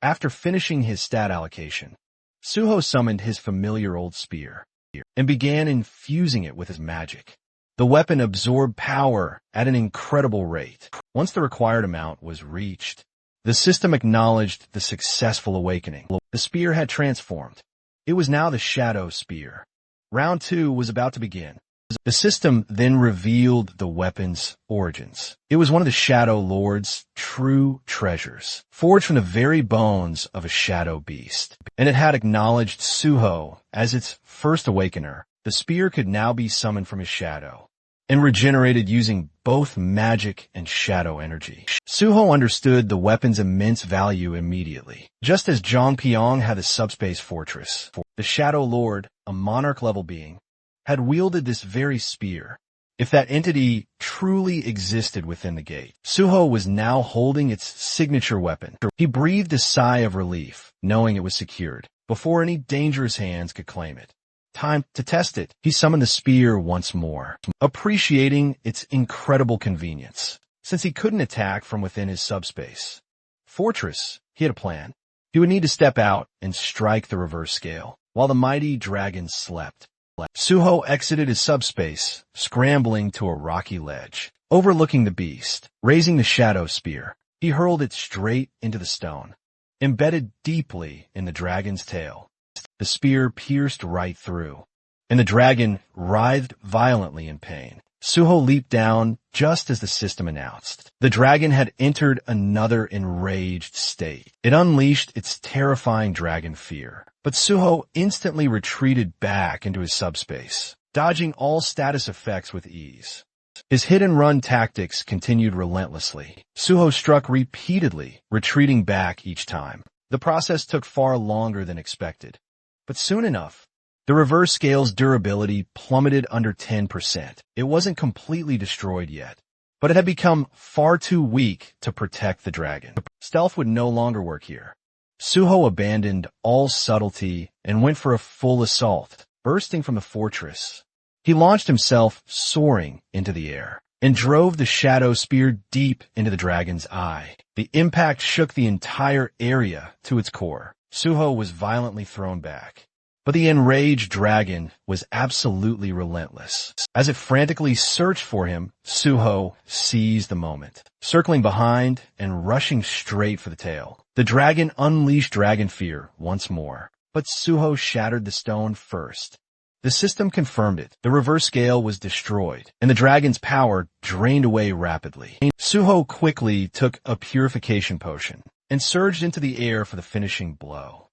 After finishing his stat allocation, Suho summoned his familiar old spear and began infusing it with his magic. The weapon absorbed power at an incredible rate. Once the required amount was reached, the system acknowledged the successful awakening. The spear had transformed. It was now the Shadow Spear. Round 2 was about to begin. The system then revealed the weapon's origins. It was one of the Shadow Lord's true treasures, forged from the very bones of a shadow beast, and it had acknowledged Suho as its first awakener. The spear could now be summoned from his shadow and regenerated using both magic and shadow energy. Suho understood the weapon's immense value immediately. Just as Zhongpyong had the subspace fortress, the Shadow Lord, a monarch-level being, had wielded this very spear. If that entity truly existed within the gate, Suho was now holding its signature weapon. He breathed a sigh of relief, knowing it was secured, before any dangerous hands could claim it. Time to test it. He summoned the spear once more, appreciating its incredible convenience, since he couldn't attack from within his subspace fortress. He had a plan. He would need to step out and strike the reverse scale, while the mighty dragon slept. Suho exited his subspace, scrambling to a rocky ledge, overlooking the beast. Raising the shadow spear, he hurled it straight into the stone, embedded deeply in the dragon's tail. The spear pierced right through, and the dragon writhed violently in pain. Suho leaped down just as the system announced. The dragon had entered another enraged state. It unleashed its terrifying dragon fear. But Suho instantly retreated back into his subspace, dodging all status effects with ease. His hit-and-run tactics continued relentlessly. Suho struck repeatedly, retreating back each time. The process took far longer than expected. But soon enough, the reverse scale's durability plummeted under 10%. It wasn't completely destroyed yet, but it had become far too weak to protect the dragon. Stealth would no longer work here. Suho abandoned all subtlety and went for a full assault, bursting from the fortress. He launched himself soaring into the air and drove the shadow spear deep into the dragon's eye. The impact shook the entire area to its core. Suho was violently thrown back. But the enraged dragon was absolutely relentless. As it frantically searched for him, Suho seized the moment, circling behind and rushing straight for the tail. The dragon unleashed dragon fear once more, but Suho shattered the stone first. The system confirmed it. The reverse scale was destroyed, and the dragon's power drained away rapidly. Suho quickly took a purification potion and surged into the air for the finishing blow.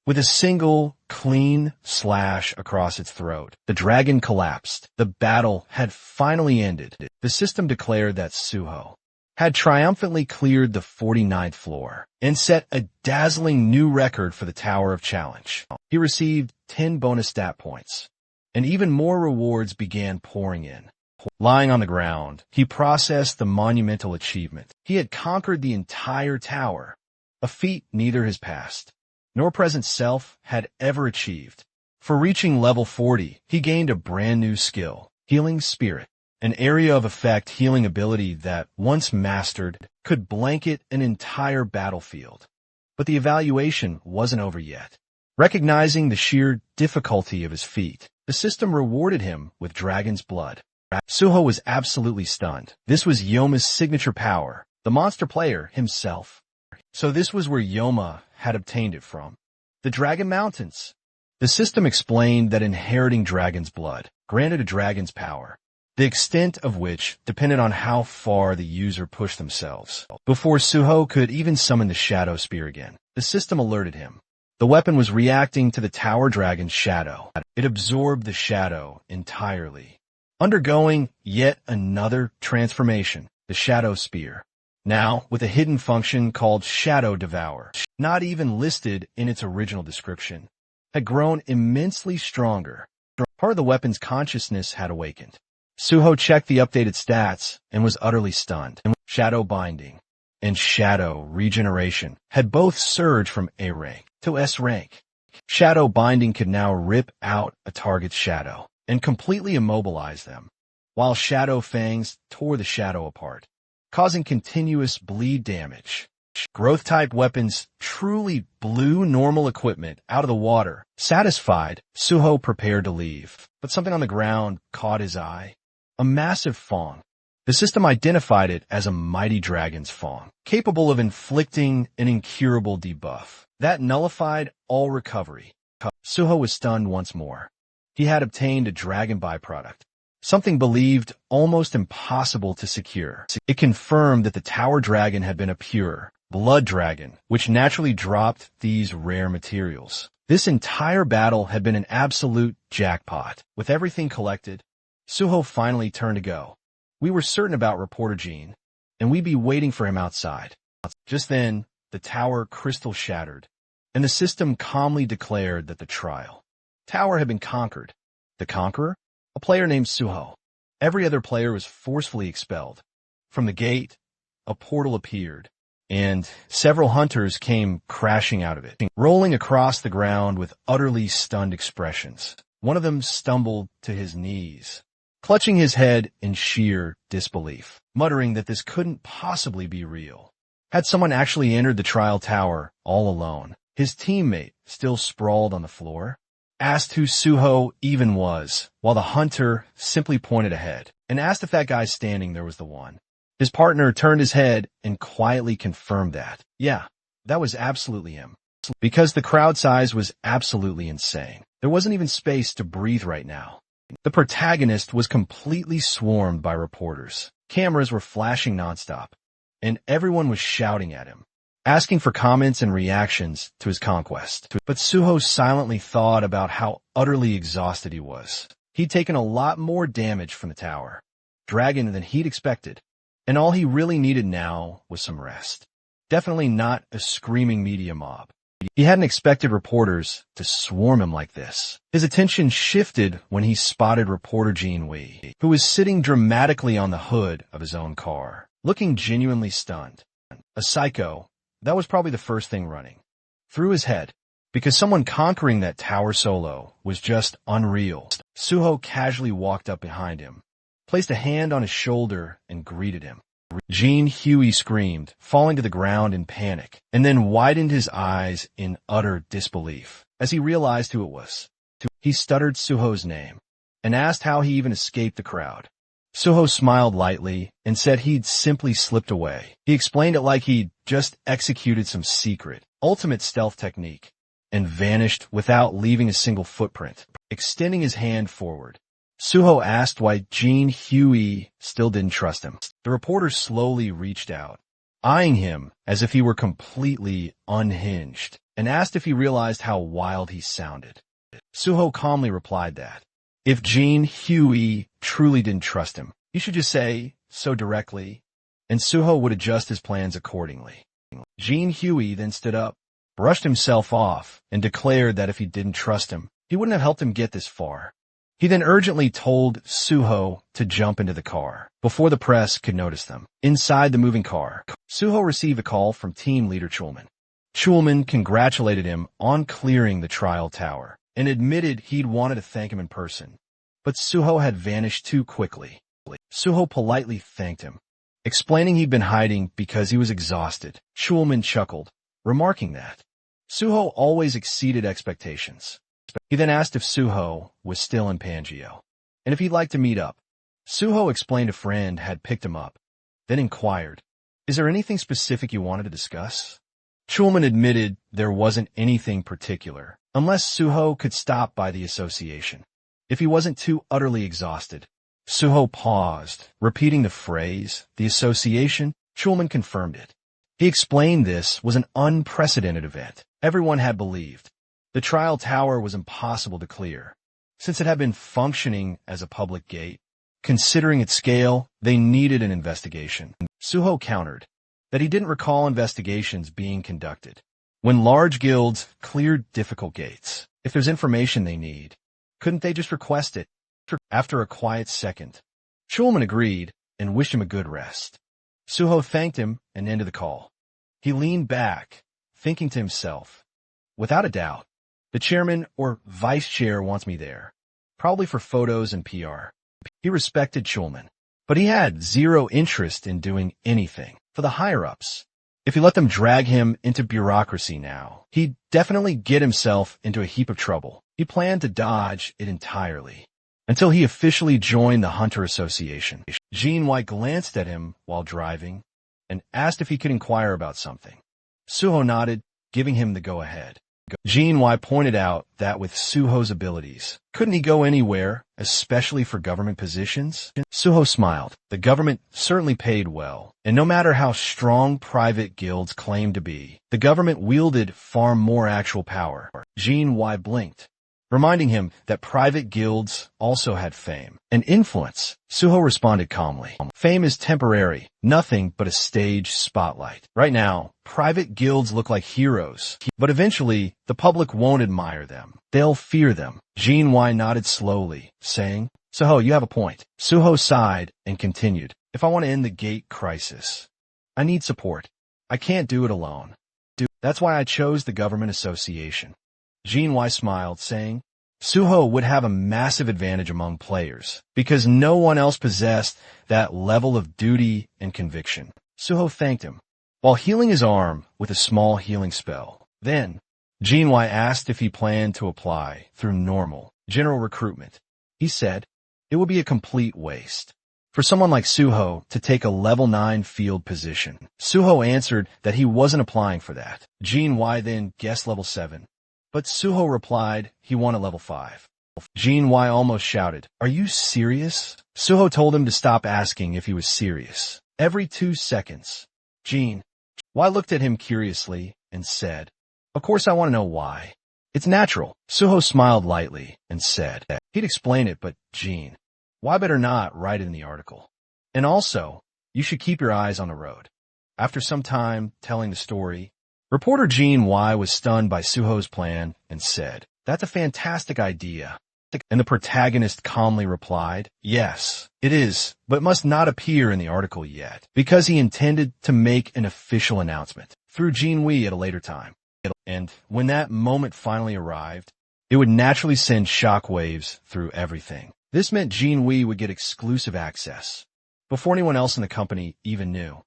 With a single, clean slash across its throat, the dragon collapsed. The battle had finally ended. The system declared that Suho had triumphantly cleared the 49th floor and set a dazzling new record for the Tower of Challenge. He received 10 bonus stat points, and even more rewards began pouring in. Lying on the ground, he processed the monumental achievement. He had conquered the entire tower, a feat neither his past nor present self had ever achieved. For reaching level 40, he gained a brand new skill, Healing Spirit, an area of effect healing ability that, once mastered, could blanket an entire battlefield. But the evaluation wasn't over yet. Recognizing the sheer difficulty of his feat, the system rewarded him with Dragon's Blood. Suho was absolutely stunned. This was Yoma's signature power, the monster player himself. So this was where Yoma had obtained it from. The Dragon Mountains. The system explained that inheriting Dragon's Blood granted a dragon's power, the extent of which depended on how far the user pushed themselves. Before Suho could even summon the Shadow Spear again, the system alerted him. The weapon was reacting to the Tower Dragon's shadow. It absorbed the shadow entirely, undergoing yet another transformation, the Shadow Spear. Now, with a hidden function called Shadow Devour, not even listed in its original description, had grown immensely stronger. Part of the weapon's consciousness had awakened. Suho checked the updated stats and was utterly stunned. Shadow Binding and Shadow Regeneration had both surged from A rank to S rank. Shadow Binding could now rip out a target's shadow and completely immobilize them, while Shadow Fangs tore the shadow apart, causing continuous bleed damage. Growth-type weapons truly blew normal equipment out of the water. Satisfied, Suho prepared to leave, but something on the ground caught his eye. A massive fawn. The system identified it as a mighty dragon's fawn, capable of inflicting an incurable debuff that nullified all recovery. Suho was stunned once more. He had obtained a dragon byproduct, something believed almost impossible to secure. It confirmed that the Tower Dragon had been a pure blood dragon, which naturally dropped these rare materials. This entire battle had been an absolute jackpot. With everything collected, Suho finally turned to go. We were certain about Reporter Gene, and we'd be waiting for him outside. Just then, the tower crystal shattered, and the system calmly declared that the tower had been conquered. The conqueror? A player named Suho. Every other player was forcefully expelled. From the gate, a portal appeared, and several hunters came crashing out of it, rolling across the ground with utterly stunned expressions. One of them stumbled to his knees, clutching his head in sheer disbelief, muttering that this couldn't possibly be real. Had someone actually entered the trial tower all alone? His teammate, still sprawled on the floor, asked who Suho even was, while the hunter simply pointed ahead and asked if that guy standing there was the one. His partner turned his head and quietly confirmed that. Yeah, that was absolutely him. Because the crowd size was absolutely insane. There wasn't even space to breathe right now. The protagonist was completely swarmed by reporters. Cameras were flashing nonstop, and everyone was shouting at him, asking for comments and reactions to his conquest. But Suho silently thought about how utterly exhausted he was. He'd taken a lot more damage from the tower dragon than he'd expected, and all he really needed now was some rest. Definitely not a screaming media mob. He hadn't expected reporters to swarm him like this. His attention shifted when he spotted reporter Gene Wei, who was sitting dramatically on the hood of his own car, looking genuinely stunned. A psycho, that was probably the first thing running. through his head, because someone conquering that tower solo was just unreal. Suho casually walked up behind him, placed a hand on his shoulder, and greeted him. Jin Huey screamed, falling to the ground in panic, and then widened his eyes in utter disbelief as he realized who it was. He stuttered Suho's name and asked how he even escaped the crowd. Suho smiled lightly and said he'd simply slipped away. He explained it like he'd just executed some secret, ultimate stealth technique and vanished without leaving a single footprint. Extending his hand forward, Suho asked why Jin Huey still didn't trust him. The reporter slowly reached out, eyeing him as if he were completely unhinged, and asked if he realized how wild he sounded. Suho calmly replied that if Jin Huey truly didn't trust him, he should just say so directly, and Suho would adjust his plans accordingly. Jin Huey then stood up, brushed himself off, and declared that if he didn't trust him, he wouldn't have helped him get this far. He then urgently told Suho to jump into the car before the press could notice them. Inside the moving car, Suho received a call from team leader Chulman. Chulman congratulated him on clearing the trial tower and admitted he'd wanted to thank him in person, but Suho had vanished too quickly. Suho politely thanked him, explaining he'd been hiding because he was exhausted. Chulman chuckled, remarking that Suho always exceeded expectations. He then asked if Suho was still in Pangeo, and if he'd like to meet up. Suho explained a friend had picked him up, then inquired, "Is there anything specific you wanted to discuss?" Chulman admitted there wasn't anything particular, unless Suho could stop by the association. If he wasn't too utterly exhausted. Suho paused, repeating the phrase, the association. Chulman confirmed it. He explained this was an unprecedented event. Everyone had believed the trial tower was impossible to clear, since it had been functioning as a public gate. Considering its scale, they needed an investigation. Suho countered that he didn't recall investigations being conducted. When large guilds cleared difficult gates, if there's information they need, couldn't they just request it? After a quiet second, Chulman agreed and wished him a good rest. Suho thanked him and ended the call. He leaned back, thinking to himself, without a doubt, the chairman or vice chair wants me there, probably for photos and PR. He respected Chulman, but he had zero interest in doing anything for the higher-ups. If he let them drag him into bureaucracy now, he'd definitely get himself into a heap of trouble. He planned to dodge it entirely until he officially joined the Hunter Association. Jin White glanced at him while driving and asked if he could inquire about something. Suho nodded, giving him the go-ahead. Jin White pointed out that with Suho's abilities, couldn't he go anywhere, especially for government positions? Suho smiled. The government certainly paid well, and no matter how strong private guilds claimed to be, the government wielded far more actual power. Jin White blinked, reminding him that private guilds also had fame and influence. Suho responded calmly. Fame is temporary, nothing but a stage spotlight. Right now, private guilds look like heroes, but eventually, the public won't admire them. They'll fear them. Jin Wai nodded slowly, saying, Suho, you have a point. Suho sighed and continued, if I want to end the gate crisis, I need support. I can't do it alone. That's why I chose the government association. Jin Wai smiled, saying, Suho would have a massive advantage among players, because no one else possessed that level of duty and conviction. Suho thanked him, while healing his arm with a small healing spell. Then, Jin Wai asked if he planned to apply through normal, general recruitment. He said, it would be a complete waste for someone like Suho to take a level 9 field position. Suho answered that he wasn't applying for that. Jin Wai then guessed level 7. But Suho replied he wanted level 5. Jin Wai almost shouted, are you serious? Suho told him to stop asking if he was serious. Every 2 seconds, Jin Wai looked at him curiously and said, of course I want to know why. It's natural. Suho smiled lightly and said that he'd explain it, but Jin Wai better not write it in the article. And also, you should keep your eyes on the road. After some time telling the story, reporter Jin Wai was stunned by Suho's plan and said, that's a fantastic idea. And the protagonist calmly replied, yes, it is, but must not appear in the article yet, because he intended to make an official announcement through Jin Wei at a later time. And when that moment finally arrived, it would naturally send shockwaves through everything. This meant Jinwei would get exclusive access before anyone else in the company even knew.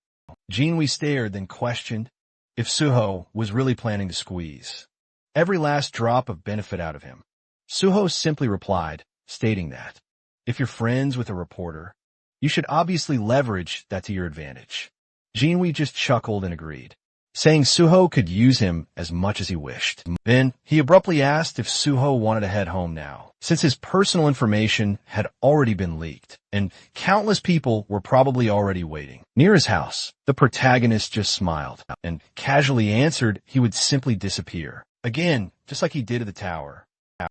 Jinwei stared, then questioned if Suho was really planning to squeeze every last drop of benefit out of him. Suho simply replied, stating that if you're friends with a reporter, you should obviously leverage that to your advantage. Jinwei just chuckled and agreed, saying Suho could use him as much as he wished. Then he abruptly asked if Suho wanted to head home now, since his personal information had already been leaked, and countless people were probably already waiting near his house. The protagonist just smiled and casually answered he would simply disappear, again, just like he did at the tower.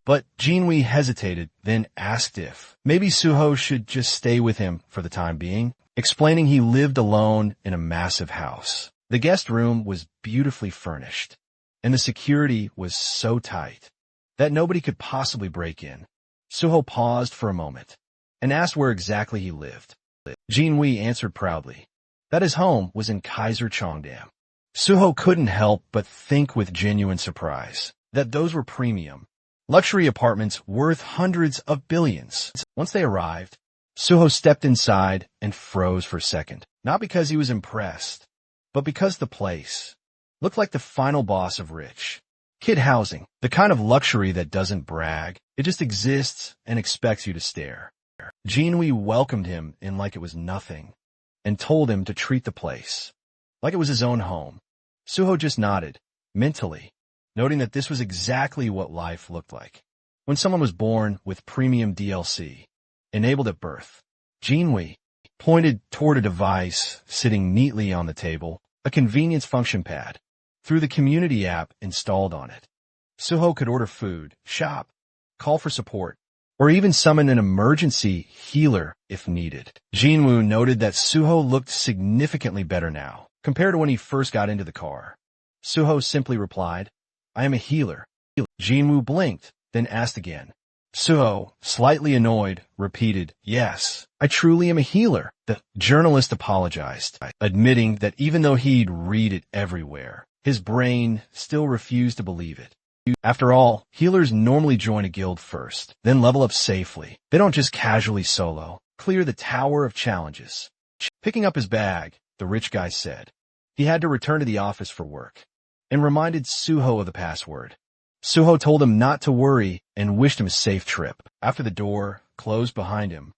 But Jinwei hesitated, then asked if maybe Suho should just stay with him for the time being, explaining he lived alone in a massive house. The guest room was beautifully furnished, and the security was so tight that nobody could possibly break in. Suho paused for a moment and asked where exactly he lived. Jinwei answered proudly that his home was in Kaiser Cheongdam. Suho couldn't help but think with genuine surprise that those were premium luxury apartments worth hundreds of billions. Once they arrived, Suho stepped inside and froze for a second, not because he was impressed, but because the place looked like the final boss of rich kid housing, the kind of luxury that doesn't brag, it just exists and expects you to stare. Jinwei welcomed him in like it was nothing and told him to treat the place like it was his own home. Suho just nodded, mentally, noting that this was exactly what life looked like when someone was born with premium DLC enabled at birth. Jinwei pointed toward a device sitting neatly on the table, a convenience function pad, through the community app installed on it. Suho could order food, shop, call for support, or even summon an emergency healer if needed. Jinwoo noted that Suho looked significantly better now compared to when he first got into the car. Suho simply replied, "I am a healer." Jinwoo blinked, then asked again. Suho, slightly annoyed, repeated, "Yes, I truly am a healer." The journalist apologized, admitting that even though he'd read it everywhere, his brain still refused to believe it. After all, healers normally join a guild first, then level up safely. They don't just casually solo clear the tower of challenges. Picking up his bag, the rich guy said he had to return to the office for work, and reminded Suho of the password. Suho told him not to worry and wished him a safe trip. After the door closed behind him,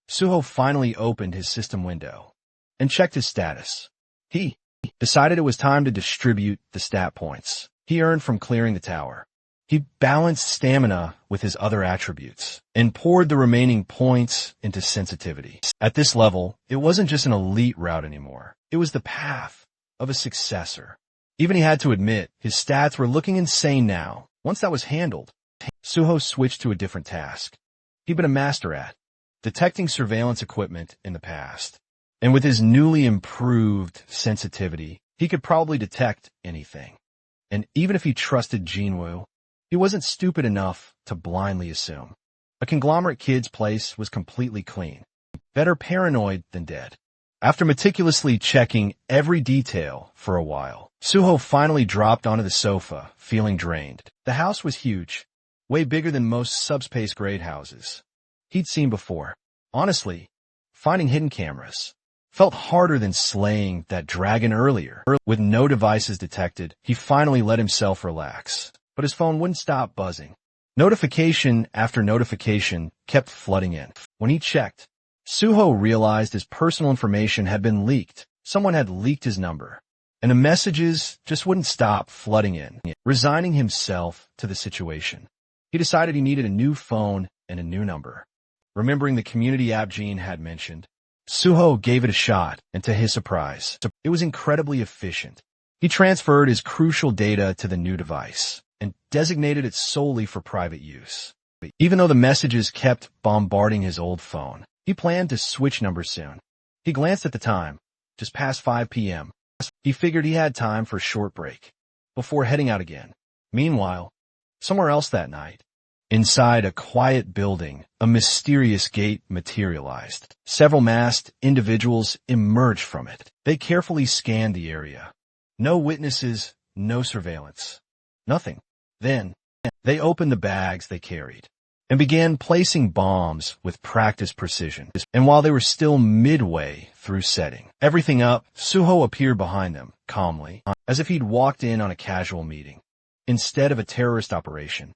Suho finally opened his system window and checked his status. He decided it was time to distribute the stat points he earned from clearing the tower. He balanced stamina with his other attributes and poured the remaining points into sensitivity. At this level, it wasn't just an elite route anymore. It was the path of a successor. Even he had to admit his stats were looking insane now. Once that was handled, Suho switched to a different task he'd been a master at, detecting surveillance equipment in the past. And with his newly improved sensitivity, he could probably detect anything. And even if he trusted Jinwoo, he wasn't stupid enough to blindly assume a conglomerate kid's place was completely clean. Better paranoid than dead. After meticulously checking every detail for a while, Suho finally dropped onto the sofa, feeling drained. The house was huge, way bigger than most subspace grade houses he'd seen before. Honestly, finding hidden cameras felt harder than slaying that dragon earlier. With no devices detected, he finally let himself relax, but his phone wouldn't stop buzzing. Notification after notification kept flooding in. When he checked, Suho realized his personal information had been leaked. Someone had leaked his number, and the messages just wouldn't stop flooding in. Resigning himself to the situation, he decided he needed a new phone and a new number. Remembering the community app Jean had mentioned, Suho gave it a shot, and to his surprise, it was incredibly efficient. He transferred his crucial data to the new device and designated it solely for private use. Even though the messages kept bombarding his old phone, he planned to switch numbers soon. He glanced at the time, just past 5 p.m. He figured he had time for a short break before heading out again. Meanwhile, somewhere else that night, inside a quiet building, a mysterious gate materialized. Several masked individuals emerged from it. They carefully scanned the area. No witnesses, no surveillance. Nothing. Then, they opened the bags they carried and began placing bombs with practiced precision. And while they were still midway through setting everything up, Suho appeared behind them, calmly, as if he'd walked in on a casual meeting, instead of a terrorist operation.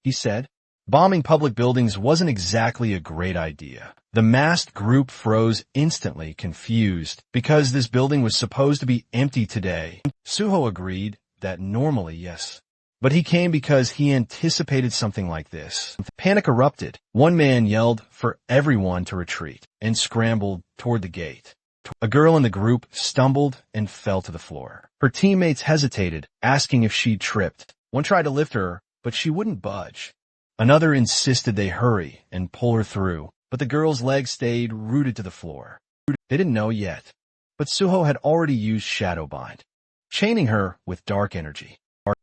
He said, "Bombing public buildings wasn't exactly a great idea." The masked group froze instantly, confused, because this building was supposed to be empty today. Suho agreed that normally, yes. But he came because he anticipated something like this. Panic erupted. One man yelled for everyone to retreat and scrambled toward the gate. A girl in the group stumbled and fell to the floor. Her teammates hesitated, asking if she'd tripped. One tried to lift her, but she wouldn't budge. Another insisted they hurry and pull her through, but the girl's legs stayed rooted to the floor. They didn't know yet, but Suho had already used Shadowbind, chaining her with dark energy.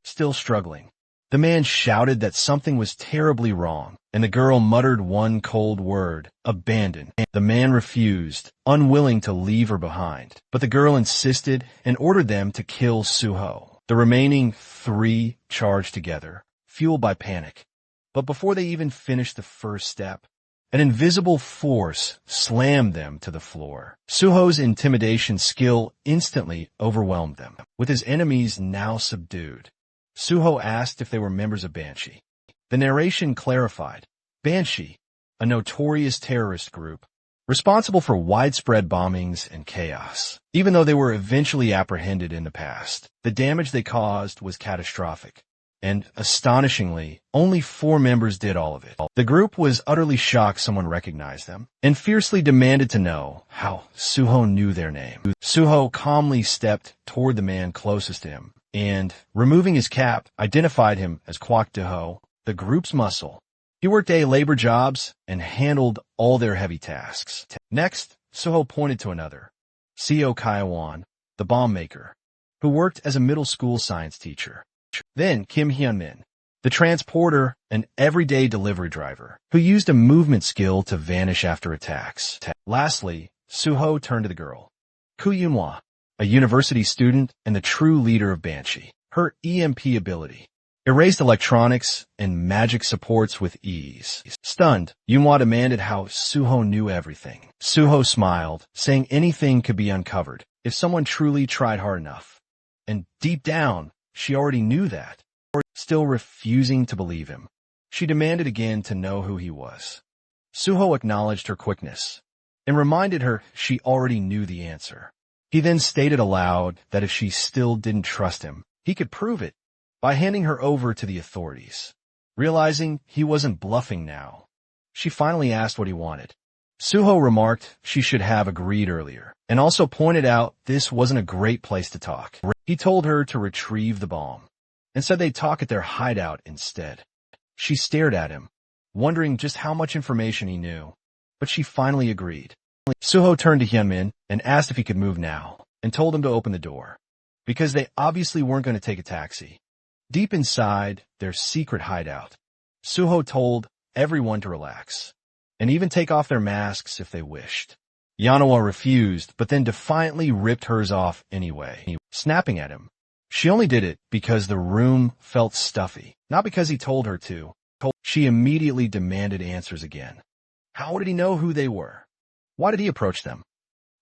Still struggling, the man shouted that something was terribly wrong, and the girl muttered one cold word, "Abandon." The man refused, unwilling to leave her behind, but the girl insisted and ordered them to kill Suho. The remaining 3 charged together, fueled by panic. But before they even finished the first step, an invisible force slammed them to the floor. Suho's intimidation skill instantly overwhelmed them. With his enemies now subdued, Suho asked if they were members of Banshee. The narration clarified. Banshee, a notorious terrorist group, responsible for widespread bombings and chaos. Even though they were eventually apprehended in the past, the damage they caused was catastrophic. And, astonishingly, only 4 members did all of it. The group was utterly shocked someone recognized them, and fiercely demanded to know how Suho knew their name. Suho calmly stepped toward the man closest to him, and, removing his cap, identified him as Kwak Deho, the group's muscle. He worked labor jobs and handled all their heavy tasks. Next, Suho pointed to another, Seo Kaiwan, the bomb maker, who worked as a middle school science teacher. Then Kim Hyunmin, the transporter and everyday delivery driver, who used a movement skill to vanish after attacks. Lastly, Suho turned to the girl, Ku Yunhwa, a university student and the true leader of Banshee. Her EMP ability erased electronics and magic supports with ease. Stunned, Yunhwa demanded how Suho knew everything. Suho smiled, saying anything could be uncovered if someone truly tried hard enough. And deep down, she already knew that. Still refusing to believe him, she demanded again to know who he was. Suho acknowledged her quickness and reminded her she already knew the answer. He then stated aloud that if she still didn't trust him, he could prove it by handing her over to the authorities. Realizing he wasn't bluffing now, she finally asked what he wanted. Suho remarked she should have agreed earlier, and also pointed out this wasn't a great place to talk. He told her to retrieve the bomb, and said they'd talk at their hideout instead. She stared at him, wondering just how much information he knew, but she finally agreed. Suho turned to Hyunmin and asked if he could move now, and told him to open the door, because they obviously weren't going to take a taxi. Deep inside their secret hideout, Suho told everyone to relax, and even take off their masks if they wished. Yanawa refused, but then defiantly ripped hers off anyway, snapping at him. She only did it because the room felt stuffy, not because he told her to. She immediately demanded answers again. How did he know who they were? Why did he approach them?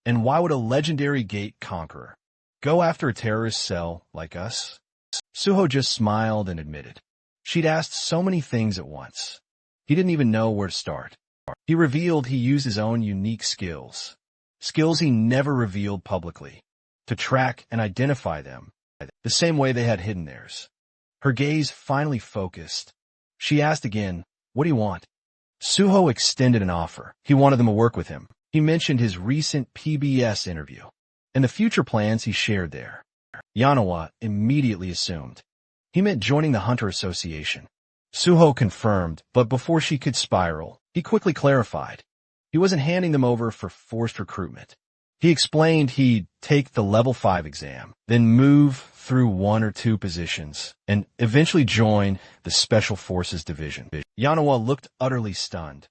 And why would a legendary gate conqueror go after a terrorist cell like us? Suho just smiled and admitted. She'd asked so many things at once. He didn't even know where to start. He revealed he used his own unique skills he never revealed publicly, to track and identify them, the same way they had hidden theirs. Her gaze finally focused. She asked again, "What do you want?" Suho extended an offer. He wanted them to work with him. He mentioned his recent PBS interview and the future plans he shared there. Yanawa immediately assumed he meant joining the Hunter Association. Suho confirmed, but before she could spiral, he quickly clarified. He wasn't handing them over for forced recruitment. He explained he'd take the level 5 exam, then move through 1 or 2 positions, and eventually join the Special Forces Division. Yanawa looked utterly stunned,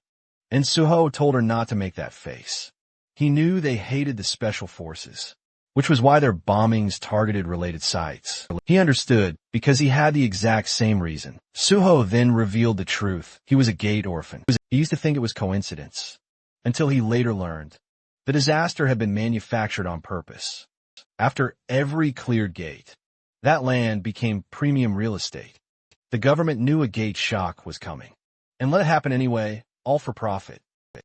and Suho told her not to make that face. He knew they hated the Special Forces, which was why their bombings targeted related sites. He understood, because he had the exact same reason. Suho then revealed the truth. He was a gate orphan. He used to think it was coincidence, until he later learned the disaster had been manufactured on purpose. After every cleared gate, that land became premium real estate. The government knew a gate shock was coming, and let it happen anyway, all for profit.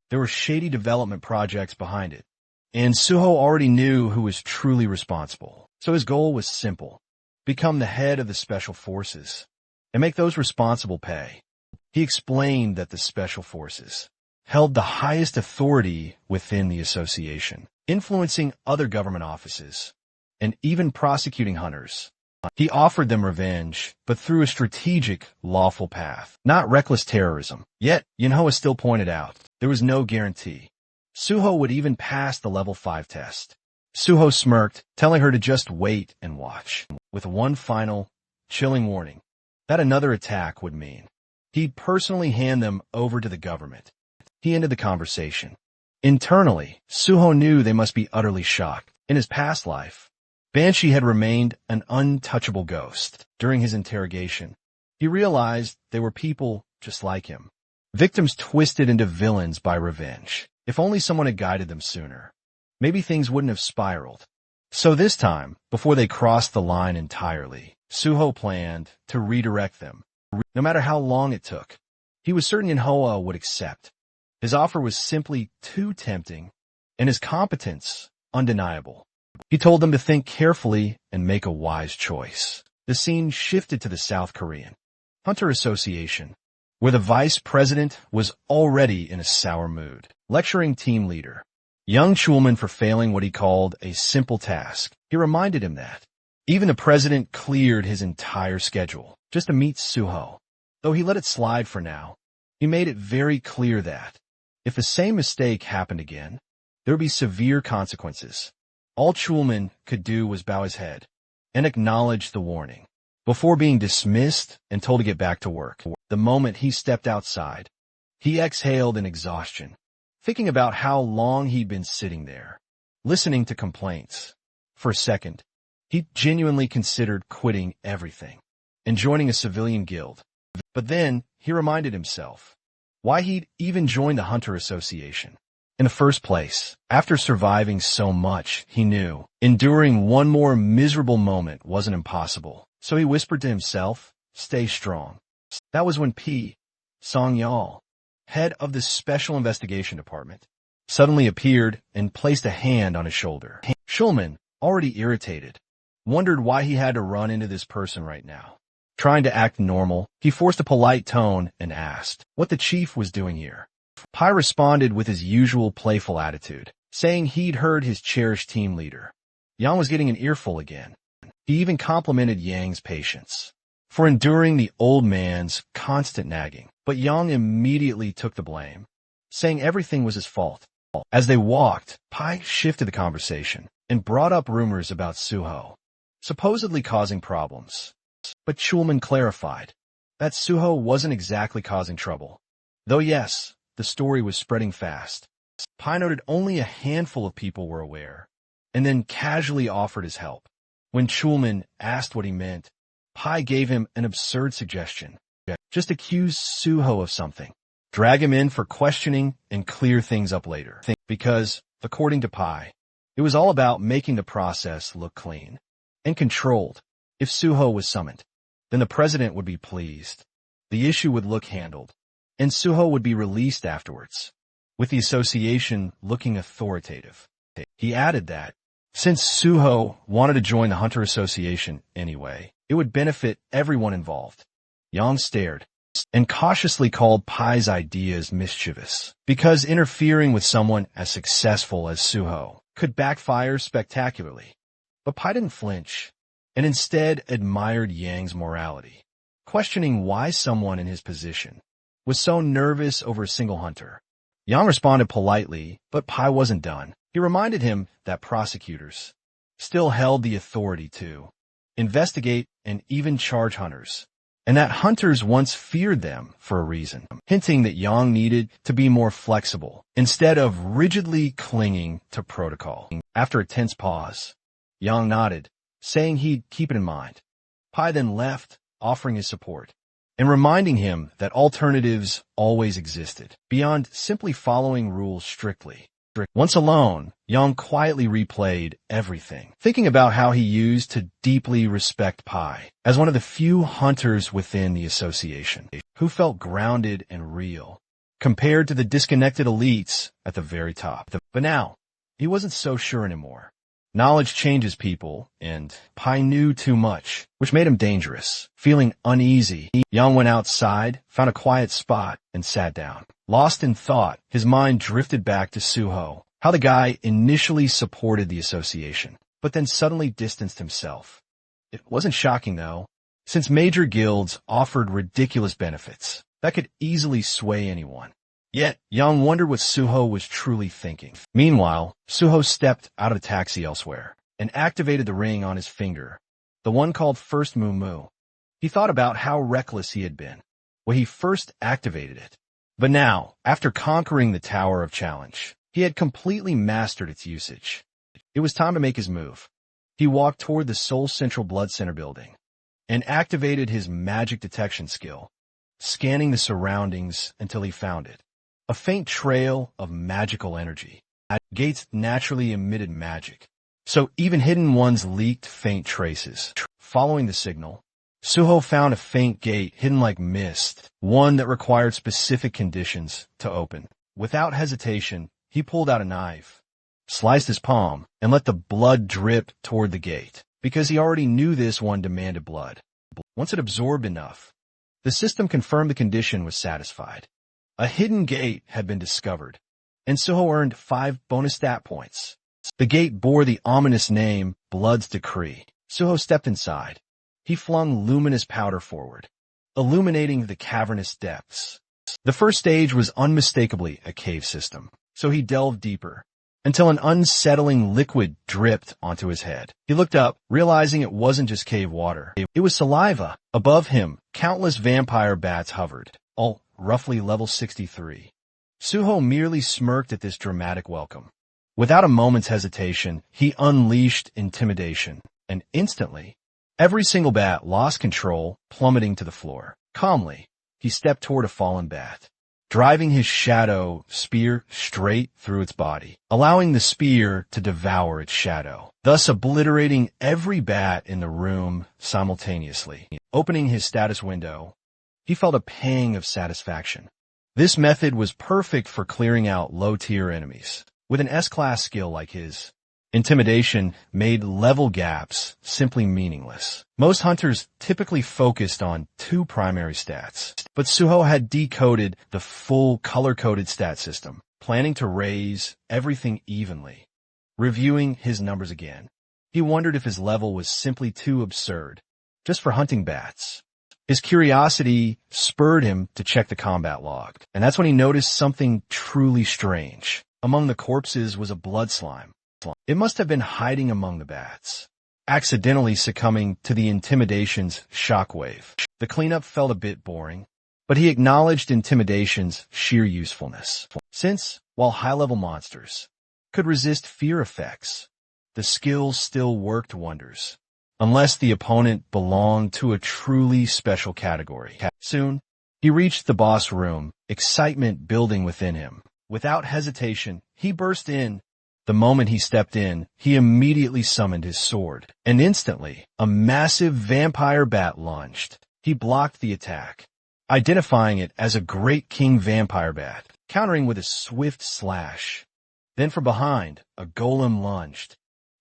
There were shady development projects behind it, and Suho already knew who was truly responsible. So his goal was simple: become the head of the special forces and make those responsible pay. He explained that the special forces held the highest authority within the association, influencing other government offices and even prosecuting hunters. He offered them revenge, but through a strategic, lawful path, not reckless terrorism. Yet, Manhwa still pointed out, there was no guarantee Suho would even pass the level 5 test. Suho smirked, telling her to just wait and watch, with one final, chilling warning that another attack would mean he'd personally hand them over to the government. He ended the conversation. Internally, Suho knew they must be utterly shocked. In his past life, Banshee had remained an untouchable ghost. During his interrogation, he realized they were people just like him, victims twisted into villains by revenge. If only someone had guided them sooner, maybe things wouldn't have spiraled. So this time, before they crossed the line entirely, Suho planned to redirect them, no matter how long it took. He was certain Manhwa would accept. His offer was simply too tempting, and his competence undeniable. He told them to think carefully and make a wise choice. The scene shifted to the South Korean Hunter Association, where the vice president was already in a sour mood, lecturing team leader young Chulman for failing what he called a simple task. He reminded him that even the president cleared his entire schedule just to meet Suho. Though he let it slide for now, he made it very clear that if the same mistake happened again, there would be severe consequences. All Chulman could do was bow his head and acknowledge the warning before being dismissed and told to get back to work. The moment he stepped outside, he exhaled in exhaustion, thinking about how long he'd been sitting there, listening to complaints. For a second, he genuinely considered quitting everything and joining a civilian guild. But then he reminded himself why he'd even joined the Hunter Association. In the first place, after surviving so much, he knew enduring one more miserable moment wasn't impossible. So he whispered to himself, stay strong. That was when P. Song-yeol, head of the Special Investigation Department, suddenly appeared and placed a hand on his shoulder. Schulman, already irritated, wondered why he had to run into this person right now. Trying to act normal, he forced a polite tone and asked what the chief was doing here. Pai responded with his usual playful attitude, saying he'd heard his cherished team leader Yang was getting an earful again. He even complimented Yang's patience for enduring the old man's constant nagging. But Yang immediately took the blame, saying everything was his fault. As they walked, Pai shifted the conversation and brought up rumors about Suho supposedly causing problems. But Chulman clarified that Suho wasn't exactly causing trouble, though yes, the story was spreading fast. Pai noted only a handful of people were aware, and then casually offered his help. When Chulman asked what he meant, Pai gave him an absurd suggestion. Just accuse Suho of something, drag him in for questioning, and clear things up later. Because, according to Pai, it was all about making the process look clean and controlled. If Suho was summoned, then the president would be pleased. The issue would look handled, and Suho would be released afterwards, with the association looking authoritative. He added that, since Suho wanted to join the Hunter Association anyway, it would benefit everyone involved. Yang stared and cautiously called Pai's ideas mischievous, because interfering with someone as successful as Suho could backfire spectacularly. But Pai didn't flinch, and instead admired Yang's morality, questioning why someone in his position was so nervous over a single hunter. Yang responded politely, but Pai wasn't done. He reminded him that prosecutors still held the authority to investigate and even charge hunters, and that hunters once feared them for a reason, hinting that Yang needed to be more flexible instead of rigidly clinging to protocol. After a tense pause, Yang nodded, saying he'd keep it in mind. Pai then left, offering his support, and reminding him that alternatives always existed, beyond simply following rules strictly. Once alone, Yang quietly replayed everything, thinking about how he used to deeply respect Pai as one of the few hunters within the association who felt grounded and real, compared to the disconnected elites at the very top. But now, he wasn't so sure anymore. Knowledge changes people, and Pai knew too much, which made him dangerous. Feeling uneasy, Yang went outside, found a quiet spot, and sat down. Lost in thought, his mind drifted back to Suho, how the guy initially supported the association, but then suddenly distanced himself. It wasn't shocking, though, since major guilds offered ridiculous benefits that could easily sway anyone. Yet, Yang wondered what Suho was truly thinking. Meanwhile, Suho stepped out of the taxi elsewhere and activated the ring on his finger, the one called First Moo. He thought about how reckless he had been when he first activated it. But now, after conquering the Tower of Challenge, he had completely mastered its usage. It was time to make his move. He walked toward the Seoul Central Blood Center building and activated his magic detection skill, scanning the surroundings until he found it. A faint trail of magical energy. Gates naturally emitted magic, so even hidden ones leaked faint traces. Following the signal, Suho found a faint gate hidden like mist, one that required specific conditions to open. Without hesitation, he pulled out a knife, sliced his palm, and let the blood drip toward the gate, because he already knew this one demanded blood. Once it absorbed enough, the system confirmed the condition was satisfied. A hidden gate had been discovered, and Suho earned 5 bonus stat points. The gate bore the ominous name Blood's Decree. Suho stepped inside. He flung luminous powder forward, illuminating the cavernous depths. The first stage was unmistakably a cave system, so he delved deeper, until an unsettling liquid dripped onto his head. He looked up, realizing it wasn't just cave water. It was saliva. Above him, countless vampire bats hovered, all roughly level 63. Suho merely smirked at this dramatic welcome. Without a moment's hesitation, he unleashed intimidation, and instantly, every single bat lost control, plummeting to the floor. Calmly, he stepped toward a fallen bat, driving his shadow spear straight through its body, allowing the spear to devour its shadow, thus obliterating every bat in the room simultaneously. Opening his status window, he felt a pang of satisfaction. This method was perfect for clearing out low-tier enemies. With an S-class skill like his, intimidation made level gaps simply meaningless. Most hunters typically focused on 2 primary stats, but Suho had decoded the full color-coded stat system, planning to raise everything evenly. Reviewing his numbers again, he wondered if his level was simply too absurd, just for hunting bats. His curiosity spurred him to check the combat log, and that's when he noticed something truly strange. Among the corpses was a blood slime. It must have been hiding among the bats, accidentally succumbing to the intimidation's shockwave. The cleanup felt a bit boring, but he acknowledged intimidation's sheer usefulness. Since, while high-level monsters could resist fear effects, the skill still worked wonders, unless the opponent belonged to a truly special category. Soon, he reached the boss room, excitement building within him. Without hesitation, he burst in. The moment he stepped in, he immediately summoned his sword, and instantly, a massive vampire bat lunged. He blocked the attack, identifying it as a great king vampire bat, countering with a swift slash. Then from behind, a golem lunged,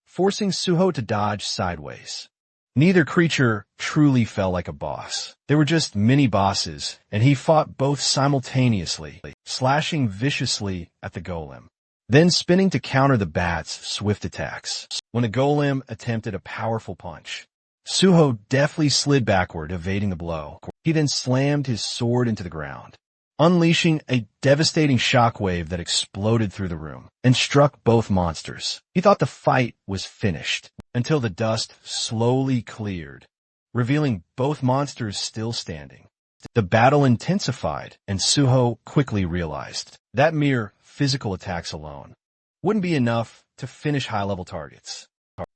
forcing Suho to dodge sideways. Neither creature truly felt like a boss. They were just mini-bosses, and he fought both simultaneously, slashing viciously at the golem, then spinning to counter the bat's swift attacks. When the golem attempted a powerful punch, Suho deftly slid backward, evading the blow. He then slammed his sword into the ground, unleashing a devastating shockwave that exploded through the room and struck both monsters. He thought the fight was finished until the dust slowly cleared, revealing both monsters still standing. The battle intensified, and Suho quickly realized that mere physical attacks alone wouldn't be enough to finish high-level targets.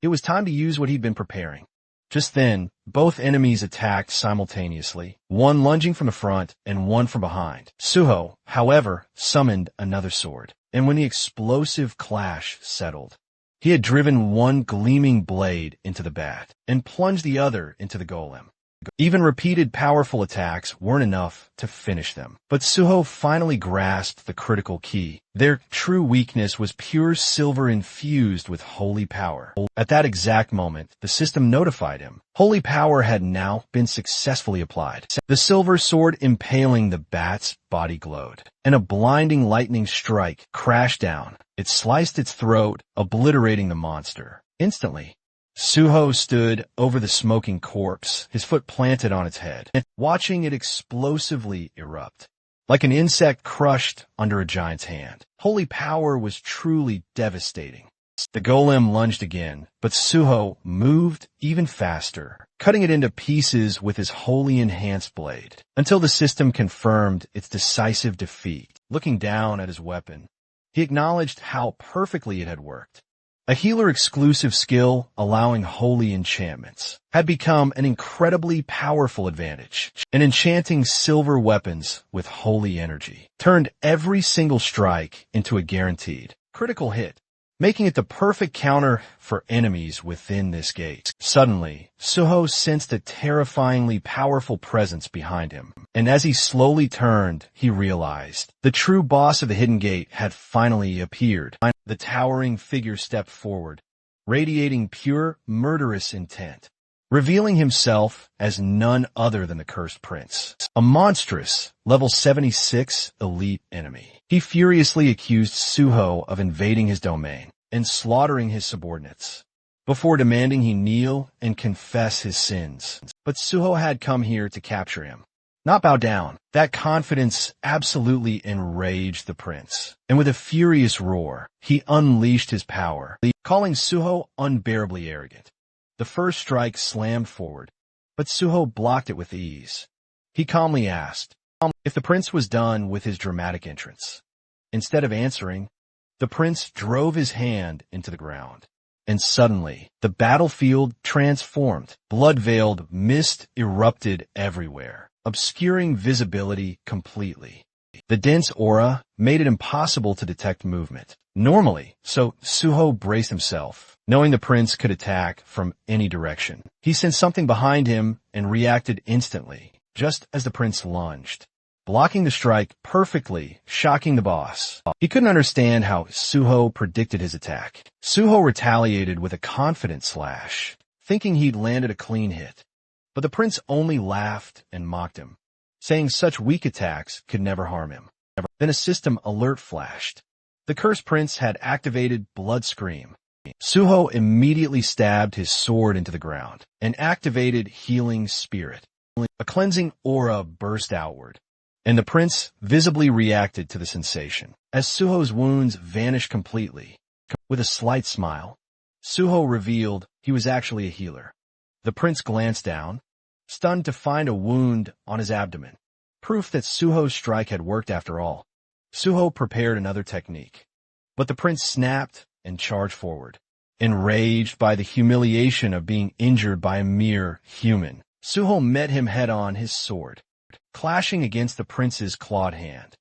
It was time to use what he'd been preparing. Just then, both enemies attacked simultaneously, one lunging from the front and one from behind. Suho, however, summoned another sword, and when the explosive clash settled, he had driven one gleaming blade into the bat and plunged the other into the golem. Even repeated powerful attacks weren't enough to finish them. But Suho finally grasped the critical key. Their true weakness was pure silver infused with holy power. At that exact moment, the system notified him. Holy power had now been successfully applied. The silver sword impaling the bat's body glowed, and a blinding lightning strike crashed down. It sliced its throat, obliterating the monster. Instantly, Suho stood over the smoking corpse, his foot planted on its head, watching it explosively erupt. Like an insect crushed under a giant's hand. Holy power was truly devastating. The golem lunged again, but Suho moved even faster, cutting it into pieces with his wholly enhanced blade, until the system confirmed its decisive defeat. Looking down at his weapon, he acknowledged how perfectly it had worked. A healer-exclusive skill allowing holy enchantments had become an incredibly powerful advantage. And enchanting silver weapons with holy energy turned every single strike into a guaranteed critical hit, making it the perfect counter for enemies within this gate. Suddenly, Suho sensed a terrifyingly powerful presence behind him, and as he slowly turned, he realized the true boss of the hidden gate had finally appeared. The towering figure stepped forward, radiating pure, murderous intent, revealing himself as none other than the Cursed Prince, a monstrous, level 76 elite enemy. He furiously accused Suho of invading his domain and slaughtering his subordinates, before demanding he kneel and confess his sins. But Suho had come here to capture him, not bow down. That confidence absolutely enraged the prince, and with a furious roar, he unleashed his power, calling Suho unbearably arrogant. The first strike slammed forward, but Suho blocked it with ease. He calmly asked if the prince was done with his dramatic entrance. Instead of answering, the prince drove his hand into the ground, and suddenly the battlefield transformed. Blood-veiled mist erupted everywhere, obscuring visibility completely. The dense aura made it impossible to detect movement normally, so Suho braced himself, knowing the prince could attack from any direction. He sensed something behind him and reacted instantly, just as the prince lunged, blocking the strike perfectly, shocking the boss. He couldn't understand how Suho predicted his attack. Suho retaliated with a confident slash, thinking he'd landed a clean hit. But the prince only laughed and mocked him, saying such weak attacks could never harm him. Then a system alert flashed. The Cursed Prince had activated Blood Scream. Suho immediately stabbed his sword into the ground and activated Healing Spirit. A cleansing aura burst outward, and the prince visibly reacted to the sensation. As Suho's wounds vanished completely, with a slight smile, Suho revealed he was actually a healer. The prince glanced down, stunned to find a wound on his abdomen, proof that Suho's strike had worked after all. Suho prepared another technique, but the prince snapped and charged forward. Enraged by the humiliation of being injured by a mere human, Suho met him head-on, his sword clashing against the prince's clawed hand.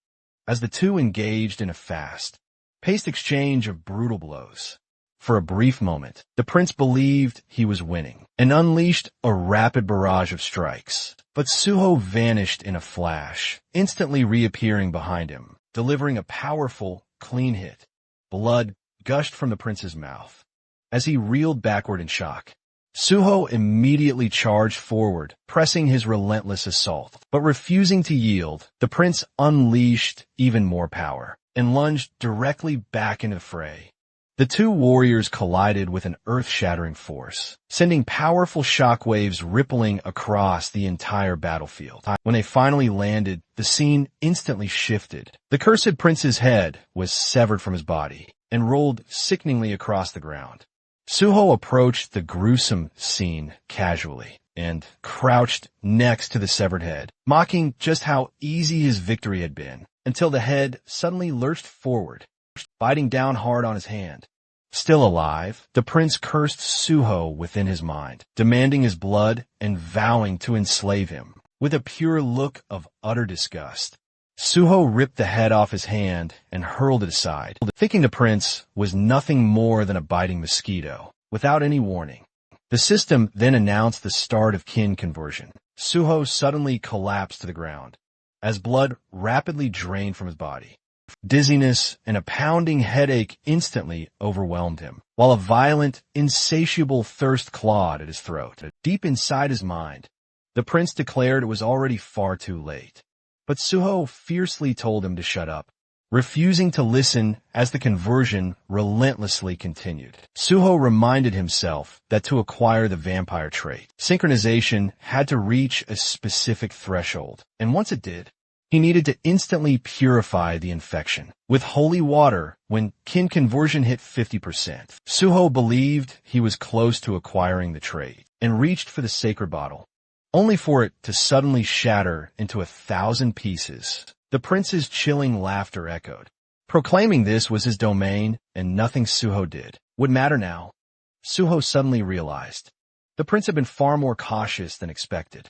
As the two engaged in a fast-paced exchange of brutal blows, for a brief moment, the prince believed he was winning and unleashed a rapid barrage of strikes. But Suho vanished in a flash, instantly reappearing behind him, delivering a powerful, clean hit. Blood gushed from the prince's mouth. As he reeled backward in shock, Suho immediately charged forward, pressing his relentless assault. But refusing to yield, the prince unleashed even more power and lunged directly back into the fray. The two warriors collided with an earth-shattering force, sending powerful shockwaves rippling across the entire battlefield. When they finally landed, the scene instantly shifted. The Cursed Prince's head was severed from his body and rolled sickeningly across the ground. Suho approached the gruesome scene casually and crouched next to the severed head, mocking just how easy his victory had been, until the head suddenly lurched forward, biting down hard on his hand. Still alive, the prince cursed Suho within his mind, demanding his blood and vowing to enslave him. With a pure look of utter disgust, Suho ripped the head off his hand and hurled it aside, thinking the prince was nothing more than a biting mosquito. Without any warning, the system then announced the start of kin conversion. Suho suddenly collapsed to the ground, as blood rapidly drained from his body. Dizziness and a pounding headache instantly overwhelmed him, while a violent, insatiable thirst clawed at his throat. Deep inside his mind, the prince declared it was already far too late. But Suho fiercely told him to shut up, refusing to listen as the conversion relentlessly continued. Suho reminded himself that to acquire the vampire trait, synchronization had to reach a specific threshold, and once it did, he needed to instantly purify the infection with holy water when kin conversion hit 50%. Suho believed he was close to acquiring the trait and reached for the sacred bottle, only for it to suddenly shatter into 1,000 pieces. The prince's chilling laughter echoed, proclaiming this was his domain and nothing Suho did would matter now. Suho suddenly realized the prince had been far more cautious than expected.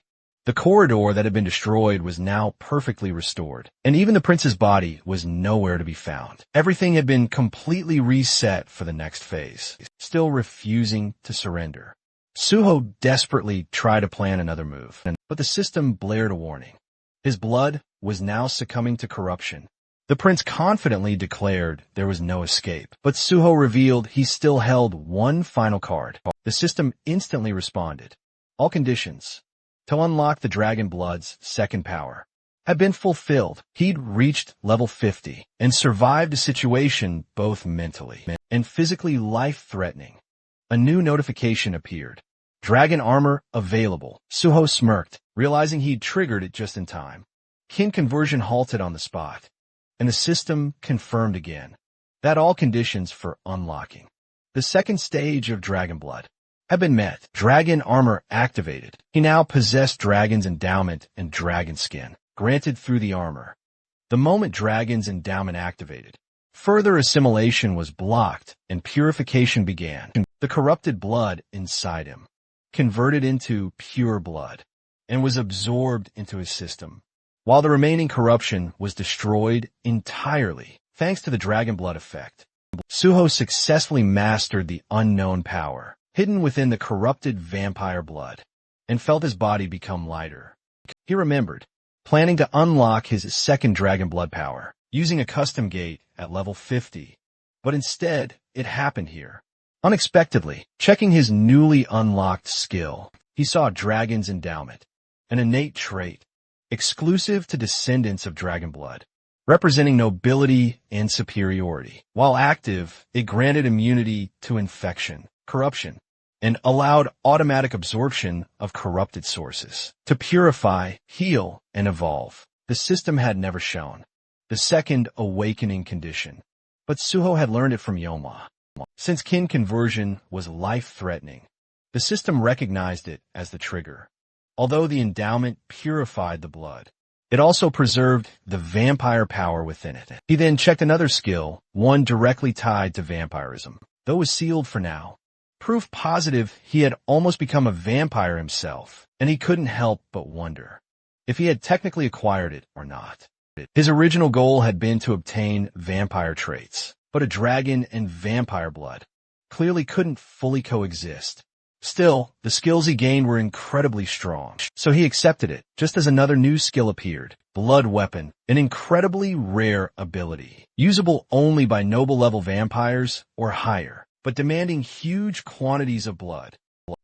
The corridor that had been destroyed was now perfectly restored, and even the prince's body was nowhere to be found. Everything had been completely reset for the next phase, still refusing to surrender. Suho desperately tried to plan another move, but the system blared a warning. His blood was now succumbing to corruption. The prince confidently declared there was no escape, but Suho revealed he still held one final card. The system instantly responded. All conditions to unlock the Dragon Blood's second power had been fulfilled. He'd reached level 50 and survived a situation both mentally and physically life-threatening. A new notification appeared. Dragon armor available. Suho smirked, realizing he'd triggered it just in time. Kin conversion halted on the spot, and the system confirmed again that all conditions for unlocking the second stage of Dragon Blood had been met. Dragon armor activated. He now possessed Dragon's endowment and dragon skin, granted through the armor. The moment Dragon's endowment activated, further assimilation was blocked and purification began. The corrupted blood inside him converted into pure blood and was absorbed into his system, while the remaining corruption was destroyed entirely thanks to the Dragon Blood effect. Suho successfully mastered the unknown power hidden within the corrupted vampire blood, and felt his body become lighter. He remembered, planning to unlock his second Dragon Blood power, using a custom gate at level 50. But instead, it happened here. Unexpectedly, checking his newly unlocked skill, he saw Dragon's Endowment, an innate trait, exclusive to descendants of Dragon Blood, representing nobility and superiority. While active, it granted immunity to infection, corruption, and allowed automatic absorption of corrupted sources to purify, heal, and evolve. The system had never shown the second awakening condition, but Suho had learned it from Yoma. Since kin conversion was life-threatening, the system recognized it as the trigger. Although the endowment purified the blood, it also preserved the vampire power within it. He then checked another skill, one directly tied to vampirism, though it was sealed for now. Proof positive he had almost become a vampire himself, and he couldn't help but wonder if he had technically acquired it or not. His original goal had been to obtain vampire traits, but a dragon and vampire blood clearly couldn't fully coexist. Still, the skills he gained were incredibly strong, so he accepted it, just as another new skill appeared, Blood Weapon, an incredibly rare ability, usable only by noble-level vampires or higher, but demanding huge quantities of blood.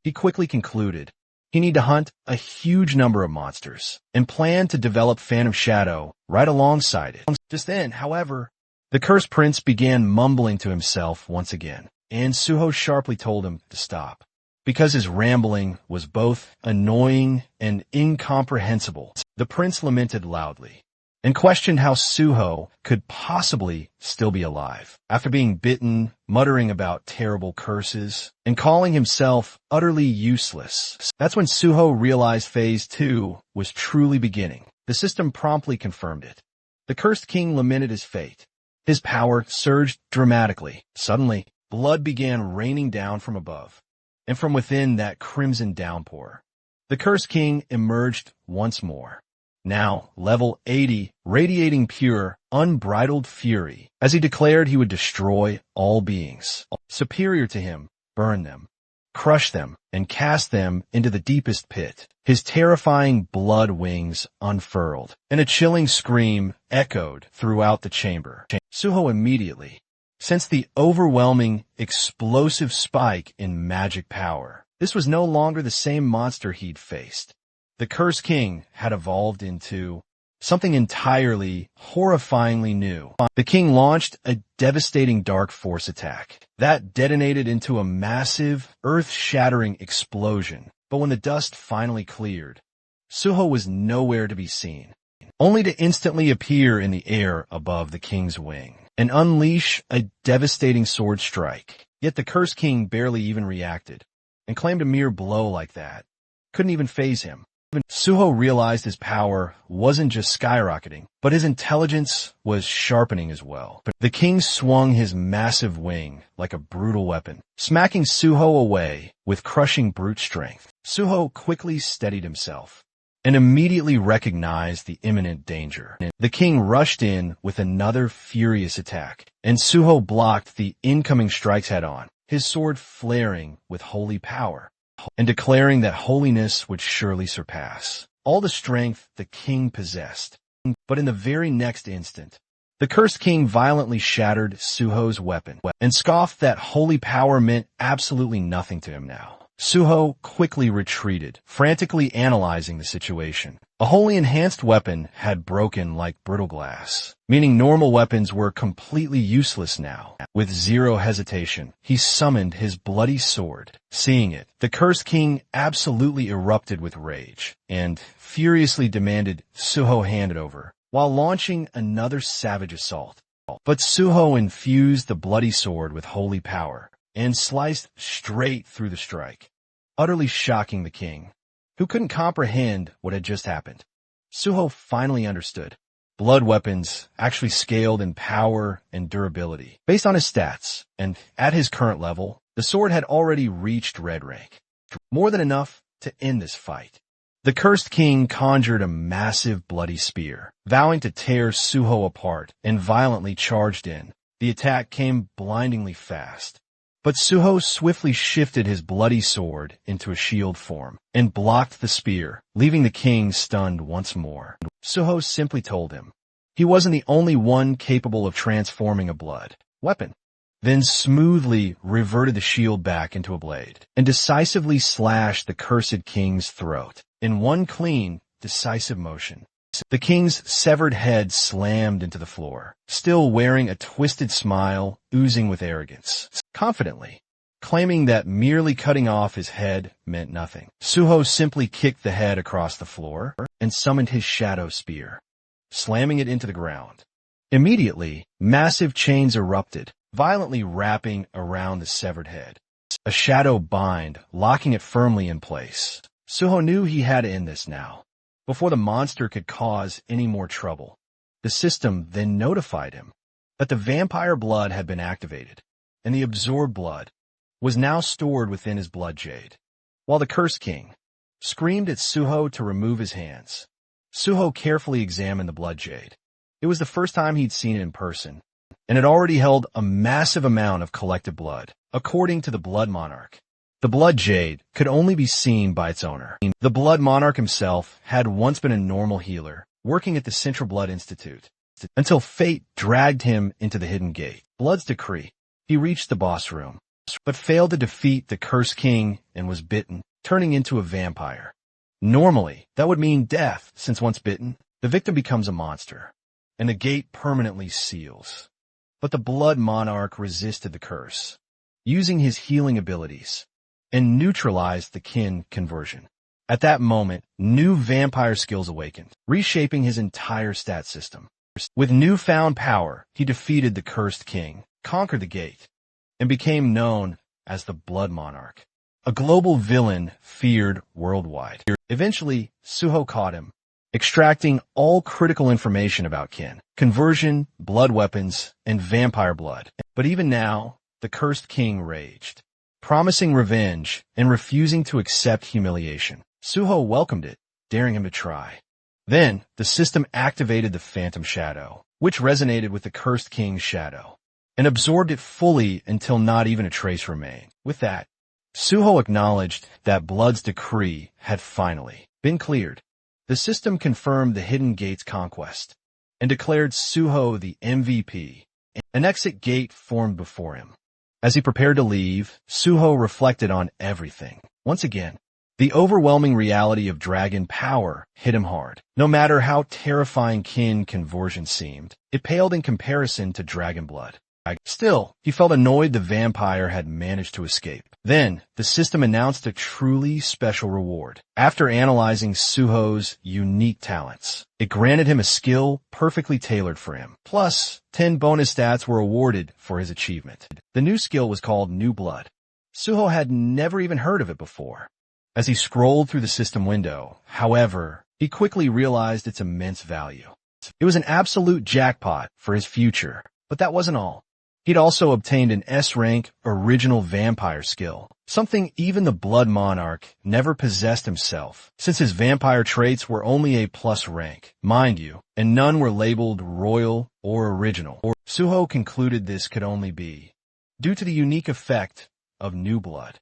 He quickly concluded he needed to hunt a huge number of monsters and planned to develop Phantom Shadow right alongside it. Just then, however, the Cursed Prince began mumbling to himself once again, and Suho sharply told him to stop, because his rambling was both annoying and incomprehensible. The prince lamented loudly and questioned how Suho could possibly still be alive after being bitten, muttering about terrible curses, and calling himself utterly useless. That's when Suho realized Phase 2 was truly beginning. The system promptly confirmed it. The Cursed King lamented his fate. His power surged dramatically. Suddenly, blood began raining down from above, and from within that crimson downpour, the Cursed King emerged once more. Now, level 80, radiating pure, unbridled fury, as he declared he would destroy all beings superior to him, burn them, crush them, and cast them into the deepest pit. His terrifying blood wings unfurled, and a chilling scream echoed throughout the chamber. Suho immediately sensed the overwhelming, explosive spike in magic power. This was no longer the same monster he'd faced. The Cursed King had evolved into something entirely, horrifyingly new. The king launched a devastating dark force attack that detonated into a massive, earth-shattering explosion. But when the dust finally cleared, Suho was nowhere to be seen, only to instantly appear in the air above the king's wing and unleash a devastating sword strike. Yet the Cursed King barely even reacted, and claimed a mere blow like that couldn't even faze him. Suho realized his power wasn't just skyrocketing, but his intelligence was sharpening as well. The king swung his massive wing like a brutal weapon, smacking Suho away with crushing brute strength. Suho quickly steadied himself and immediately recognized the imminent danger. The king rushed in with another furious attack, and Suho blocked the incoming strikes head-on, his sword flaring with holy power, and declaring that holiness would surely surpass all the strength the king possessed. But in the very next instant, the Cursed King violently shattered Suho's weapon and scoffed that holy power meant absolutely nothing to him now. Suho quickly retreated, frantically analyzing the situation. A wholly enhanced weapon had broken like brittle glass, meaning normal weapons were completely useless now. With zero hesitation, he summoned his bloody sword. Seeing it, the Cursed King absolutely erupted with rage and furiously demanded Suho hand it over, while launching another savage assault. But Suho infused the bloody sword with holy power and sliced straight through the strike, utterly shocking the king, who couldn't comprehend what had just happened. Suho finally understood. Blood weapons actually scaled in power and durability based on his stats, and at his current level, the sword had already reached red rank, more than enough to end this fight. The Cursed King conjured a massive bloody spear, vowing to tear Suho apart, and violently charged in. The attack came blindingly fast, but Suho swiftly shifted his bloody sword into a shield form and blocked the spear, leaving the king stunned once more. Suho simply told him he wasn't the only one capable of transforming a blood weapon, then smoothly reverted the shield back into a blade and decisively slashed the Cursed King's throat in one clean, decisive motion. The king's severed head slammed into the floor, still wearing a twisted smile oozing with arrogance, confidently claiming that merely cutting off his head meant nothing. Suho simply kicked the head across the floor and summoned his shadow spear, slamming it into the ground. Immediately, massive chains erupted, violently wrapping around the severed head. A shadow bind, locking it firmly in place. Suho knew he had to end this now, before the monster could cause any more trouble. The system then notified him that the vampire blood had been activated, and the absorbed blood was now stored within his blood jade. While the Cursed King screamed at Suho to remove his hands, Suho carefully examined the blood jade. It was the first time he'd seen it in person, and it already held a massive amount of collective blood. According to the Blood Monarch, the blood jade could only be seen by its owner. The Blood Monarch himself had once been a normal healer, working at the Central Blood Institute, until fate dragged him into the Hidden Gate. Blood's decree. He reached the boss room, but failed to defeat the Cursed King and was bitten, turning into a vampire. Normally, that would mean death, since once bitten, the victim becomes a monster, and the gate permanently seals. But the Blood Monarch resisted the curse, using his healing abilities, and neutralized the kin conversion. At that moment, new vampire skills awakened, reshaping his entire stat system. With newfound power, he defeated the Cursed King, conquered the gate, and became known as the Blood Monarch, a global villain feared worldwide. Eventually, Suho caught him, extracting all critical information about kin, conversion, blood weapons, and vampire blood. But even now, the cursed king raged, promising revenge and refusing to accept humiliation. Suho welcomed it, daring him to try. Then, the system activated the Phantom Shadow, which resonated with the cursed king's shadow, and absorbed it fully until not even a trace remained. With that, Suho acknowledged that Blood's decree had finally been cleared. The system confirmed the Hidden Gate's conquest and declared Suho the MVP. An exit gate formed before him. As he prepared to leave, Suho reflected on everything. Once again, the overwhelming reality of dragon power hit him hard. No matter how terrifying kin conversion seemed, it paled in comparison to dragon blood. Still, he felt annoyed the vampire had managed to escape. Then, the system announced a truly special reward. After analyzing Suho's unique talents, it granted him a skill perfectly tailored for him. Plus, 10 bonus stats were awarded for his achievement. The new skill was called New Blood. Suho had never even heard of it before. As he scrolled through the system window, however, he quickly realized its immense value. It was an absolute jackpot for his future, but that wasn't all. He'd also obtained an S-rank original vampire skill, something even the Blood Monarch never possessed himself, since his vampire traits were only a plus rank, mind you, and none were labeled royal or original. Suho concluded this could only be due to the unique effect of New Blood.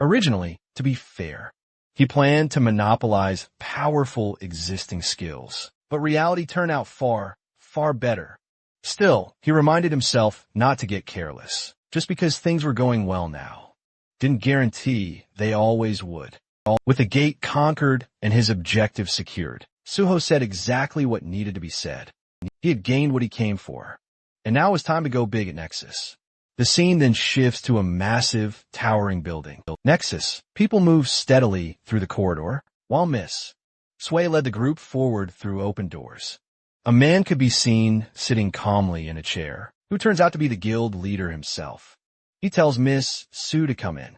Originally, to be fair, he planned to monopolize powerful existing skills, but reality turned out far, far better. Still, he reminded himself not to get careless. Just because things were going well now didn't guarantee they always would. With the gate conquered and his objective secured, Suho said exactly what needed to be said. He had gained what he came for, and now it was time to go big at Nexus. The scene then shifts to a massive, towering building. Nexus, people move steadily through the corridor, while Miss Sway led the group forward through open doors. A man could be seen sitting calmly in a chair, who turns out to be the guild leader himself. He tells Miss Sue to come in.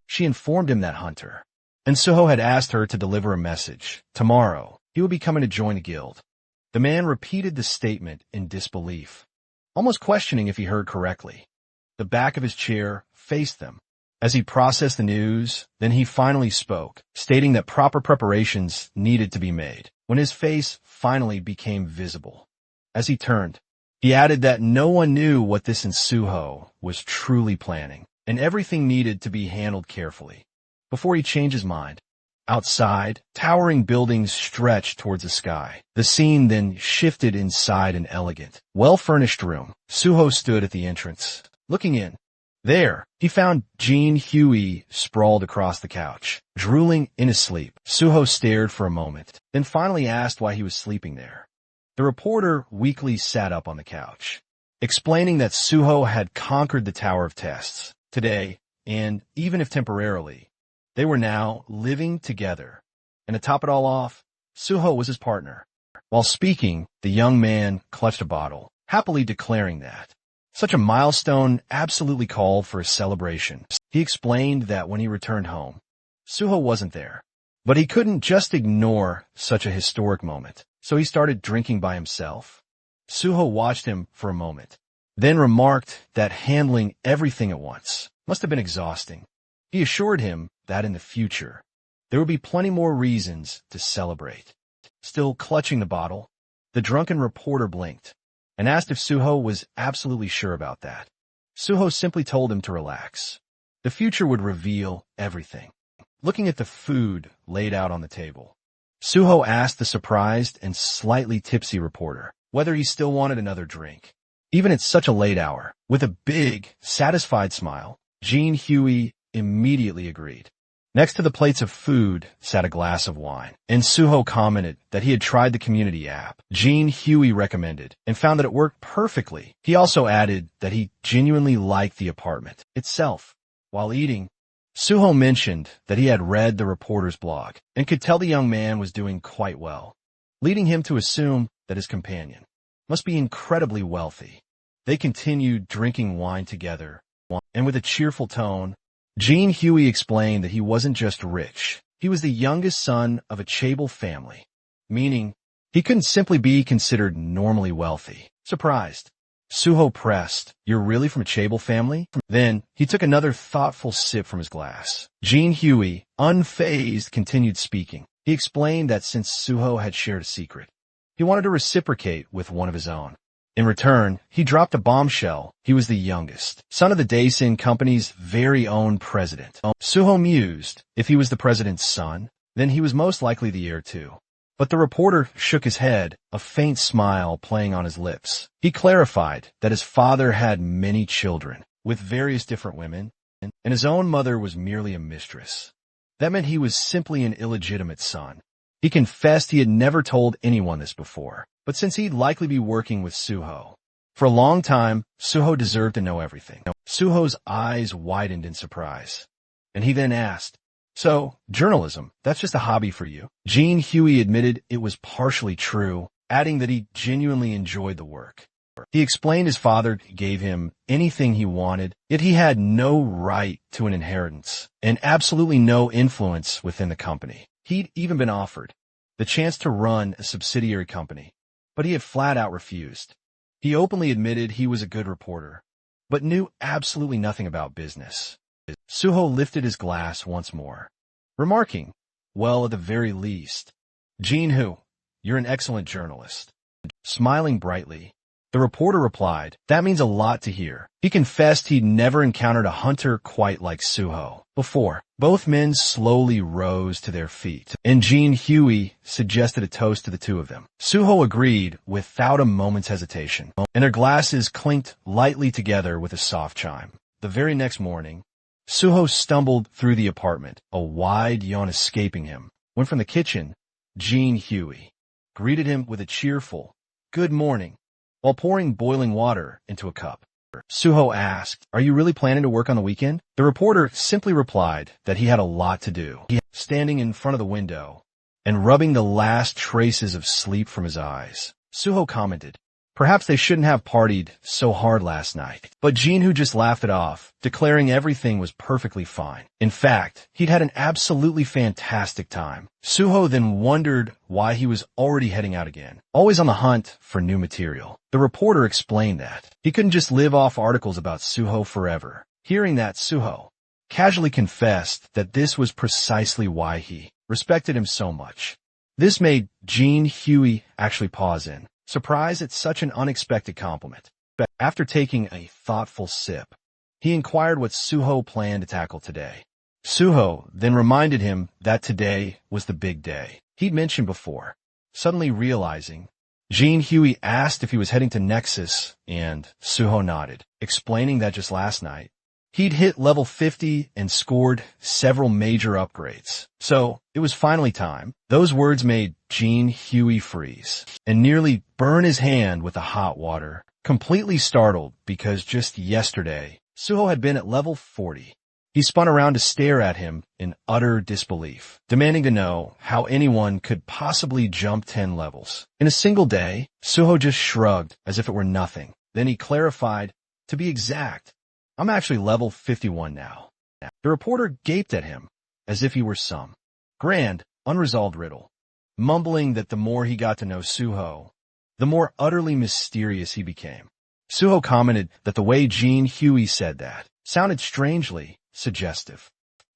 She informed him that Hunter and Suho had asked her to deliver a message. Tomorrow, he would be coming to join the guild. The man repeated the statement in disbelief, almost questioning if he heard correctly. The back of his chair faced them. As he processed the news, then he finally spoke, stating that proper preparations needed to be made. When his face finally became visible, as he turned, he added that no one knew what this in Suho was truly planning, and everything needed to be handled carefully before he changed his mind. Outside, towering buildings stretched towards the sky. The scene then shifted inside an elegant, well-furnished room. Suho stood at the entrance, looking in. There, he found Jean Huey sprawled across the couch, drooling in his sleep. Suho stared for a moment, then finally asked why he was sleeping there. The reporter weakly sat up on the couch, explaining that Suho had conquered the Tower of Tests today, and even if temporarily, they were now living together. And to top it all off, Suho was his partner. While speaking, the young man clutched a bottle, happily declaring that such a milestone absolutely called for a celebration. He explained that when he returned home, Suho wasn't there, but he couldn't just ignore such a historic moment, so he started drinking by himself. Suho watched him for a moment, then remarked that handling everything at once must have been exhausting. He assured him that in the future, there would be plenty more reasons to celebrate. Still clutching the bottle, the drunken reporter blinked and asked if Suho was absolutely sure about that. Suho simply told him to relax. The future would reveal everything. Looking at the food laid out on the table, Suho asked the surprised and slightly tipsy reporter whether he still wanted another drink. Even at such a late hour, with a big, satisfied smile, Jean Huey immediately agreed. Next to the plates of food sat a glass of wine, and Suho commented that he had tried the community app Jean Huey recommended and found that it worked perfectly. He also added that he genuinely liked the apartment itself. While eating, Suho mentioned that he had read the reporter's blog and could tell the young man was doing quite well, leading him to assume that his companion must be incredibly wealthy. They continued drinking wine together, and with a cheerful tone, Jean Huey explained that he wasn't just rich, he was the youngest son of a Chable family, meaning he couldn't simply be considered normally wealthy. Surprised, Suho pressed, "You're really from a Chable family?" Then, he took another thoughtful sip from his glass. Jean Huey, unfazed, continued speaking. He explained that since Suho had shared a secret, he wanted to reciprocate with one of his own. In return, he dropped a bombshell. He was the youngest, son of the Daesin Company's very own president. Suho mused, if he was the president's son, then he was most likely the heir too. But the reporter shook his head, a faint smile playing on his lips. He clarified that his father had many children, with various different women, and his own mother was merely a mistress. That meant he was simply an illegitimate son. He confessed he had never told anyone this before, but since he'd likely be working with Suho for a long time, Suho deserved to know everything. Suho's eyes widened in surprise, and he then asked, "So, journalism, that's just a hobby for you?" Jean Huey admitted it was partially true, adding that he genuinely enjoyed the work. He explained his father gave him anything he wanted, yet he had no right to an inheritance, and absolutely no influence within the company. He'd even been offered the chance to run a subsidiary company, but he had flat out refused. He openly admitted he was a good reporter, but knew absolutely nothing about business. Suho lifted his glass once more, remarking, "Well, at the very least, Jean-Hu, you're an excellent journalist." Smiling brightly, the reporter replied, "That means a lot to hear." He confessed he'd never encountered a hunter quite like Suho before. Both men slowly rose to their feet, and Jean Huey suggested a toast to the two of them. Suho agreed without a moment's hesitation, and their glasses clinked lightly together with a soft chime. The very next morning, Suho stumbled through the apartment, a wide yawn escaping him, when from the kitchen, Jean Huey greeted him with a cheerful, "Good morning," while pouring boiling water into a cup. Suho asked, "Are you really planning to work on the weekend?" The reporter simply replied that he had a lot to do. Standing in front of the window and rubbing the last traces of sleep from his eyes, Suho commented, "Perhaps they shouldn't have partied so hard last night." But Jean-Hu just laughed it off, declaring everything was perfectly fine. In fact, he'd had an absolutely fantastic time. Suho then wondered why he was already heading out again, always on the hunt for new material. The reporter explained that he couldn't just live off articles about Suho forever. Hearing that, Suho casually confessed that this was precisely why he respected him so much. This made Jean Huey actually pause in surprise at such an unexpected compliment. After taking a thoughtful sip, he inquired what Suho planned to tackle today. Suho then reminded him that today was the big day he'd mentioned before. Suddenly realizing, Jean Huey asked if he was heading to Nexus, and Suho nodded, explaining that just last night, he'd hit level 50 and scored several major upgrades. So, it was finally time. Those words made Jean Huey freeze and nearly burn his hand with the hot water, completely startled because just yesterday, Suho had been at level 40. He spun around to stare at him in utter disbelief, demanding to know how anyone could possibly jump 10 levels. In a single day, Suho just shrugged as if it were nothing. Then he clarified, "To be exact, I'm actually level 51 now." The reporter gaped at him as if he were some grand, unresolved riddle, mumbling that the more he got to know Suho, the more utterly mysterious he became. Suho commented that the way Jean Huey said that sounded strangely suggestive.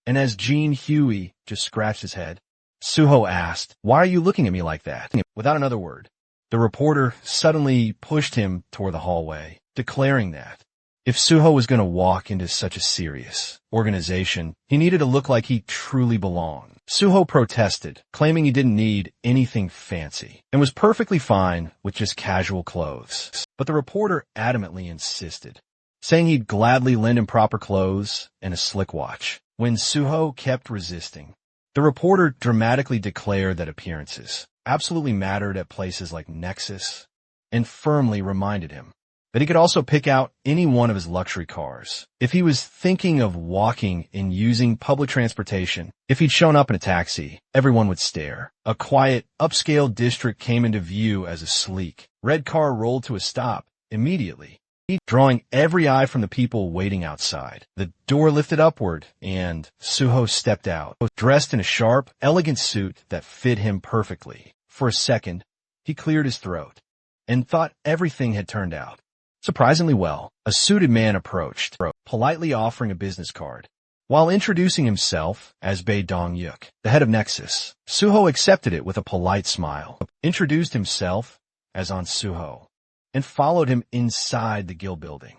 And as Jean Huey just scratched his head, Suho asked, "Why are you looking at me like that?" Without another word, the reporter suddenly pushed him toward the hallway, declaring that if Suho was going to walk into such a serious organization, he needed to look like he truly belonged. Suho protested, claiming he didn't need anything fancy and was perfectly fine with just casual clothes. But the reporter adamantly insisted, saying he'd gladly lend him proper clothes and a slick watch. When Suho kept resisting, the reporter dramatically declared that appearances absolutely mattered at places like Nexus and firmly reminded him that he could also pick out any one of his luxury cars. If he was thinking of walking and using public transportation, if he'd shown up in a taxi, everyone would stare. A quiet, upscale district came into view as a sleek red car rolled to a stop immediately, drawing every eye from the people waiting outside. The door lifted upward, and Suho stepped out, dressed in a sharp, elegant suit that fit him perfectly. For a second, he cleared his throat and thought everything had turned out Surprisingly well, a suited man approached, politely offering a business card. While introducing himself as Bae Dong-yuk, the head of Nexus, Suho accepted it with a polite smile, introduced himself as On Suho, and followed him inside the guild building.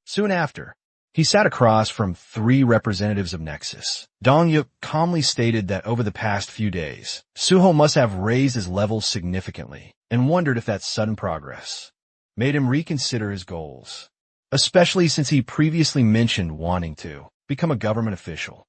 Soon after, he sat across from 3 representatives of Nexus. Dong-yuk calmly stated that over the past few days, Suho must have raised his levels significantly and wondered if that sudden progress made him reconsider his goals, especially since he previously mentioned wanting to become a government official.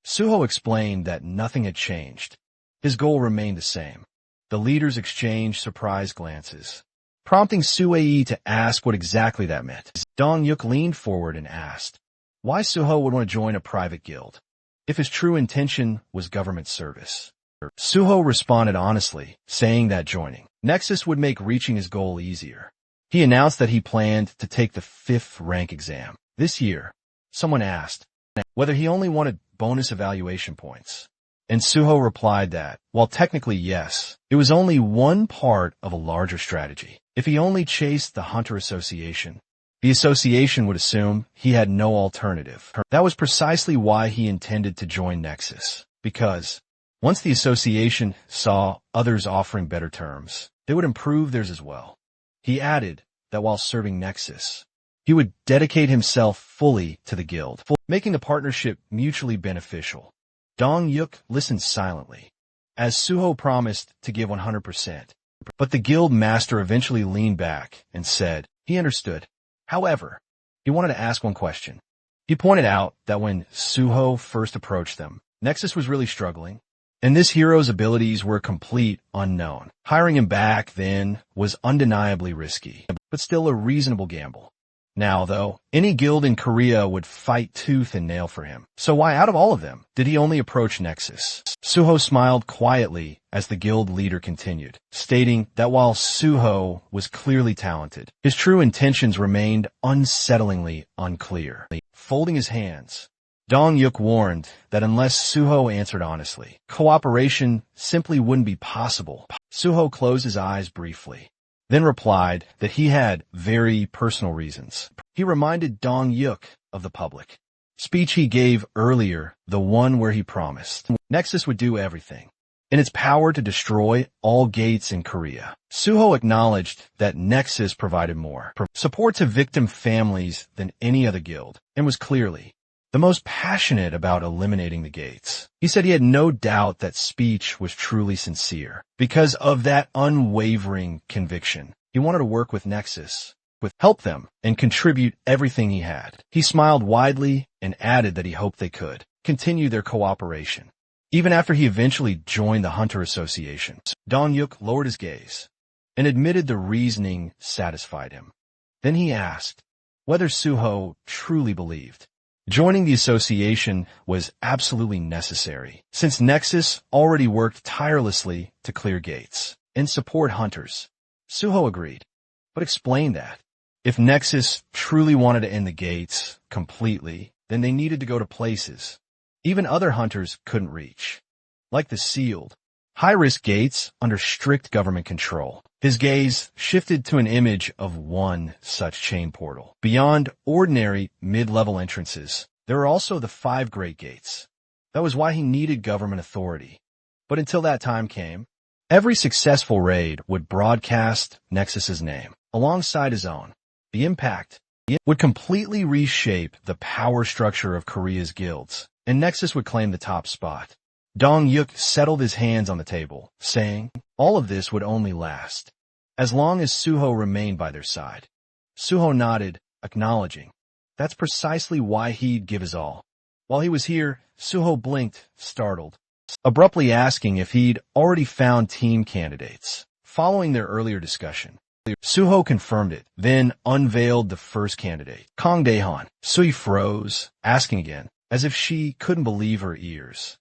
Suho explained that nothing had changed. His goal remained the same. The leaders exchanged surprised glances, prompting Sue to ask what exactly that meant. Dong-yuk leaned forward and asked why Suho would want to join a private guild if his true intention was government service. Suho responded honestly, saying that joining Nexus would make reaching his goal easier. He announced that he planned to take the 5th rank exam this year. Someone asked whether he only wanted bonus evaluation points, and Suho replied that, while technically yes, it was only one part of a larger strategy. If he only chased the Hunter Association, the association would assume he had no alternative. That was precisely why he intended to join Nexus, because once the association saw others offering better terms, they would improve theirs as well. He added that while serving Nexus, he would dedicate himself fully to the guild, making the partnership mutually beneficial. Dong-yuk listened silently, as Suho promised to give 100%. But the guild master eventually leaned back and said he understood. However, he wanted to ask one question. He pointed out that when Suho first approached them, Nexus was really struggling, and this hero's abilities were a complete unknown. Hiring him back then was undeniably risky, but still a reasonable gamble. Now, though, any guild in Korea would fight tooth and nail for him. So why, out of all of them, did he only approach Nexus? Suho smiled quietly as the guild leader continued, stating that while Suho was clearly talented, his true intentions remained unsettlingly unclear. Folding his hands, Dong-yuk warned that unless Suho answered honestly, cooperation simply wouldn't be possible. Suho closed his eyes briefly, then replied that he had very personal reasons. He reminded Dong-yuk of the public speech he gave earlier, the one where he promised Nexus would do everything in its power to destroy all gates in Korea. Suho acknowledged that Nexus provided more support to victim families than any other guild, and was clearly the most passionate about eliminating the gates. He said he had no doubt that speech was truly sincere. Because of that unwavering conviction, he wanted to work with Nexus, help them, and contribute everything he had. He smiled widely and added that he hoped they could continue their cooperation, even after he eventually joined the Hunter Association. Dong-yuk lowered his gaze and admitted the reasoning satisfied him. Then he asked whether Suho truly believed joining the association was absolutely necessary, since Nexus already worked tirelessly to clear gates and support hunters. Suho agreed, but explained that if Nexus truly wanted to end the gates completely, then they needed to go to places even other hunters couldn't reach, like the sealed, high-risk gates under strict government control. His gaze shifted to an image of one such chain portal. Beyond ordinary mid-level entrances, there are also the 5 great gates. That was why he needed government authority. But until that time came, every successful raid would broadcast Nexus's name alongside his own. The impact would completely reshape the power structure of Korea's guilds, and Nexus would claim the top spot. Dong-yuk settled his hands on the table, saying all of this would only last as long as Suho remained by their side. Suho nodded, acknowledging that's precisely why he'd give his all. While he was here, Suho blinked, startled, abruptly asking if he'd already found team candidates. Following their earlier discussion, Suho confirmed it, then unveiled the first candidate, Kang Daehan. Sui froze, asking again, as if she couldn't believe her ears.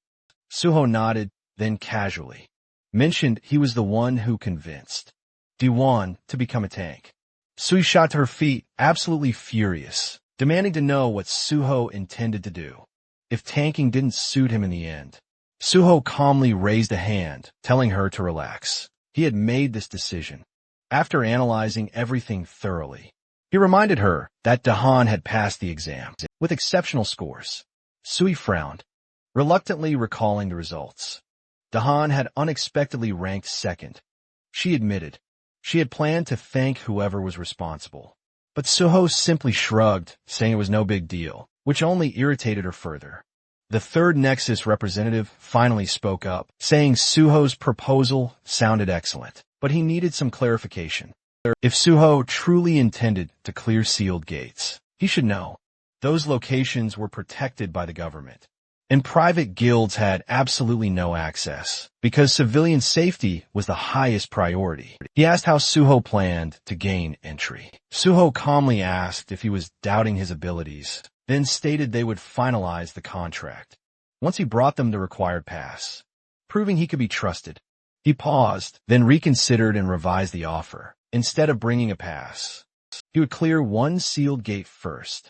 Suho nodded, then casually mentioned he was the one who convinced Diwan to become a tank. Sui shot to her feet, absolutely furious, demanding to know what Suho intended to do if tanking didn't suit him in the end. Suho calmly raised a hand, telling her to relax. He had made this decision after analyzing everything thoroughly. He reminded her that Dahan had passed the exam with exceptional scores. Sui frowned, reluctantly recalling the results. Dahan had unexpectedly ranked second. She admitted she had planned to thank whoever was responsible. But Suho simply shrugged, saying it was no big deal, which only irritated her further. The third Nexus representative finally spoke up, saying Suho's proposal sounded excellent, but he needed some clarification. If Suho truly intended to clear sealed gates, he should know those locations were protected by the government, and private guilds had absolutely no access, because civilian safety was the highest priority. He asked how Suho planned to gain entry. Suho calmly asked if he was doubting his abilities, then stated they would finalize the contract once he brought them the required pass, proving he could be trusted. He paused, then reconsidered and revised the offer. Instead of bringing a pass, he would clear one sealed gate first,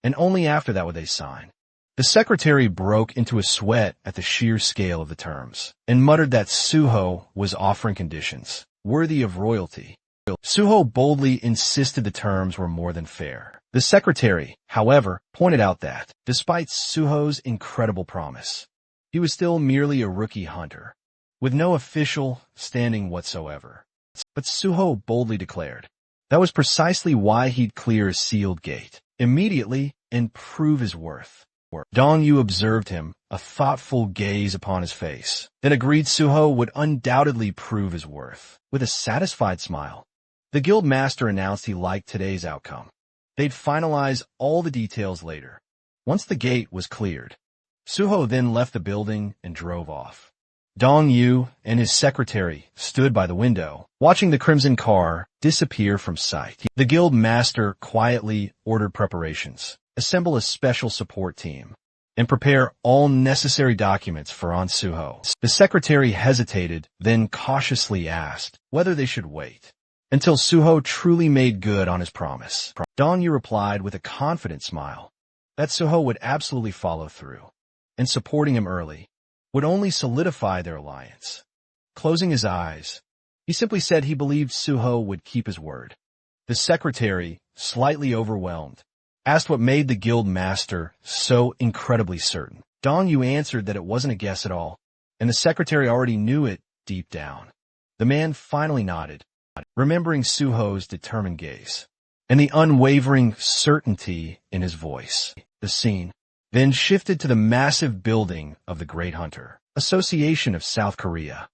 and only after that would they sign. The secretary broke into a sweat at the sheer scale of the terms, and muttered that Suho was offering conditions worthy of royalty. Suho boldly insisted the terms were more than fair. The secretary, however, pointed out that, despite Suho's incredible promise, he was still merely a rookie hunter, with no official standing whatsoever. But Suho boldly declared that was precisely why he'd clear a sealed gate immediately and prove his worth. Dong Yu observed him, a thoughtful gaze upon his face, then agreed Suho would undoubtedly prove his worth. With a satisfied smile, the guild master announced he liked today's outcome. They'd finalize all the details later. Once the gate was cleared, Suho then left the building and drove off. Dong Yu and his secretary stood by the window, watching the crimson car disappear from sight. The guild master quietly ordered preparations, assemble a special support team, and prepare all necessary documents for Aunt Suho. The secretary hesitated, then cautiously asked whether they should wait until Suho truly made good on his promise. Dong Yu replied with a confident smile that Suho would absolutely follow through, and supporting him early would only solidify their alliance. Closing his eyes, he simply said he believed Suho would keep his word. The secretary, slightly overwhelmed, asked what made the guild master so incredibly certain. Dong Yu answered that it wasn't a guess at all, and the secretary already knew it deep down. The man finally nodded, remembering Suho's determined gaze and the unwavering certainty in his voice. The scene then shifted to the massive building of the Great Hunter Association of South Korea.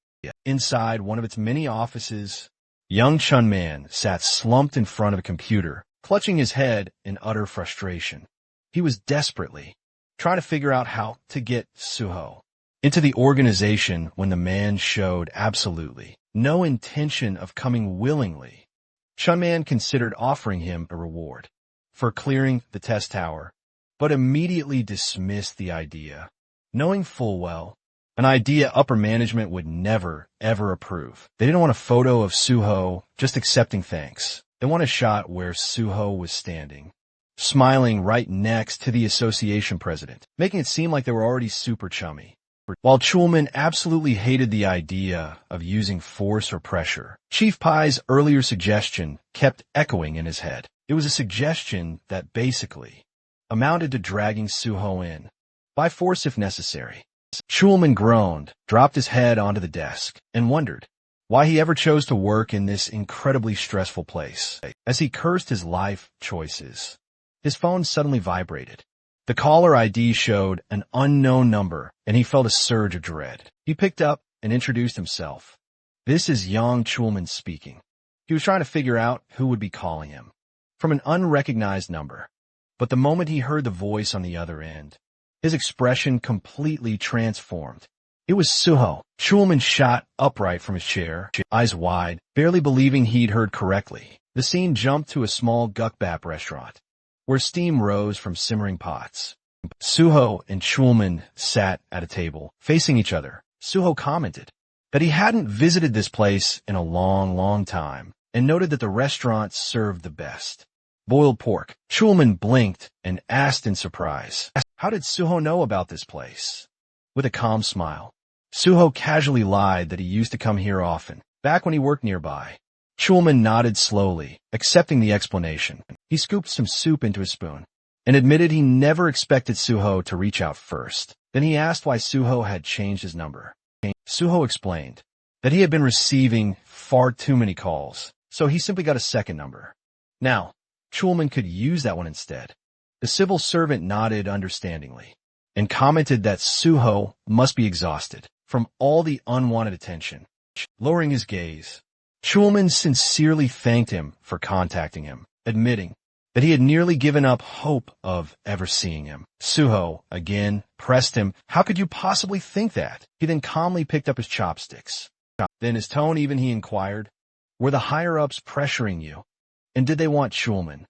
Inside one of its many offices, young Chun Man sat slumped in front of a computer, clutching his head in utter frustration. He was desperately trying to figure out how to get Suho into the organization when the man showed absolutely no intention of coming willingly. Chun Man considered offering him a reward for clearing the test tower, but immediately dismissed the idea, knowing full well an idea upper management would never, ever approve. They didn't want a photo of Suho just accepting thanks. They wanted a shot where Suho was standing, smiling right next to the association president, making it seem like they were already super chummy. While Chulman absolutely hated the idea of using force or pressure, Chief Pai's earlier suggestion kept echoing in his head. It was a suggestion that basically amounted to dragging Suho in, by force if necessary. Chulman groaned, dropped his head onto the desk, and wondered why he ever chose to work in this incredibly stressful place. As he cursed his life choices, his phone suddenly vibrated. The caller ID showed an unknown number, and he felt a surge of dread. He picked up and introduced himself. "This is Yang Chulman speaking." He was trying to figure out who would be calling him from an unrecognized number. But the moment he heard the voice on the other end, his expression completely transformed. It was Suho. Chulman shot upright from his chair, eyes wide, barely believing he'd heard correctly. The scene jumped to a small gukbap restaurant, where steam rose from simmering pots. Suho and Chulman sat at a table, facing each other. Suho commented that he hadn't visited this place in a long time, and noted that the restaurant served the best boiled pork. Chulman blinked and asked in surprise, "How did Suho know about this place?" With a calm smile, Suho casually lied that he used to come here often, back when he worked nearby. Chulman nodded slowly, accepting the explanation. He scooped some soup into his spoon and admitted he never expected Suho to reach out first. Then he asked why Suho had changed his number. Suho explained that he had been receiving far too many calls, so he simply got a second number. Now, Chulman could use that one instead. The civil servant nodded understandingly and commented that Suho must be exhausted from all the unwanted attention. Lowering his gaze, Chulman sincerely thanked him for contacting him, admitting that he had nearly given up hope of ever seeing him. Suho, again, pressed him. How could you possibly think that? He then calmly picked up his chopsticks. Then his tone even, he inquired, were the higher-ups pressuring you? And did they want Chulman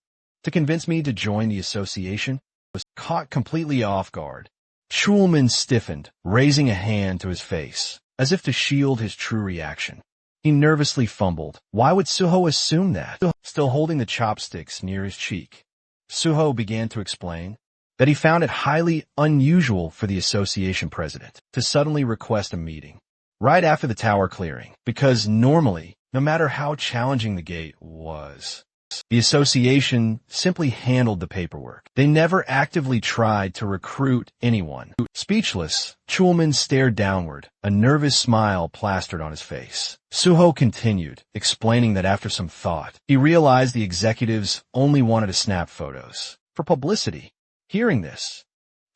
to convince me to join the association? Was caught completely off guard. Chulman stiffened, raising a hand to his face, as if to shield his true reaction. He nervously fumbled. Why would Suho assume that? Still holding the chopsticks near his cheek, Suho began to explain that he found it highly unusual for the association president to suddenly request a meeting right after the tower clearing, because normally, no matter how challenging the gate was, the association simply handled the paperwork. They never actively tried to recruit anyone. Speechless, Chulman stared downward, a nervous smile plastered on his face. Suho continued, explaining that after some thought, he realized the executives only wanted to snap photos for publicity. Hearing this,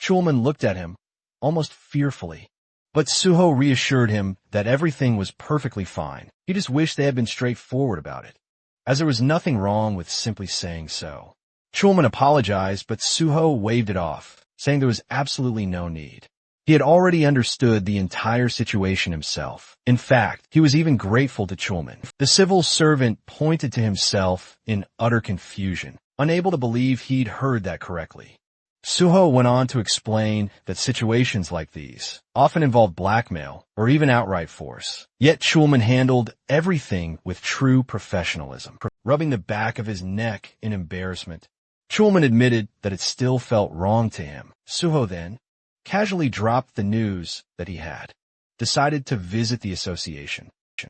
Chulman looked at him almost fearfully. But Suho reassured him that everything was perfectly fine. He just wished they had been straightforward about it, as there was nothing wrong with simply saying so. Chulman apologized, but Suho waved it off, saying there was absolutely no need. He had already understood the entire situation himself. In fact, he was even grateful to Chulman. The civil servant pointed to himself in utter confusion, unable to believe he'd heard that correctly. Suho went on to explain that situations like these often involve blackmail or even outright force. Yet Chulman handled everything with true professionalism. Rubbing the back of his neck in embarrassment, Chulman admitted that it still felt wrong to him. Suho then casually dropped the news that he had decided to visit the association.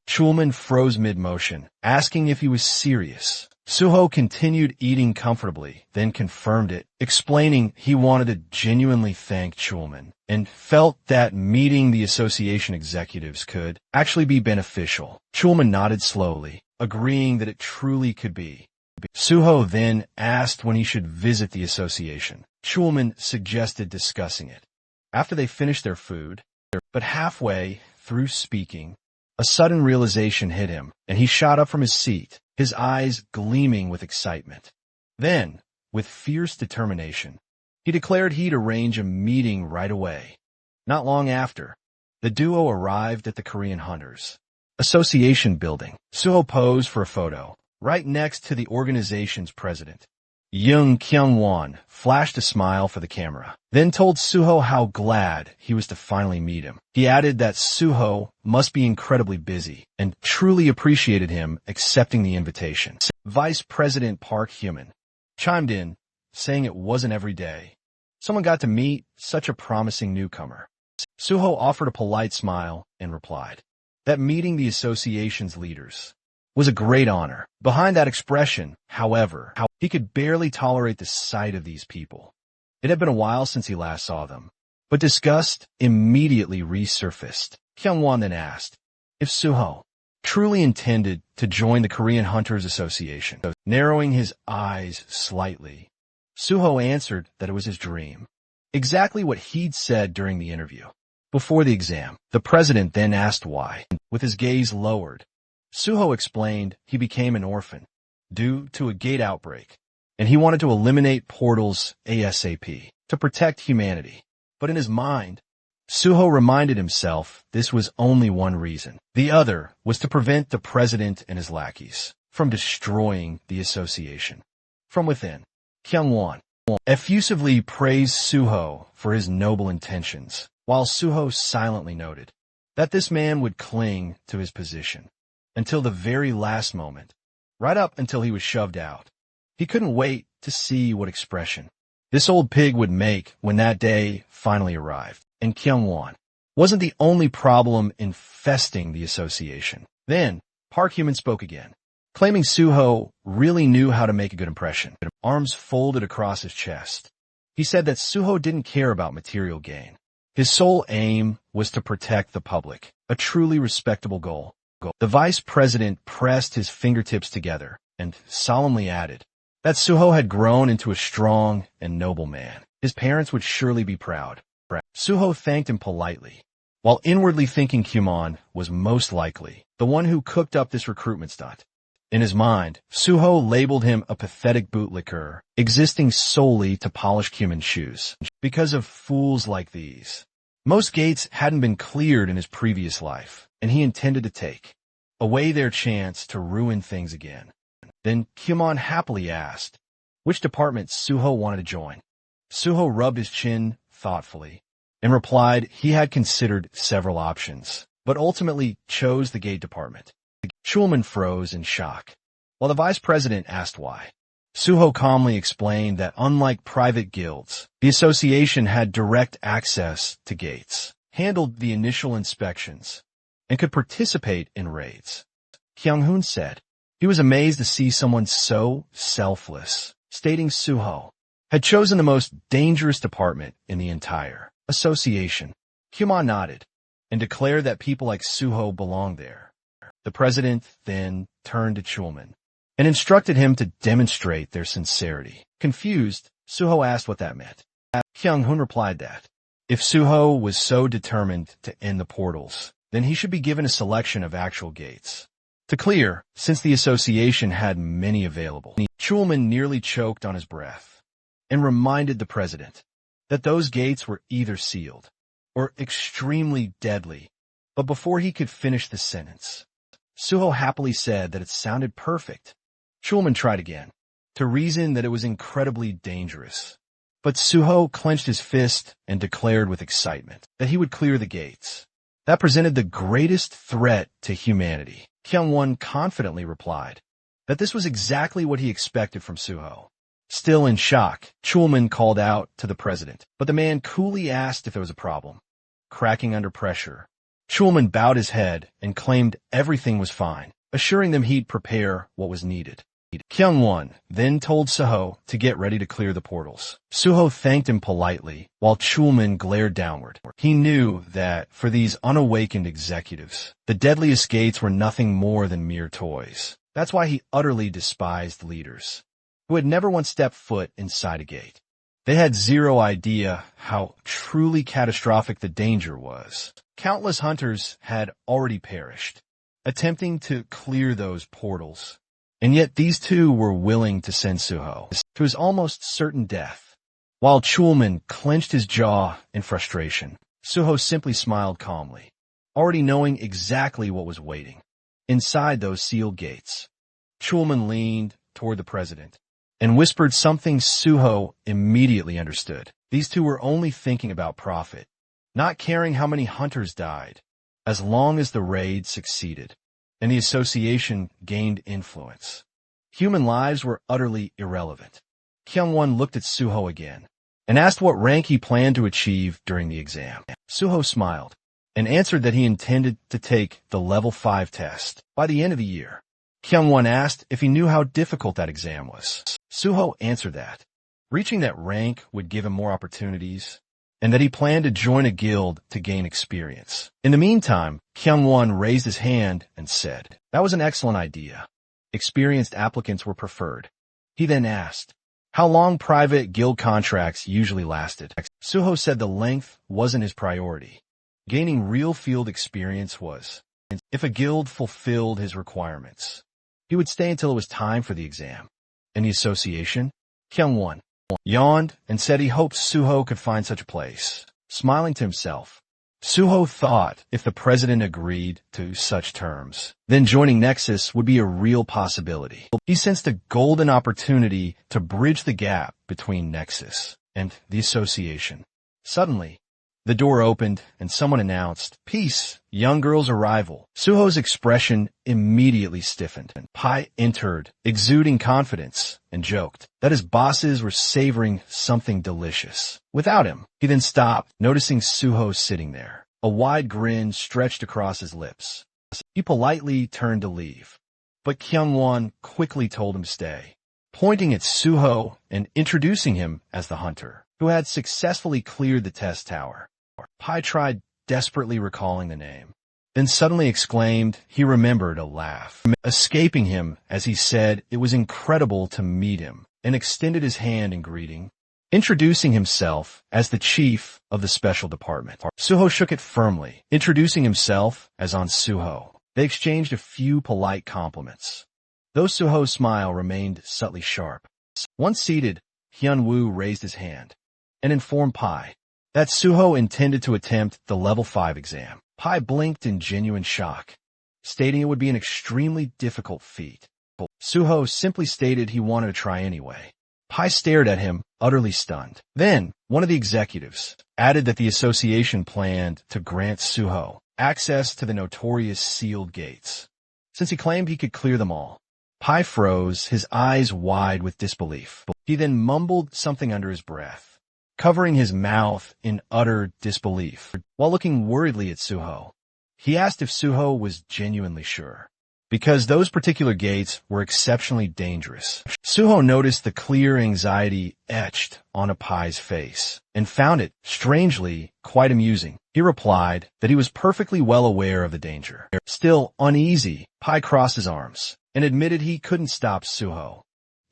Chulman froze mid-motion, asking if he was serious. Suho continued eating comfortably, then confirmed it, explaining he wanted to genuinely thank Chulman and felt that meeting the association executives could actually be beneficial. Chulman nodded slowly, agreeing that it truly could be. Suho then asked when he should visit the association. Chulman suggested discussing it after they finished their food, but halfway through speaking, a sudden realization hit him, and he shot up from his seat, his eyes gleaming with excitement. Then, with fierce determination, he declared he'd arrange a meeting right away. Not long after, the duo arrived at the Korean Hunters Association building. Suho posed for a photo right next to the organization's president. Young Kyung-won flashed a smile for the camera, then told Suho how glad he was to finally meet him. He added that Suho must be incredibly busy and truly appreciated him accepting the invitation. Vice President Park Hyun chimed in, saying it wasn't every day someone got to meet such a promising newcomer. Suho offered a polite smile and replied that meeting the association's leaders was a great honor. Behind that expression, however, he could barely tolerate the sight of these people. It had been a while since he last saw them, but disgust immediately resurfaced. Kyung-won then asked if Suho truly intended to join the Korean Hunters Association. Narrowing his eyes slightly, Suho answered that it was his dream, exactly what he'd said during the interview. Before the exam, the president then asked why. With his gaze lowered, Suho explained he became an orphan due to a gate outbreak, and he wanted to eliminate portals ASAP to protect humanity. But in his mind, Suho reminded himself this was only one reason. The other was to prevent the president and his lackeys from destroying the association from within. Kyung-won effusively praised Suho for his noble intentions, while Suho silently noted that this man would cling to his position until the very last moment, right up until he was shoved out. He couldn't wait to see what expression this old pig would make when that day finally arrived. And Kyung-won wasn't the only problem infesting the association. Then, Park Hyun spoke again, claiming Suho really knew how to make a good impression. Arms folded across his chest. He said that Suho didn't care about material gain. His sole aim was to protect the public, a truly respectable goal. The vice president pressed his fingertips together and solemnly added that Suho had grown into a strong and noble man. His parents would surely be proud. Suho thanked him politely, while inwardly thinking Kumon was most likely the one who cooked up this recruitment stunt. In his mind, Suho labeled him a pathetic bootlicker, existing solely to polish Kumon's shoes. Because of fools like these, most gates hadn't been cleared in his previous life, and he intended to take away their chance to ruin things again. Then Kumon happily asked which department Suho wanted to join. Suho rubbed his chin thoughtfully and replied he had considered several options, but ultimately chose the gate department. Schulman froze in shock, while the vice president asked why. Suho calmly explained that unlike private guilds, the association had direct access to gates, handled the initial inspections, and could participate in raids. Kyung-hoon said he was amazed to see someone so selfless, stating Suho had chosen the most dangerous department in the entire association. Kumon nodded and declared that people like Suho belonged there. The president then turned to Chulman and instructed him to demonstrate their sincerity. Confused, Suho asked what that meant. Kyung-hoon replied that if Suho was so determined to end the portals, then he should be given a selection of actual gates to clear, since the association had many available. Chulman nearly choked on his breath and reminded the president that those gates were either sealed or extremely deadly. But before he could finish the sentence, Suho happily said that it sounded perfect. Chulman tried again, to reason that it was incredibly dangerous. But Suho clenched his fist and declared with excitement that he would clear the gates. That presented the greatest threat to humanity. Kyung-won confidently replied that this was exactly what he expected from Suho. Still in shock, Chulman called out to the president, but the man coolly asked if there was a problem. Cracking under pressure, Chulman bowed his head and claimed everything was fine, assuring them he'd prepare what was needed. Kyung-won then told Suho to get ready to clear the portals. Suho thanked him politely, while Chulman glared downward. He knew that, for these unawakened executives, the deadliest gates were nothing more than mere toys. That's why he utterly despised leaders who had never once stepped foot inside a gate. They had zero idea how truly catastrophic the danger was. Countless hunters had already perished, attempting to clear those portals. And yet these two were willing to send Suho to his almost certain death. While Chulman clenched his jaw in frustration, Suho simply smiled calmly, already knowing exactly what was waiting inside those sealed gates. Chulman leaned toward the president and whispered something Suho immediately understood. These two were only thinking about profit, not caring how many hunters died, as long as the raid succeeded and the association gained influence. Human lives were utterly irrelevant. Kyung-won looked at Suho again and asked what rank he planned to achieve during the exam. Suho smiled and answered that he intended to take the level 5 test by the end of the year. Kyung-won asked if he knew how difficult that exam was. Suho answered that reaching that rank would give him more opportunities, and that he planned to join a guild to gain experience. In the meantime, Kyung-won raised his hand and said, that was an excellent idea. Experienced applicants were preferred. He then asked how long private guild contracts usually lasted. Suho said the length wasn't his priority. Gaining real field experience was. If a guild fulfilled his requirements, he would stay until it was time for the exam. In the association, Kyung-won yawned and said he hoped Suho could find such a place. Smiling to himself, Suho thought if the president agreed to such terms, then joining Nexus would be a real possibility. He sensed a golden opportunity to bridge the gap between Nexus and the association. Suddenly, the door opened and someone announced, "Peace, young girl's arrival." Suho's expression immediately stiffened. Pai entered, exuding confidence, and joked that his bosses were savoring something delicious. Without him, he then stopped, noticing Suho sitting there. A wide grin stretched across his lips. He politely turned to leave, but Kyungwon quickly told him stay, pointing at Suho and introducing him as the hunter, who had successfully cleared the test tower. Pai tried desperately recalling the name, then suddenly exclaimed he remembered a laugh, escaping him as he said it was incredible to meet him, and extended his hand in greeting, introducing himself as the chief of the special department. Suho shook it firmly, introducing himself as On Suho. They exchanged a few polite compliments, though Suho's smile remained subtly sharp. Once seated, Hyun-woo raised his hand and informed Pai that Suho intended to attempt the level 5 exam. Pai blinked in genuine shock, stating it would be an extremely difficult feat. Suho simply stated he wanted to try anyway. Pai stared at him, utterly stunned. Then, one of the executives added that the association planned to grant Suho access to the notorious sealed gates, since he claimed he could clear them all. Pai froze, his eyes wide with disbelief. He then mumbled something under his breath, covering his mouth in utter disbelief. While looking worriedly at Suho, he asked if Suho was genuinely sure, because those particular gates were exceptionally dangerous. Suho noticed the clear anxiety etched on Pai's face and found it, strangely, quite amusing. He replied that he was perfectly well aware of the danger. Still uneasy, Pai crossed his arms and admitted he couldn't stop Suho,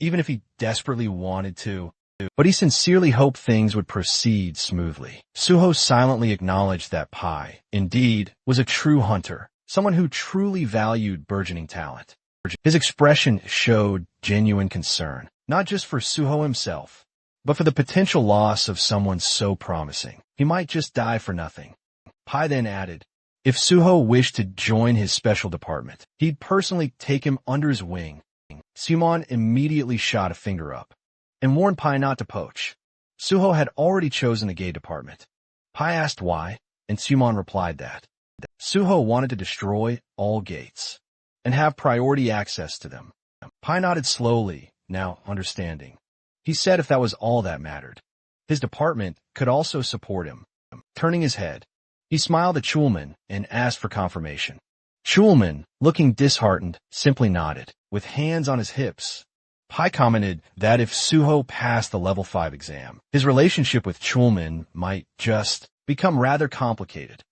even if he desperately wanted to, but he sincerely hoped things would proceed smoothly. Suho silently acknowledged that Pai, indeed, was a true hunter, someone who truly valued burgeoning talent. His expression showed genuine concern, not just for Suho himself, but for the potential loss of someone so promising. He might just die for nothing. Pai then added, if Suho wished to join his special department, he'd personally take him under his wing. Sumon immediately shot a finger up and warned Pai not to poach. Suho had already chosen the gate department. Pai asked why, and Sumon replied that Suho wanted to destroy all gates and have priority access to them. Pai nodded slowly, now understanding. He said if that was all that mattered, his department could also support him. Turning his head, he smiled at Chulman and asked for confirmation. Chulman, looking disheartened, simply nodded, with hands on his hips. Pai commented that if Suho passed the level 5 exam, his relationship with Chulman might just become rather complicated.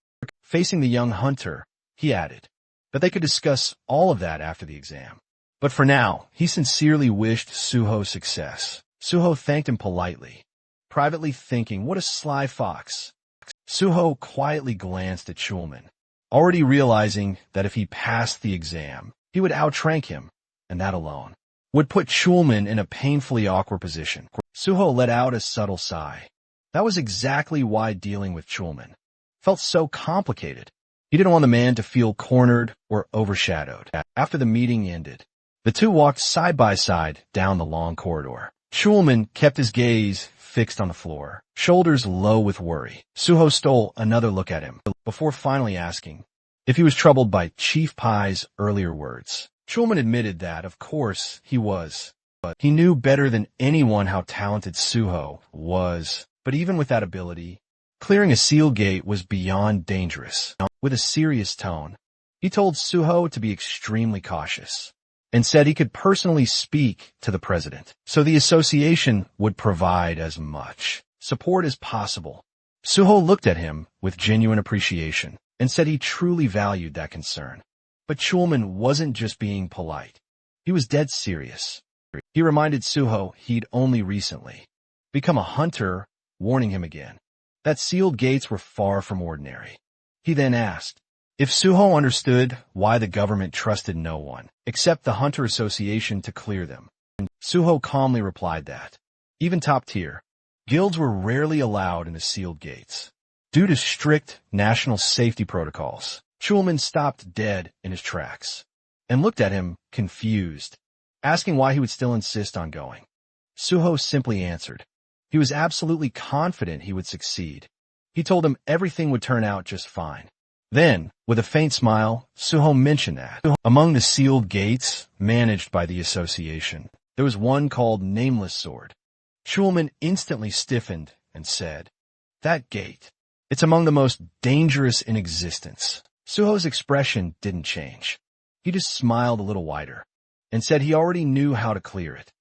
Facing the young hunter, he added that they could discuss all of that after the exam. But for now, he sincerely wished Suho success. Suho thanked him politely, privately thinking, what a sly fox. Suho quietly glanced at Chulman, already realizing that if he passed the exam, he would outrank him, and that alone would put Chulman in a painfully awkward position. Suho let out a subtle sigh. That was exactly why dealing with Chulman felt so complicated. He didn't want the man to feel cornered or overshadowed. After the meeting ended, the two walked side by side down the long corridor. Chulman kept his gaze fixed on the floor, shoulders low with worry. Suho stole another look at him before finally asking if he was troubled by Chief Pai's earlier words. Chulman admitted that, of course, he was, but he knew better than anyone how talented Suho was. But even with that ability, clearing a sealed gate was beyond dangerous. With a serious tone, he told Suho to be extremely cautious and said he could personally speak to the president, so the association would provide as much support as possible. Suho looked at him with genuine appreciation and said he truly valued that concern. But Chulman wasn't just being polite. He was dead serious. He reminded Suho he'd only recently become a hunter, warning him again that sealed gates were far from ordinary. He then asked if Suho understood why the government trusted no one except the Hunter Association to clear them. Suho calmly replied that even top-tier guilds were rarely allowed in the sealed gates due to strict national safety protocols. Chulman stopped dead in his tracks and looked at him confused, asking why he would still insist on going. Suho simply answered he was absolutely confident he would succeed. He told him everything would turn out just fine. Then, with a faint smile, Suho mentioned that among the sealed gates managed by the association, there was one called Nameless Sword. Chulman instantly stiffened and said, that gate, it's among the most dangerous in existence. Suho's expression didn't change. He just smiled a little wider and said he already knew how to clear it.